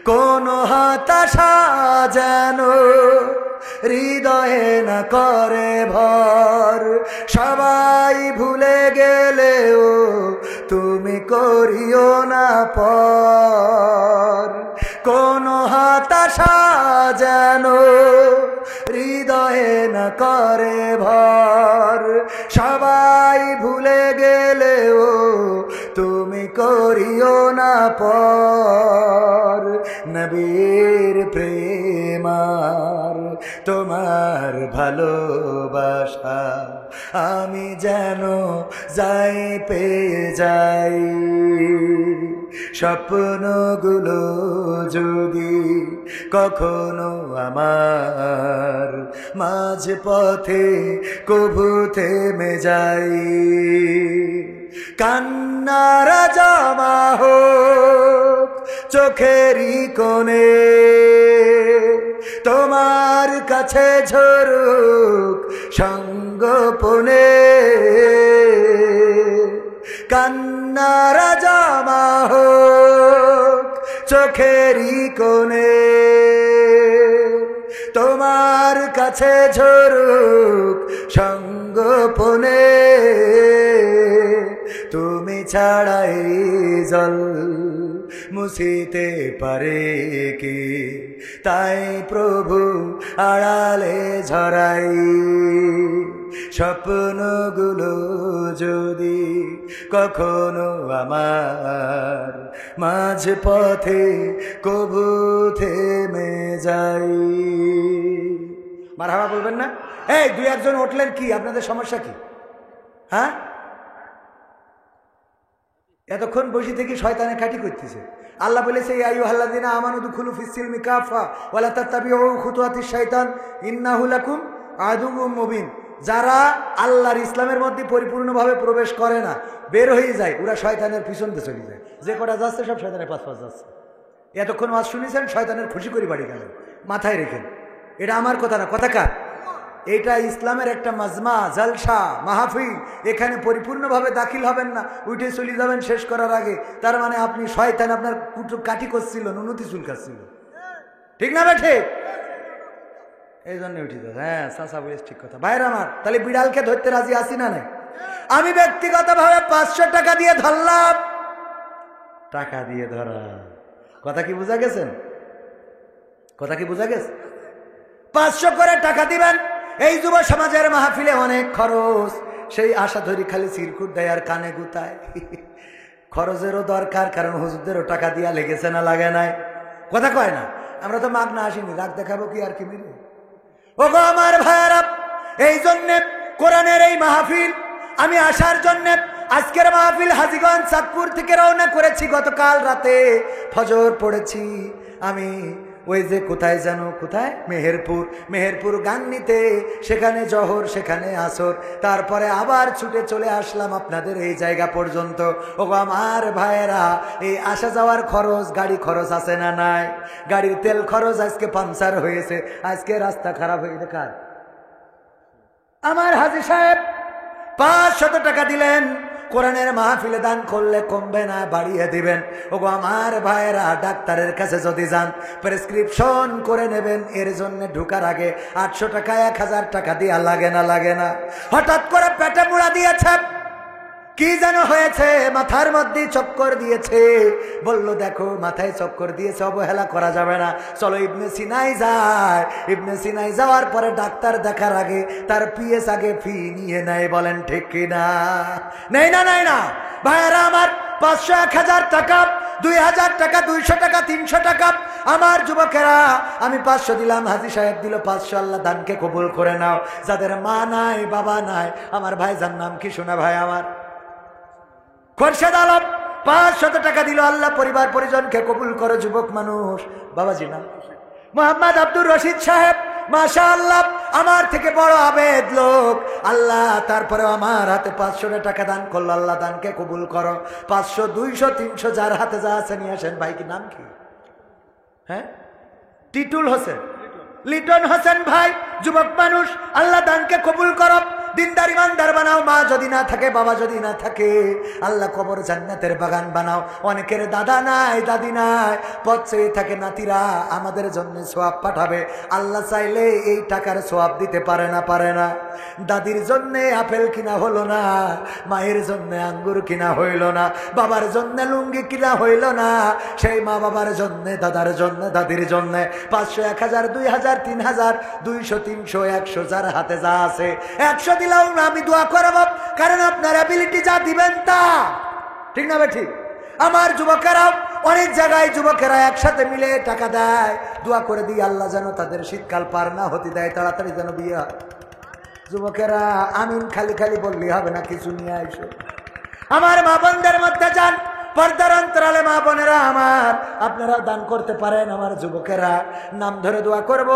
কোন হতাশা যেন হৃদয়ে না করে ভর, সবাই ভুলে গেলেও তুমি করিও না পর, কোন হতাশা যেন হৃদয়ে না করে ভর, সবাই ভুলে গেলেও তুমি করিও না পর, নবীর প্রেমার তোমার ভালোবাসা আমি যেন যাই পেয়ে যাই, স্বপ্নগুলো যদি কখনো আমার মাঝ পথে কবু থেমে যাই, কান্নারা জমা হোক চোখেরই কোণে, তোমার কাছে ঝরুক সঙ্গোপনে কান্নারা জমা হোক চোখেরই কোণে, তোমার কাছে ঝরুক সঙ্গোপনে, তুমি ছাড়াই জল মুছিতে পারে কি, তাই প্রভু আড়ালে ঝরাই স্বপ্নগুলো যদি কখনো আমার মাঝ পথে কবু থেমে যাই। মারহাবা বলবেন না? এই দুই একজন উঠলেন, কি আপনাদের সমস্যা কি? হ্যাঁ, এতক্ষণ বসে থেকে শয়তানে কাটি করতেছে। আল্লাহ বলেছে ইয়া আইয়ুহাল্লাযীনা আমানু দুখুলু ফিস সিলমি কাফা ওয়া লা তাত্তাবিউ খুতুওয়াতিশ শাইতান ইন্নাহু লাকুম আদুউম মুবিন। যারা আল্লাহর ইসলামের মধ্যে পরিপূর্ণভাবে প্রবেশ করে না, বের হয়ে যায়, ওরা শয়তানের পিছন দিয়ে চলে যায়। যে কটা যাচ্ছে সব শয়তানের পাশ পাশ যাচ্ছে। এতক্ষণ ওয়াজ শুনেছেন, শয়তানের খুশি করে বাড়ি গেলেন। মাথায় রেখেন, এটা আমার কথা না, কথা কার? এটা ইসলামের একটা মাজমা, জলসা, মাহফিল। এখানে পরিপূর্ণভাবে দাখিল হবেন না, উঠে চলে যাবেন শেষ করার আগে। তার মানে আপনি শয়তান আপনার কুটু কাটি করছিল, নুনতি চুলকাচ্ছিল, ঠিক না বেঠে? এই জন্য উঠে যাবে। হ্যাঁ, চাচা বলেছে ঠিক কথা। ভাইয়ের আমার, তাহলে বিড়ালকে ধরতে রাজি আছি না নাই? আমি ব্যক্তিগতভাবে 500 টাকা দিয়ে ধরলাম। টাকা দিয়ে ধরা, কথা কি বোঝা গেছেন? কথা কি বোঝা গেছে? 500 করে টাকা দিবেন। এই যুব সমাজের মাহফিলে অনেক খরচ, সেই আশা ধরি খালি চিরকুট দেয় আর কানে গুতায়। খরচেরও দরকার, কারণ হুজুরদেরও টাকা দিয়া লেগেছে না লাগে নাই? কথা কয় না? আমরা তো মাগনা আসিনি, রাগ দেখাবো কি আর কি মিলে? ও গো আমার ভাইয়েরা, এই জন্যে কোরআনের এই মাহফিল আমি আসার জন্যে আজকের মাহফিল হাজীগঞ্জ চাঁদপুর থেকে রওনা করেছি। গতকাল রাতে ফজর পড়েছি আমি ওই যে কোথায় জানো, কোথায়, মেহেরপুর গান নিতে। সেখানে জহর, সেখানে আসর, তারপরে আবার ছুটে চলে আসলাম আপনাদের এই জায়গা পর্যন্ত। ও আমার ভাইয়েরা, এই আসা যাওয়ার খরচ, গাড়ি খরচ আছে না নাই? গাড়ির তেল খরচ, আজকে পাংচার হয়েছে, আজকে রাস্তা খারাপ হয়ে কার? আমার হাজী সাহেব 500 টাকা দিলেন। কোরআনের মাহফিলে দান করলে কমবে না, বাড়িয়ে দিবেন। ওগো আমার ভাইয়েরা, ডাক্তারের কাছে যদি যান, প্রেসক্রিপশন করে নেবেন। এর জন্য ঢুকার আগে 800 টাকা 1000 টাকা দিয়া লাগে না? লাগে না? হঠাৎ করে পেটে মুড়া দিয়েছে, কি যেন হয়েছে, মাথার মধ্যে চক্কর দিয়েছে। বলল দেখো মাথায় চক্কর দিয়েছে, অবহেলা করা যাবে না, চলো ইবনে সিনাই যায়। ইবনে সিনাই যাওয়ার পরে ডাক্তার দেখার আগে তার পিএস আগে ফি নিয়ে নেয়। বলেন ঠিক কিনা? নেই না? নেই না? ভাইয়েরা আমার, 500, 1000 টাকা, 2000 টাকা, 200 টাকা, 300 টাকা। আমার যুবকেরা, আমি 500 দিলাম, হাজী সাহেব দিল 500। আল্লাহ দানকে কবুল করে নাও। যাদের মা নাই, বাবা নাই, আমার ভাইজান নাম কি শোনা ভাই আমার? খোরশেদ আলম 500 টাকা দিল। আল্লাহ পরিবার পরিজনকে কবুল করো। যুবক মানুষ, বাবাজি নাম মোহাম্মদ আব্দুর রশিদ সাহেব, মাশাআল্লাহ, আমার থেকে বড় আবেদ লোক। আল্লাহ তারপরে আমার হাতে 500 টাকা দান করলো। আল্লাহ দানকে কবুল করো। 500, 200, 300, যার হাতে যা আছে নিয়ে আসেন। ভাই কি নাম কি? হ্যাঁ, টিটুল হোসেন, লিটন হোসেন ভাই, যুবক মানুষ। আল্লাহ দানকে কবুল করো। দিনদার ইমানদার বানাও। মা যদি না থাকে, বাবা যদি না থাকে, আল্লাহ কবর জান্নাতের বাগান বানাও। অনেকের দাদা নাই, দাদি নাই, পথ চেয়ে থাকে নাতিরা আমাদের জন্য সোয়াব পাঠাবে। আল্লাহ চাইলে এই টাকার সোয়াব দিতে পারে না? পারে না? দাদির জন্য আপেল কিনা হলো না, মায়ের জন্য আঙ্গুর কিনা হইল না, বাবার জন্য লুঙ্গি কিনা হইল না, সেই মা বাবার জন্য, দাদার জন্য, দাদির জন্য 500, 1000, 2000, 3000, 200, 300, 100, যার হাতে যা আছে 100 দিলাম। আমি দোয়া করব, কারণ আপনার অ্যাবিলিটি যা দিবেন তা, ঠিক না ভাই? ঠিক। আমার যুবকেরা, অনেক জায়গায় যুবকেরা একসাথে মিলে টাকা দেয়। দোয়া করে দিই আল্লাহ যেন তাদের শীতকাল পার না হতে দেয়, তাড়াতাড়ি যেন বিয়ে হয়। যুবকেরা আমিন খালি খালি বললে হবে না, কিছু নিয়ে আইসো। আমার মা বোনদের মধ্যে যান, পর্দার অন্তরালে মা বোনেরা আমার, আপনারা দান করতে পারেন। আমার যুবকেরা, নাম ধরে দোয়া করব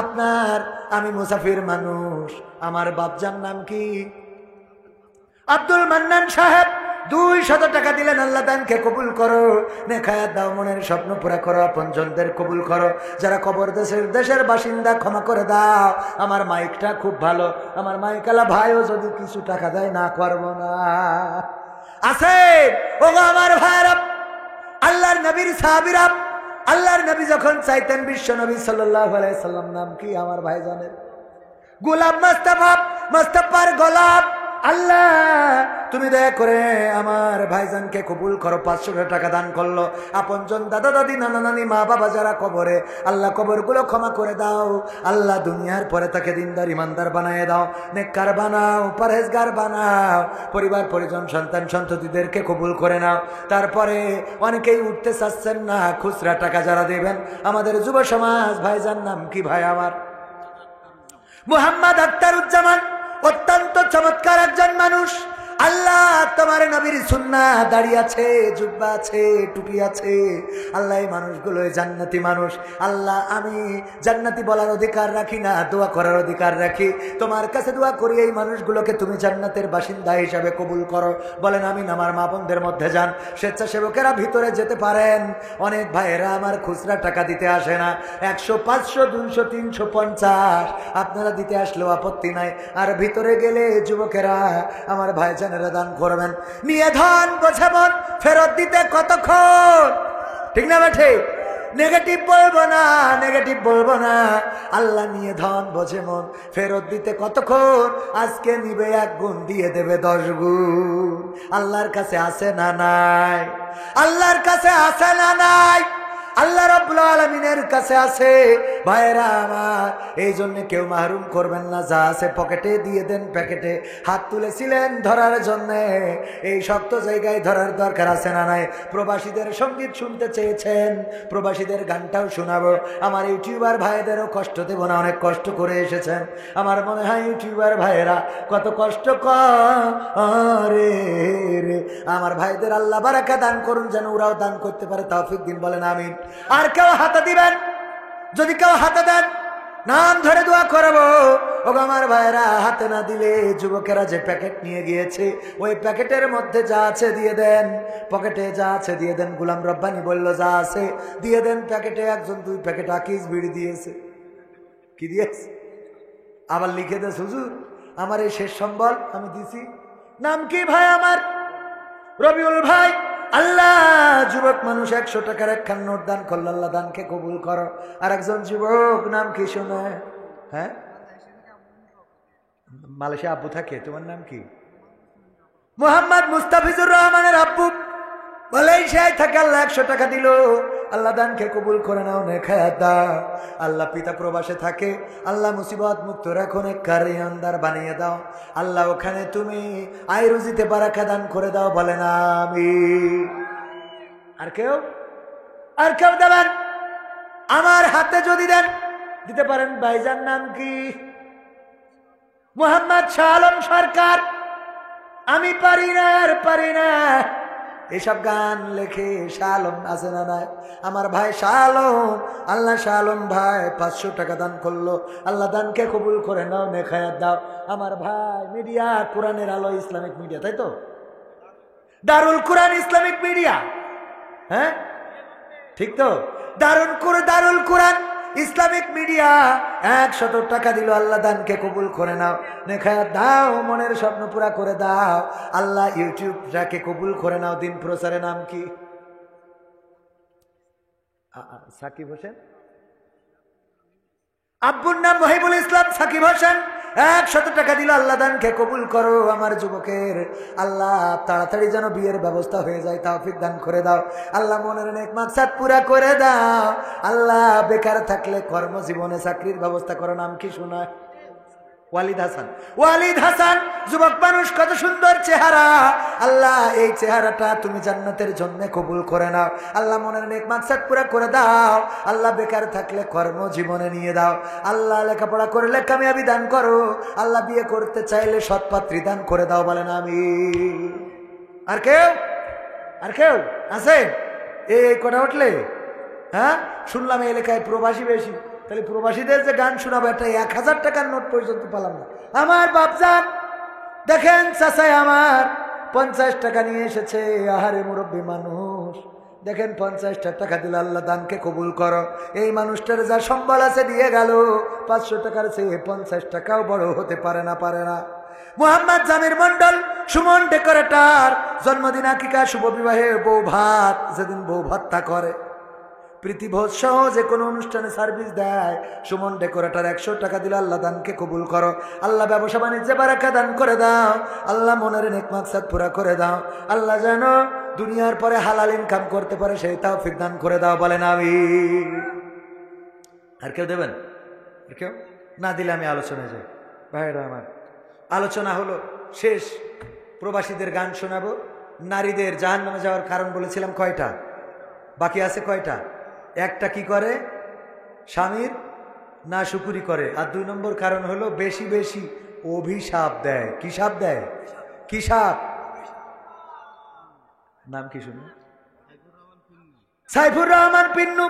আপনার। আমি মুসাফির মানুষ। আমার বাপজান নাম কি? আব্দুল মান্নান সাহেব, 200 টাকা দিলেন, আল্লাহ দানকে কবুল করো, নেখায়াত দাও, মনের স্বপ্ন পুরা করো, আপনজনদের কবুল করো, যারা কবর দেশের বাসিন্দা ক্ষমা করে দাও। আমার মাইকটা খুব ভালো, আমার মাইকালা ভাইও যদি কিছু টাকা দেয় না করবো না। আছে ও আমার ভাইরা, আল্লাহর নবীর সাহাবীরা, আল্লাহর নবী যখন চাইতেন বিশ্ব নবী সাল্লাল্লাহু আলাইহি সাল্লাম, নাম কি আমার ভাই জানেন? গোলাপ মুস্তাফা, মুস্তাফার গোলাপ। আল্লাহ তুমি দয়া করে আমার ভাইজানকে কবুল করো। 500 টাকা দান করলো, আপনজন দাদা দাদি নানা নানি মা বাবা যারা কবরে, আল্লাহ কবরগুলো ক্ষমা করে দাও। আল্লাহ দুনিয়ার পরে তাকে দিনদার ইমানদার বানায় দাও, নেককার বানাও, পরহেজগার বানাও, পরিবার পরিজন সন্তান সন্ততিদেরকে কবুল করে নাও। তারপরে অনেকেই উঠতে চাচ্ছেন না, খুচরা টাকা যারা দেবেন আমাদের যুব সমাজ, ভাইজান নাম কি ভাই আমার? মুহাম্মদ আখতারুজ্জামান, অত্যন্ত চমৎকার একজন মানুষ। আল্লাহ তোমার নবীর সুন্নাহ, দাড়ি আছে, জুব্বা আছে, টুপি আছে। আল্লাহ এই মানুষগুলো জান্নাতি মানুষ। আল্লাহ আমি জান্নাতি বলার অধিকার রাখি না, দোয়া করার অধিকার রাখি। তোমার কাছে দোয়া করি এই মানুষগুলোকে তুমি জান্নাতের বাসিন্দা হিসাবে কবুল করো। বলেন আমিন। আমার মা বোনদের মধ্যে যান, স্বেচ্ছাসেবকেরা ভিতরে যেতে পারেন। অনেক ভাইয়েরা আমার খুচরা টাকা দিতে আসে না, 100, 500, 200, 350 আপনারা দিতে আসলেও আপত্তি নাই। আর ভিতরে গেলে যুবকেরা আমার ভাই দান করবেন। নিয়ে ধন বোঝে মন, ফেরত দিতে কতক্ষণ, ঠিক না বেঠে? নেগেটিভ বলবো না, নেগেটিভ বলবো না। আল্লাহ নিয়ে ধন বোঝে মন, ফেরত দিতে কতক্ষণ। আজকে নিবে 1 গুণ, দিয়ে দেবে 10 গুণ। আল্লাহর কাছে আছে না নাই? আল্লাহর কাছে আছে না নাই? আল্লাহ রাব্বুল আলামিনের কাছে আছে ভাইরা আমার। এই জন্য কেউ মাহরুম করবেন না, যা আছে পকেটে দিয়ে দেন, প্যাকেটে। হাত তুলেছিলেন ধরার জন্য, এই শক্ত জায়গায় ধরার দরকার আছে না নাই? প্রবাসীদের সঙ্গীত শুনতে চেয়েছেন, প্রবাসীদের গানটাও শোনাবো। আমার ইউটিউবার ভাইদেরও কষ্ট দেব না, অনেক কষ্ট করে এসেছেন। আমার মনে হয় ইউটিউবার ভাইয়েরা কত কষ্ট করে রে। আমার ভাইদের আল্লাহ বারাকা দান করুন, যেন ওরাও দান করতে পারে, তৌফিক দিন। বলেন আমিন। আর কেউ হাতে দিবেন, যদি কেউ হাতে দেন নাম ধরে দোয়া করবো। ও আমার ভাইরা, হাতে না দিলে যুবকেরা যে প্যাকেট নিয়ে গিয়েছে ওই প্যাকেটের মধ্যে যা আছে দিয়ে দেন, পকেটে যা আছে দিয়ে দেন। গোলাম রব্বানি বলল যা আছে দিয়ে দেন প্যাকেটে। একজন 2 প্যাকেট আকিস বিড়ি দিয়েছে। কি দিয়েছে? আবার লিখে দে হুজুর আমার এই শেষ সম্বল আমি দিছি। নাম কি ভাই আমার? রবিউল ভাই। আল্লাহ যুবক মানুষ 100 টাকার 1 নোট দান করল, আল্লাহ দানকে কবুল করো। আর একজন যুবক নাম কি শুনে? হ্যাঁ, মালয়েশিয়া আব্বু থাকে, তোমার নাম কি? মোহাম্মদ মুস্তাফিজুর রহমানের আব্বু মালয়েশিয়ায় থাকে। আল্লাহ 100 টাকা দিল, আল্লাহ দানকে কবুল করে নাও, নেখায়াত দাও। আল্লাহ পিতা প্রবাসে থাকে, আল্লাহ মুসিবত মুক্ত রাখো, নেককার ইমানদার বানিয়ে দাও। আল্লাহ ওখানে তুমি আয় রুজিতে বারাকা দান করে দাও। বলেন আমিন। আর কেউ? আর কেউ দেবেন? আমার হাতে যদি দেন দিতে পারেন। ভাইজান নাম কি? মোহাম্মদ শাহ আলম সরকার। আমি পারি না, আর পারি না। এসব গান লেখে শাহ আলম আছে না নাই? আমার ভাই শাহ আলম, আল্লাহ শাহ আলম ভাই 500 টাকা দান করলো। আল্লাহ দানকে কবুল করে নাও, নেখায়াত দাও। আমার ভাই মিডিয়া, কোরআনের আলো ইসলামিক মিডিয়া, তাই তো? দারুল কোরআন ইসলামিক মিডিয়া, হ্যাঁ ঠিক তো? দারুল কোরআন ইসলামিক মিডিয়া 100 টাকা দিল। আল্লাহ দানকে কবুল করে নাও, নেখায়াত দাও, মনের স্বপ্ন পুরা করে দাও। আল্লাহ ইউটিউবটাকে কবুল করে নাও। দিন প্রচারের নাম কি? সাকিব হোসেন। আব্বুর নাম মহিবুল ইসলাম সাকিব হোসেন। 100 টাকা দিল। আল্লাহ দানকে কবুল করো। আমার যুবকের আল্লাহ তাড়াতাড়ি যেন বিয়ের ব্যবস্থা হয়ে যায়, তৌফিক দান করে দাও। আল্লাহ মনের নেক মাকসাদ পুরা করে দাও। আল্লাহ বেকার থাকলে কর্মজীবনে চাকরির ব্যবস্থা করো। নাম কি শোনায়? ওয়ালিদ হাসান। ওয়ালিদ হাসান যুবক মানুষ, কত সুন্দর চেহারা। আল্লাহ এই চেহারাটা তুমি জান্নাতের জন্য কবুল করে নাও। আল্লাহ মনের নেক মাকসাদ পুরা করে দাও। আল্লাহ বেকার থাকলে কর্মজীবনে নিয়ে দাও। আল্লাহ লেখাপড়া করলে কামিয়াবি দান করো। আল্লাহ বিয়ে করতে চাইলে সৎপাত্রী দান করে দাও। বলেন আমিন। আর কেউ? আর কেউ আছে? এই কটা উঠলে? হ্যাঁ, শুনলাম এই এলাকায় প্রবাসী বেশি, তাহলে প্রবাসীদের যে গান শোনাবো, একটা 1000 টাকার নোট পর্যন্ত পেলাম না। আমার বাপজান দেখেন, চাচাই আমার 50 টাকা নিয়ে এসেছে। আহারে মুরব্বী মানুষ, দেখেন 50 টাকা দিলে আল্লাহ দানকে কবুল করো। এই মানুষটার যা সম্বল আছে দিয়ে গেল। 500 টাকার চেয়ে 50 টাকাও বড় হতে পারে না, পারে না। মোহাম্মদ জামির মন্ডল, সুমন ডেকোরেটর, জন্মদিন, আকিকা, শুভ বিবাহে বউ ভাত, যেদিন বউ ভাতটা করে, প্রীতিভোজ সহ যে কোনো অনুষ্ঠানে সার্ভিস দেয়, সুমন ডেকোরেটর 100 টাকা দিলে আল্লাহ দানকে কবুল করো। আল্লাহ ব্যবসা বাণিজ্যে বারাকা দান করে দাও। আল্লাহ মনের নেক মাকসাদ পুরা করে দাও। আল্লাহ যেন দুনিয়ার পরে হালাল ইনকাম করতে পারে সেই তৌফিক দান করে দাও, বলেন আমিন। আর কেউ দেবেন? আর কেউ না দিলে আমি আলোচনায় যাই। ভাইরা আমার, আলোচনা হলো শেষ। প্রবাসীদের গান শোনাবো। নারীদের জাহান্নামে যাওয়ার কারণ বলেছিলাম কয়টা, বাকি আছে কয়টা? একটা কি করে, স্বামীর না শুকুরি করে। আর 2 নম্বর কারণ হলো বেশি বেশি অভিশাপ দেয়। কি সাপ দেয়? কি সাপ? নাম কি শুনি? সাইফুর রহমান পিন্নু।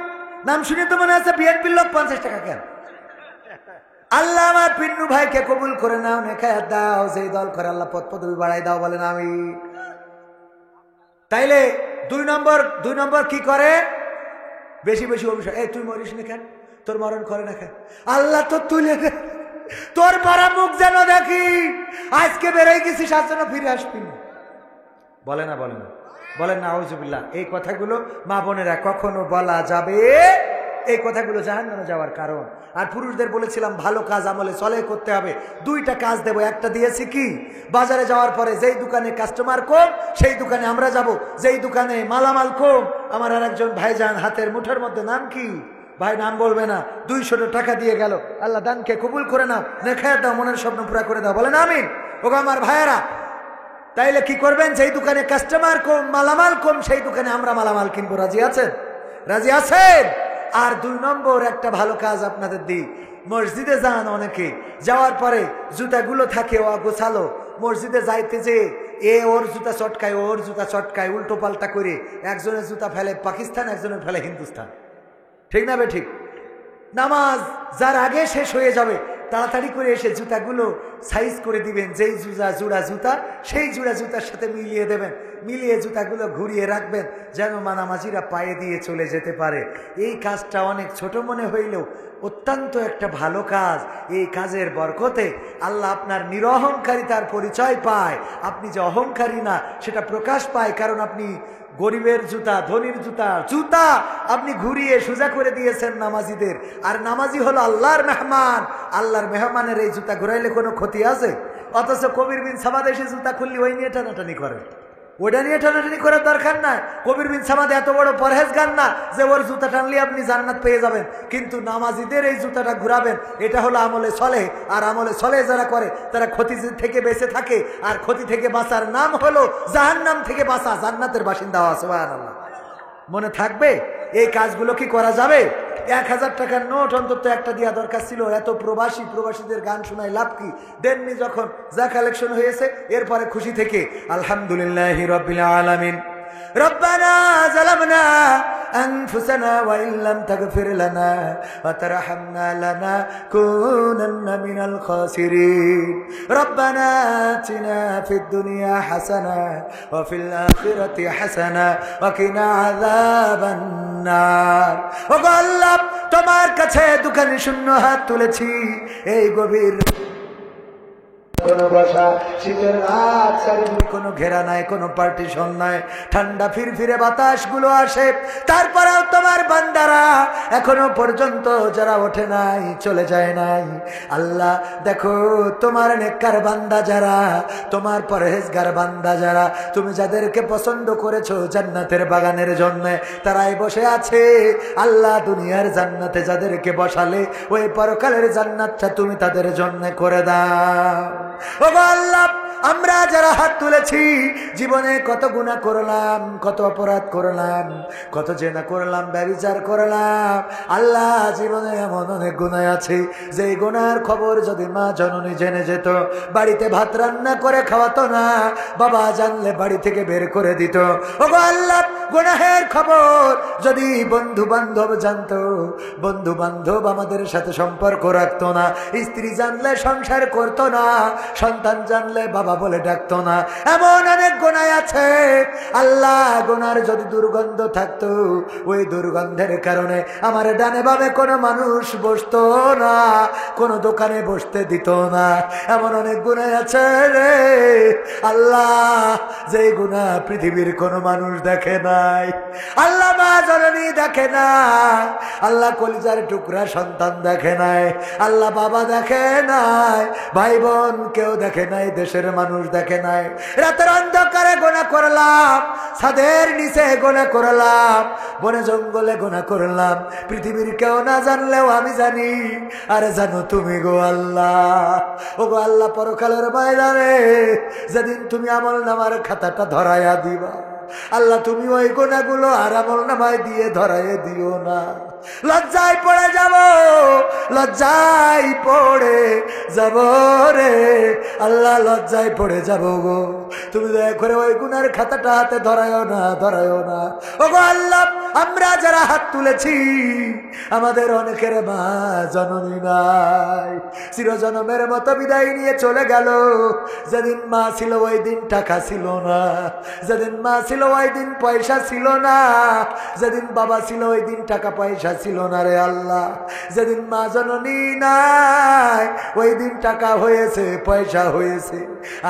নাম শুনে তো মনে আছে বিএনপির লোক। 50 টাকা কেন? আল্লাহ আমার পিন্নু ভাইকে কবুল করে নাও, নেখায়াত দাও। যেই দল করে আল্লাহ পদ পদবি বাড়াই দাও, বলেন আমি। তাইলে 2 নম্বর কি করে? বেশি বেশি অভিশাপ। এই তুই মরিস না কেন? তোর মরণ করে না কেন? আল্লাহ তো তুলে দে, তোর মরা মুখ যেন দেখি। আজকে বেরোয় গেছিস, আজ যেন ফিরে আসবি না। বলে না, বলে না, বলেন না আউযুবিল্লাহ। এই কথাগুলো মা বোনেরা কখনো বলা যাবে? এই কথাগুলো জাহান্নামে যাওয়ার কারণ। আর পুরুষদের বলেছিলাম ভালো কাজ আমলে চলে করতে হবে। 2টা কাজ দেবো। একটা দিয়েছি কি, বাজারে যাওয়ার পরে যেই দোকানে কাস্টমার কম সেই দোকানে আমরা যাব, যেই দোকানে মালামাল কম। আমার আর একজন ভাইজান হাতের মুঠোর মধ্যে, নাম কি ভাই? নাম বলবে না। 200 টাকা দিয়ে গেল। আল্লাহ দানকে কবুল করে নাও, নেখায়াত দাও, মনের স্বপ্ন পুরা করে দাও, বলেন আমিন। ওগো আমার ভাইয়েরা, তাইলে কি করবেন? যেই দোকানে কাস্টমার কম, মালামাল কম, সেই দোকানে আমরা মালামাল কিনবো। রাজি আছেন? রাজি আছেন? আর 2 নম্বর একটা ভালো কাজ আপনাদের দিই। মসজিদে যান অনেকে, যাওয়ার পরে জুতাগুলো থাকে গোছালো। মসজিদে যাইতে যে ওর জুতা চটকায়, ওর জুতা চটকায়, উল্টো পাল্টা করে। একজনের জুতা ফেলে পাকিস্তান, একজনের ফেলে হিন্দুস্তান। ঠিক না বে ঠিক? নামাজ যার আগে শেষ হয়ে যাবে, তাড়াতাড়ি করে এসে জুতাগুলো সাইজ করে দিবেন। যেই জোড়া জুতা সেই জোড়া জুতার সাথে মিলিয়ে দেবেন। মিলিয়ে জুতাগুলো ঘুরিয়ে রাখবেন যেন নামাজিরা পায়ে দিয়ে চলে যেতে পারে। এই কাজটা অনেক ছোট মনে হইলেও অত্যন্ত একটা ভালো কাজ। এই কাজের বরকতে আল্লাহ আপনার নিরহংকারিতার পরিচয় পায়। আপনি যে অহংকারী না সেটা প্রকাশ পায়, কারণ আপনি গরিবের জুতা, ধনীর জুতা আপনি ঘুরিয়ে সোজা করে দিয়েছেন নামাজিদের। আর নামাজি হলো আল্লাহর মেহমান। আল্লাহর মেহমানের এই জুতা ঘুরাইলে কোনো ক্ষতি আছে? অথচ কবির বিন সামাদ এসে জুতা খুললি ওই নিয়ে টানাটানি করে। ওটা নিয়ে টানাটানি করার দরকার নাই। কবির বিন সামাদ এত বড় পরহেজগার না যে ওর জুতা টানলে আপনি জান্নাত পেয়ে যাবেন। কিন্তু নামাজিদের এই জুতাটা ঘুরাবেন, এটা হলো আমলে সলে। আর আমলে সলে যারা করে তারা ক্ষতি থেকে বেঁচে থাকে। আর ক্ষতি থেকে বাঁচার নাম হলো জাহান্নাম থেকে বাঁচা, জান্নাতের বাসিন্দা হওয়া। সুবহানাল্লাহ। মনে থাকবে? এই কাজগুলো কি করা যাবে? 1000 টাকার নোট অন্তত একটা দেওয়া দরকার ছিল। এত প্রবাসীদের গান শোনায় লাভ কি? দেননি যখন, যা কালেকশন হয়েছে এরপরে খুশি থেকে আলহামদুলিল্লাহি রাব্বিল আলামিন। রব্বানা যালামনা আনফুসানা ওয়া ইল্লাম তাগফির লানা ওয়া তারহামনা লানাকুনান্না মিনাল খাসিরিন। রব্বানা আতিনা ফিদ দুনিয়া হাসানা ওয়া ফিল আখিরাতি হাসানা ওয়া কিনা আযাবান নার। ও আল্লাহ, তোমার কাছে দুখানি শূন্য হাত তুলেছি এই গভীর কোনো বসা, শীতের রাত, চারিদিকে কোনো ঘেরা নাই, কোনো পার্টিশন নাই, ঠান্ডা ফিরফিরে বাতাসগুলো আসে। তারপরেও তোমার বান্দারা এখনো পর্যন্ত যারা ওঠে নাই, চলে যায় নাই, আল্লাহ দেখো তোমার নেককার বান্দা যারা, তোমার পরহেজগার বান্দা যারা, তুমি যাদেরকে পছন্দ করেছো জান্নাতের বাগানের জন্য, তারাই বসে আছে। আল্লাহ দুনিয়ার জান্নাতে যাদেরকে বসালে ওই পরকালের জান্নাতটা তুমি তাদের জন্য করে দাও। ও আল্লাহ, আমরা যারা হাত তুলেছি জীবনে কত গুনাহ করলাম, কত অপরাধ করলাম, কত জেনা করলাম, ব্যভিচার করলাম। আল্লাহ জীবনে এমন অনেক গুনাহ আছে যে গুনার খবর যদি মা জননী জেনে যেত, বাড়িতে ভাত রান্না করে খাওয়াতো না, বাবা জানলে বাড়ি থেকে বের করে দিত। ও আল্লাহ, গুনাহের খবর যদি বন্ধু বান্ধব জানতো, বন্ধু বান্ধব আমাদের সাথে সম্পর্ক রাখতো না, স্ত্রী জানলে সংসার করতো না, সন্তান জানলে বাবা বাবা বলে ডাকতো না। এমন অনেক গুনাহ আছে আল্লাহ, গুনার যদি দুর্গন্ধ থাকতো ওই দুর্গন্ধের কারণে আমার ডানে বামে কোনো মানুষ বসতো না, কোনো দোকানে বসতে দিত না। এমন অনেক গুনাহ আছে রে আল্লাহ, যেই গুনাহ পৃথিবীর কোনো মানুষ দেখে নাই। আল্লাহ মা জননী দেখে নাই, আল্লাহ কলিজার টুকরা সন্তান দেখে নাই, আল্লাহ বাবা দেখে নাই, ভাই বোন কেউ দেখে নাই, দেশের মানুষ দেখে নাই। রাতের অন্ধকারে গুনাহ করলাম, ছাদের নিচে গুনাহ করলাম, বনে জঙ্গলে গুনাহ করলাম, পৃথিবীর কেউ না জানলেও আমি জানি। আরে জানো তুমি গো আল্লাহ, ও গো আল্লাহ, পরকালের ময়দানে যেদিন তুমি আমল নামার খাতাটা ধরাইয়া দিবা আল্লাহ, তুমি ওই গুনাহগুলো আর আমল নামায় দিয়ে ধরাইয়া দিও না। লজ্জায় পড়ে যাব, লজ্জায় পড়ে যাব রে আল্লাহ, লজ্জায় পড়ে যাব গো। তুমি দয়া করে ওই গুনার খাতাটা হাতে ধরায়ও না, ধরায়ও না। ও গো আল্লাহ, আমরা যারা হাত তুলেছি আমাদের অনেকের মা জননী নাই, চিরজনমের মতো বিদায় নিয়ে চলে গেল। যেদিন মা ছিল ওই দিন টাকা ছিল না, যেদিন মা ছিল ওই দিন পয়সা ছিল না, যেদিন বাবা ছিল ওই দিন টাকা পয়সা ছিল না রে আল্লাহ। যেদিন মা জননী নাই ওই দিন টাকা হয়েছে, পয়সা হয়েছে।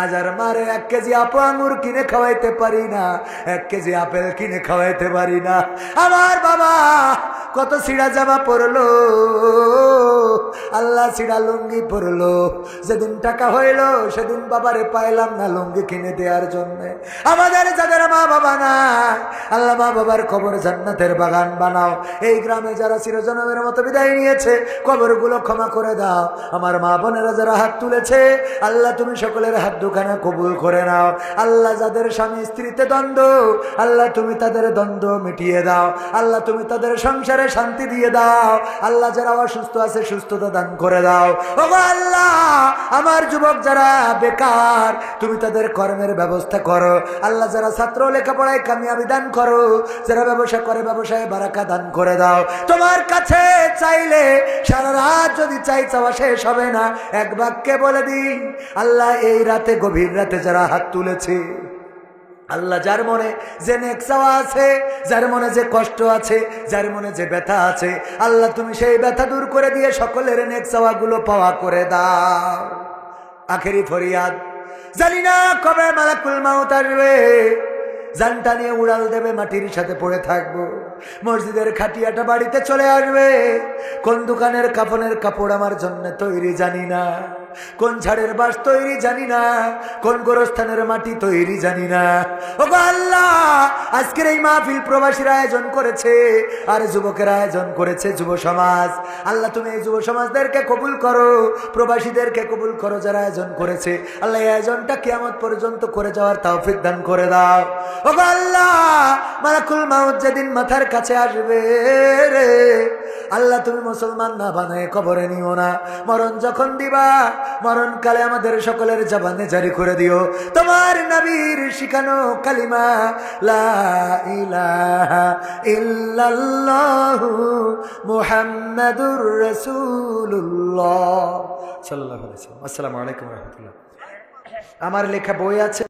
আজ আর মারে 1 কেজি আপেল আঙুর কিনে খাওয়াইতে পারি না, 1 কেজি আপেল কিনে খাওয়াইতে পারি না। আমার বাবা কত ছিঁড়া জামা পরলো আল্লাহ, ছিঁড়া লুঙ্গি পরলো। যেদিন টাকা হইল সেদিন বাবারে পাইলাম না লুঙ্গি কিনে দেওয়ার জন্য। আমাদের যাদের মা বাবা নাই আল্লাহ, মা বাবার কবর জান্নাতের বাগান বানাও। এই গ্রামে যারা চিরজনমের মতো বিদায় নিয়েছে কবরগুলো ক্ষমা করে দাও। আমার মা বোনেরা যারা হাত তুলেছে আল্লাহ, তুমি সকলের হাত দুখানা কবুল করে নাও। আল্লাহ, যাদের স্বামী স্ত্রীতে দ্বন্দ্ব আল্লাহ, তুমি তাদের দ্বন্দ্ব মিটিয়ে দাও। আল্লাহ, তুমি তাদের সংসারে শান্তি দিয়ে দাও। আল্লাহ, যারা অসুস্থ আছে সুস্থতা দান করে দাও। ওগো আল্লাহ, আমার যুবক যারা বেকার তুমি তাদের কর্মের ব্যবস্থা করো। আল্লাহ, যারা ছাত্র লেখাপড়ায় কামিয়াবি দান করো, যারা ব্যবসা করে ব্যবসায় বারাকা দান করে দাও। তোমার কাছে চাইলে সারা রাত যদি চাই চাওয়া শেষ হবে না। এক বাক্যে বলে দিই আল্লাহ, এই রাতে গভীর রাতে যারা হাত তুলেছে আল্লাহ, যার মনে যে নেক চাওয়া আছে, যার মনে যে কষ্ট আছে, যার মনে যে ব্যথা আছে আল্লাহ, তুমি সেই ব্যথা দূর করে দিয়ে সকলের নেক চাওয়াগুলো পাওয়া করে দাও। আখেরি ফরিয়াদ, জানি না কবে মালাকুল মাউত আসবে, জানটা নিয়ে উড়াল দেবে, মাটির সাথে পড়ে থাকবো। মসজিদের খাটিয়াটা বাড়িতে চলে আসবে। কোন দোকানের কাফনের কাপড় আমার জন্য তৈরি জানি না, কোন ঝাড়ের বাস তৈরি জানি না, কোন গোরস্থানের মাটি তৈরি জানি না। ওগো আল্লাহ, আজকের এই মাহফিল প্রবাসীর আয়োজন করেছে আর যুবকের আয়োজন করেছে যুব সমাজ। আল্লাহ, তুমি এই যুব সমাজদেরকে কবুল করো, প্রবাসীদেরকে কবুল করো যারা আয়োজন করেছে। আল্লাহ, এই আয়োজনটা কিয়ামত পর্যন্ত করে যাওয়ার তৌফিক দান করে দাও। ওগো আল্লাহ, মালাকুল মাউত যেদিন মাথার কাছে আসবে রে আল্লাহ, তুমি মুসলমান না বানায় কবরে নিও না। মরণ যখন দিবা মরণকালে আমাদের সকলের জবানে জারি করে দিও তোমার নবীর শিখানো কালিমা, লা ইলাহা ইল্লাল্লাহু মুহাম্মাদুর রাসূলুল্লাহ সাল্লাল্লাহু আলাইহি ওয়াসাল্লাম। আসসালামু আলাইকুম ওয়া রাহমাতুল্লাহ। আমার লেখা বই আছে।